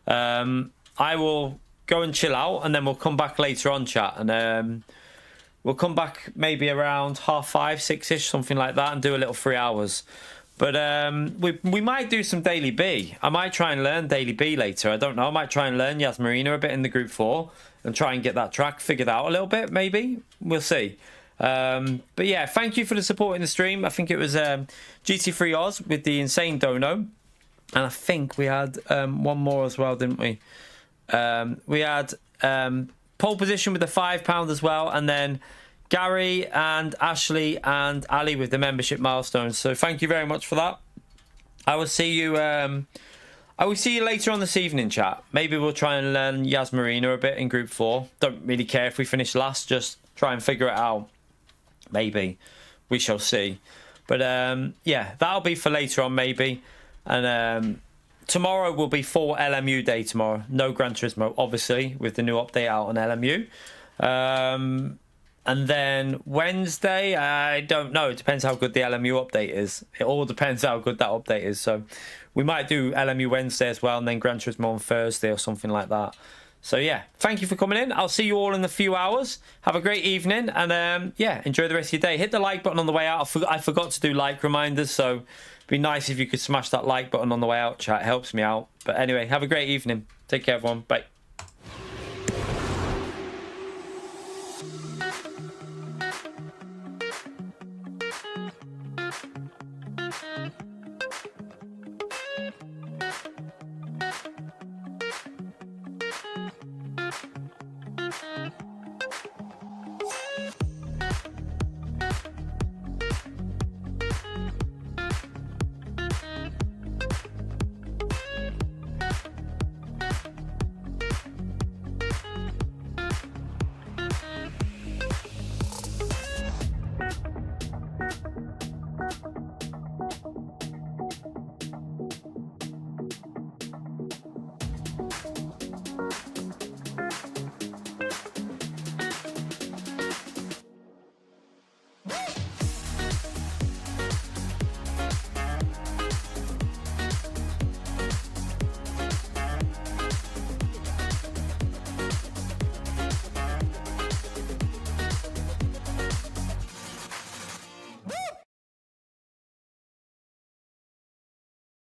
I will go and chill out and then we'll come back later on, chat, and we'll come back maybe around 5:30, 6ish, something like that, and do a little 3 hours. But we might do some daily B. I might try and learn daily B later. I don't know. I might try and learn Yas Marina a bit in the group 4 and try and get that track figured out a little bit, maybe. We'll see. But yeah, thank you for the support in the stream. I think it was GT3 Oz with the insane dono. And I think we had one more as well, didn't we? We had pole position with the £5 as well. And then Gary and Ashley and Ali with the membership milestones. So thank you very much for that. I will see you later on this evening, chat. Maybe we'll try and learn Yas Marina a bit in group 4. Don't really care if we finish last, just try and figure it out. Maybe. we shall see. But yeah, that'll be for later on maybe. And tomorrow will be full LMU day tomorrow. No Gran Turismo, obviously, with the new update out on LMU. And then Wednesday, I don't know. It depends how good the LMU update is. It all depends how good that update is. So we might do LMU Wednesday as well, and then Gran Turismo on Thursday or something like that. So yeah, thank you for coming in. I'll see you all in a few hours. Have a great evening, and yeah, enjoy the rest of your day. Hit the like button on the way out. I forgot to do like reminders, so it'd be nice if you could smash that like button on the way out, chat. It helps me out. But anyway, have a great evening. Take care, everyone. Bye.